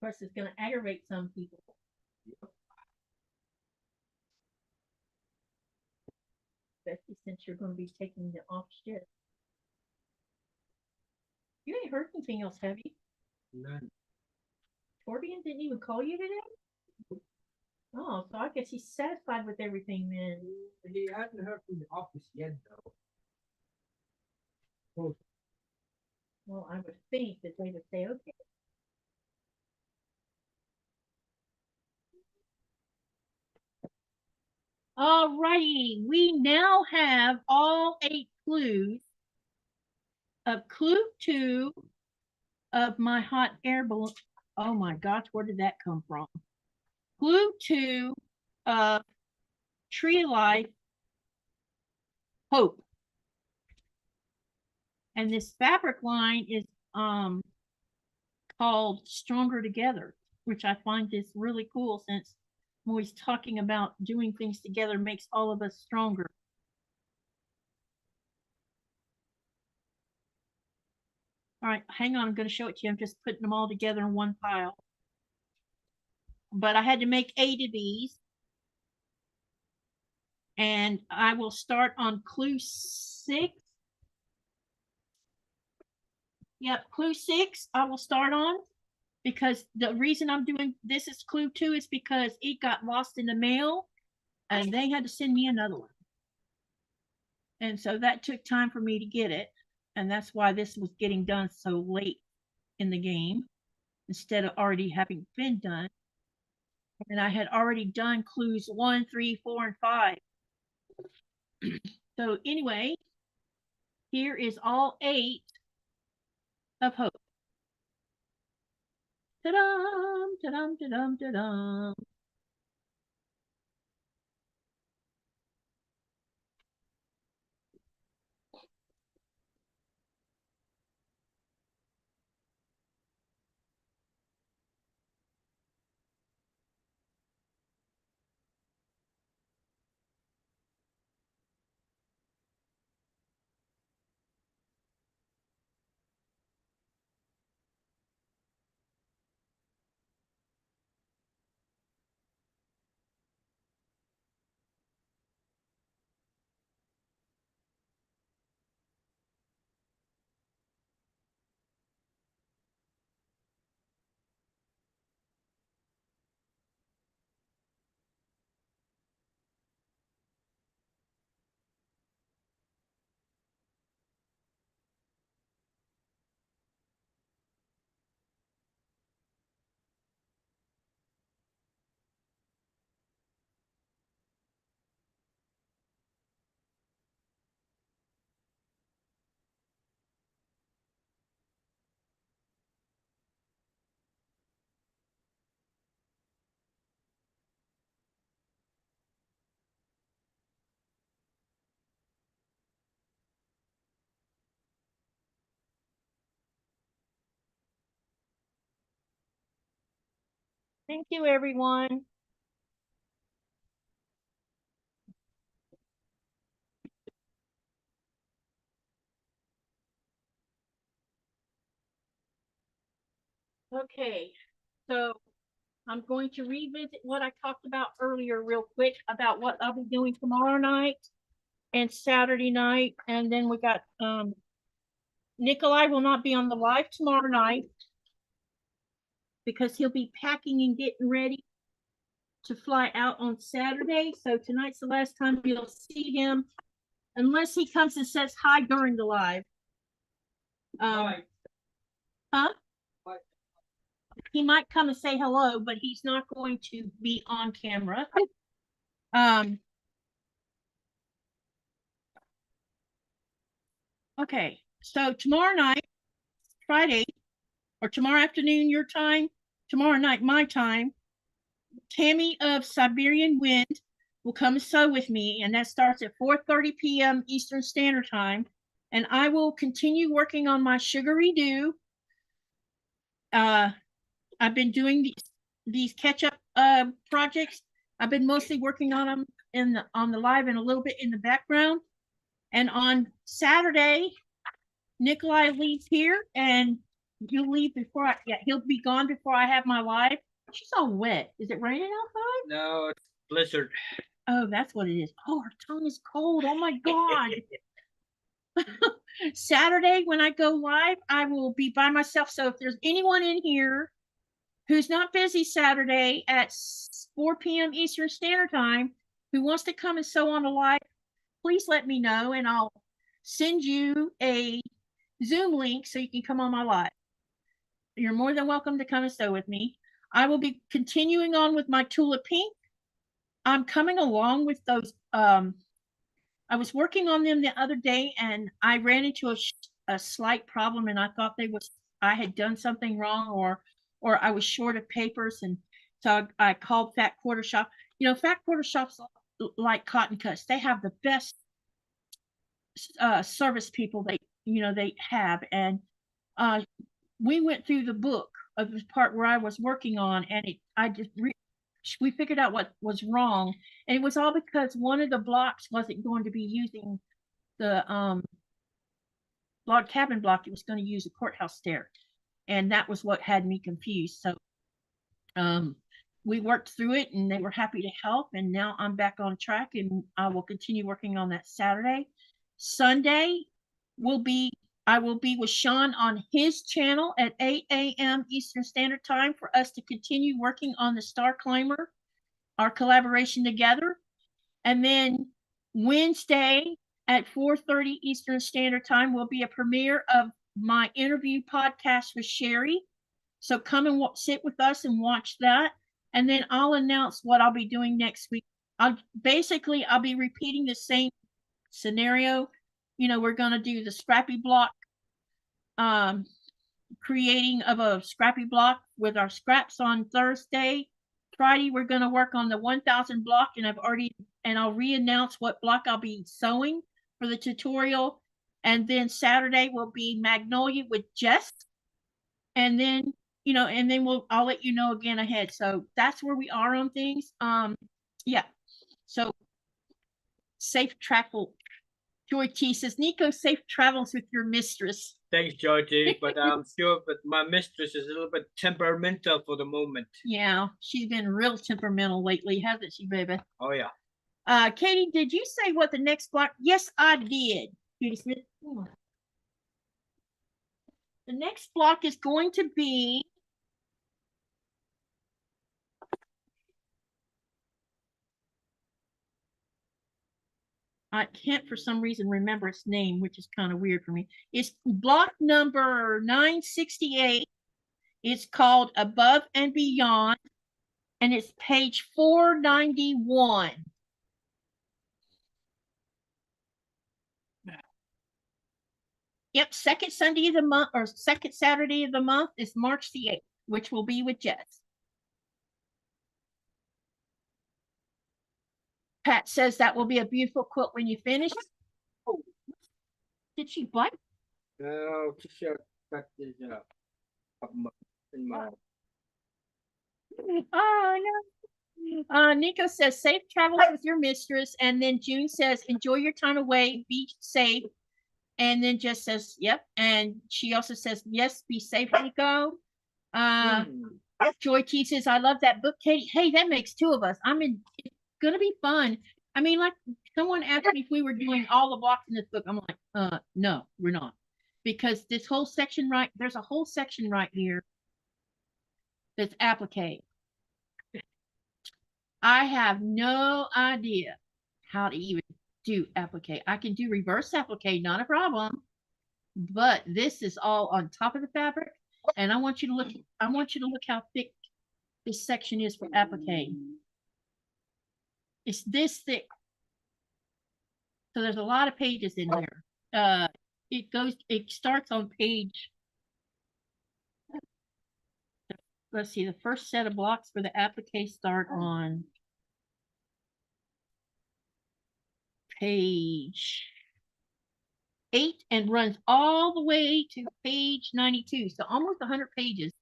Of course, it's going to aggravate some people. Yep. Especially since you're going to be taking the off shift. You ain't heard anything else, have you? None. Torbjorn didn't even call you today? Oh, so I guess he's satisfied with everything then. He hasn't heard from the office yet, though. Oh, Well, I would think that they would say, okay. All righty, we now have all 8 clues of clue 2 of my hot air balloon. Oh my gosh, where did that come from? Clue 2 of Tree Life Hope. And this fabric line is called Stronger Together, which I find is really cool since I'm always talking about doing things together makes all of us stronger. All right, hang on, I'm going to show it to you. I'm just putting them all together in one pile. But I had to make 8 of these. And I will start on clue 6. Yep, clue 6 I will start on, because the reason I'm doing this is clue 2 is because it got lost in the mail and they had to send me another one. And so that took time for me to get it. And that's why this was getting done so late in the game instead of already having been done. And I had already done clues 1, 3, 4, and 5. So anyway, here is all 8 of Hope. Ta-dum, ta-dum, ta-dum, ta-dum. Thank you, everyone. Okay, so I'm going to revisit what I talked about earlier real quick about what I'll be doing tomorrow night and Saturday night. And then we got Nikolaj will not be on the live tomorrow night because he'll be packing and getting ready to fly out on Saturday. So tonight's the last time you'll see him, unless he comes and says hi during the live. Huh? He might come and say hello, but he's not going to be on camera. Okay, so tomorrow night, Friday, or tomorrow afternoon your time, tomorrow night my time, Tammy of Siberian Wind will come and sew with me, and that starts at 4:30 p.m. Eastern Standard Time. And I will continue working on my sugary do. I've been doing these catch-up projects. I've been mostly working on them on the live and a little bit in the background. And on Saturday, Nikolaj leaves here, and he'll leave before he'll be gone before I have my live. She's all wet. Is it raining outside? No, it's blizzard. Oh, that's what it is. Oh, her tongue is cold. Oh my God. Saturday when I go live, I will be by myself. So if there's anyone in here who's not busy Saturday at 4 p.m. Eastern Standard Time, who wants to come and sew on a live, please let me know and I'll send you a Zoom link so you can come on my live. You're more than welcome to come and sew with me. I will be continuing on with my Tula Pink. I'm coming along with those. I was working on them the other day and I ran into a slight problem and I thought I had done something wrong or I was short of papers, and so I called Fat Quarter Shop. You know, Fat Quarter Shops like Cotton Cuts. They have the best service people they have, and we went through the book of the part where I was working on, and we figured out what was wrong, and it was all because one of the blocks wasn't going to be using the log cabin block. It was going to use a courthouse stair, and that was what had me confused. So we worked through it and they were happy to help, and now I'm back on track and I will continue working on that Saturday. Sunday I will be with Sean on his channel at 8 a.m. Eastern Standard Time for us to continue working on the Star Climber, our collaboration together. And then Wednesday at 4:30 Eastern Standard Time will be a premiere of my interview podcast with Sherry. So come and sit with us and watch that. And then I'll announce what I'll be doing next week. I'll be repeating the same scenario. You know, we're going to do the Scrappy block, creating of a Scrappy block with our scraps on Thursday. Friday, we're going to work on the 1000 block, and I'll re-announce what block I'll be sewing for the tutorial. And then Saturday will be Magnolia with Jess. And then, I'll let you know again ahead. So that's where we are on things. Yeah. So safe travel. Joy T says, Nico, safe travels with your mistress. Thanks, Georgie, but I'm sure but my mistress is a little bit temperamental for the moment. Yeah, she's been real temperamental lately, hasn't she, baby? Oh, yeah. Katie, did you say what the next block? Yes, I did. Judy Smith. The next block is going to be I can't for some reason remember its name, which is kind of weird for me. It's block number 968. It's called Above and Beyond, and it's page 491. Yep, second Sunday of the month, or second Saturday of the month is March the 8th, which will be with Jess. Pat says that will be a beautiful quilt when you finish. Oh, did she bite? No, she got this in my. Oh no. Nico says safe travels with your mistress, and then June says enjoy your time away, be safe, and then Jess says yep, and she also says yes, be safe, Nico. Joy T says I love that book, Katie. Hey, that makes two of us. It's gonna be fun. I mean, like someone asked me if we were doing all the blocks in this book. I'm like, no, we're not, because this whole section there's a whole section right here that's applique. I have no idea how to even do applique. I can do reverse applique, not a problem, but this is all on top of the fabric, and I want you to look how thick this section is for applique. It's this thick. So there's a lot of pages in here. It starts on page, let's see, the first set of blocks for the applique start on page 8 and runs all the way to page 92. So almost 100 pages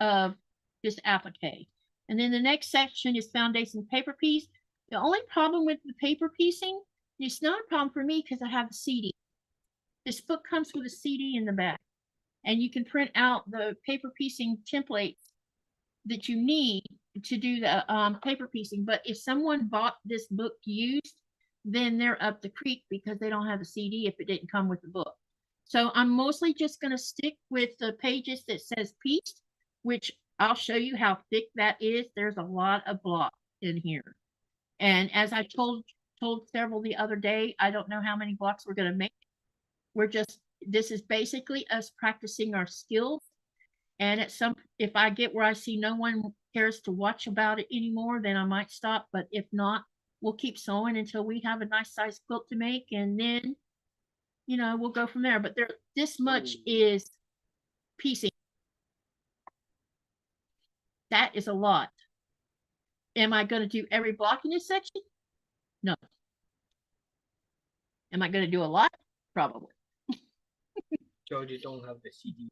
of just applique. And then the next section is foundation paper piece. The only problem with the paper piecing, it's not a problem for me because I have a CD. This book comes with a CD in the back, and you can print out the paper piecing templates that you need to do the paper piecing. But if someone bought this book used, then they're up the creek because they don't have a CD if it didn't come with the book. So I'm mostly just going to stick with the pages that says pieced, which I'll show you how thick that is. There's a lot of block in here. And as I told several the other day, I don't know how many blocks we're going to make. This is basically us practicing our skills. And if I get where I see no one cares to watch about it anymore, then I might stop. But if not, we'll keep sewing until we have a nice size quilt to make. And then, we'll go from there. But this much is piecing. That is a lot. Am I going to do every block in this section? No. Am I going to do a lot? Probably. Georgia don't have the CD.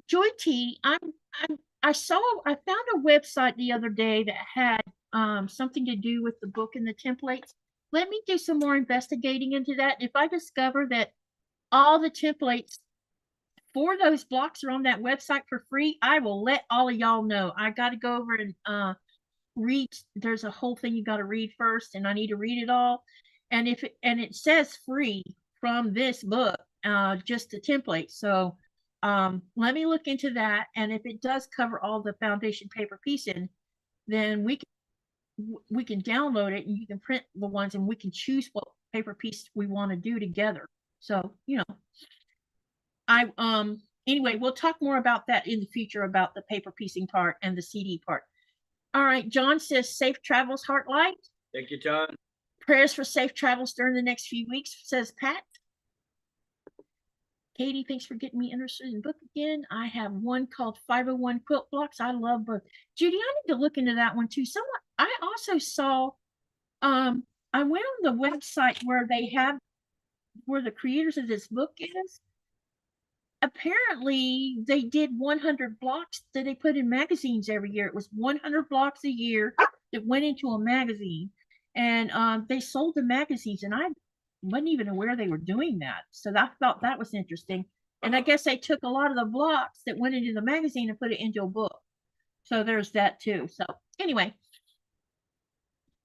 Joy T, I found a website the other day that had something to do with the book and the templates. Let me do some more investigating into that. If I discover that all the templates for those blocks are on that website for free, I will let all of y'all know. I got to go over and read. There's a whole thing you got to read first, and I need to read it all. And it says free from this book, just the template. So let me look into that, and if it does cover all the foundation paper piecing, then we can download it, and you can print the ones, and we can choose what paper piece we want to do together. So anyway, we'll talk more about that in the future, about the paper piecing part and the CD part. All right, John says safe travels, Heartlight. Thank you, John. Prayers for safe travels during the next few weeks, says Pat. Katie, thanks for getting me interested in the book again. I have one called 501 Quilt Blocks. I love both. Judy, I need to look into that one too. I also saw, I went on the website where the creators of this book is. Apparently, they did 100 blocks that they put in magazines every year. It was 100 blocks a year that went into a magazine. And they sold the magazines, and I wasn't even aware they were doing that. So I thought that was interesting. And I guess they took a lot of the blocks that went into the magazine and put it into a book. So there's that too. So anyway,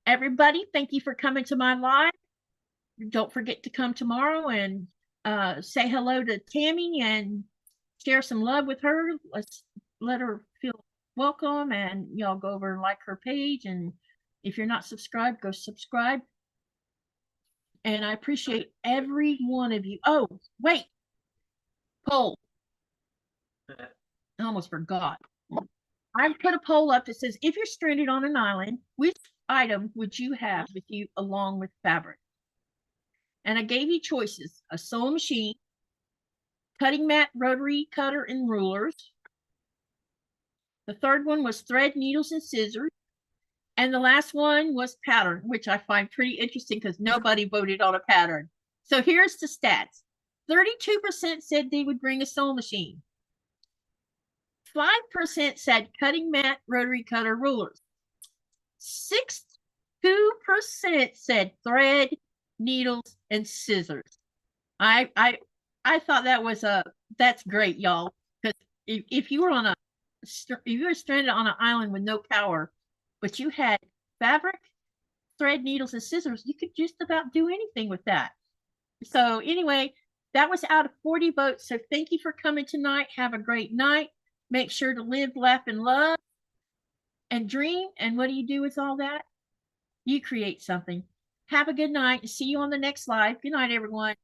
everybody, thank you for coming to my live. Don't forget to come tomorrow and say hello to Tammy and share some love with her. Let's let her feel welcome, and y'all go over and like her page. And if you're not subscribed, go subscribe. And I appreciate every one of you. Oh, wait. Poll. I almost forgot. I put a poll up that says, if you're stranded on an island, which item would you have with you along with fabric? And I gave you choices: a sewing machine, cutting mat, rotary cutter, and rulers. The third one was thread, needles, and scissors. And the last one was pattern, which I find pretty interesting because nobody voted on a pattern. So here's the stats. 32% said they would bring a sewing machine. 5% said cutting mat, rotary cutter, rulers. 62% said thread, needles, and scissors. I thought that's great, y'all. Because if you were stranded on an island with no power, but you had fabric, thread, needles, and scissors, you could just about do anything with that. So anyway, that was out of 40 votes. So thank you for coming tonight. Have a great night. Make sure to live, laugh, and love, and dream. And what do you do with all that? You create something. Have a good night. See you on the next live. Good night, everyone.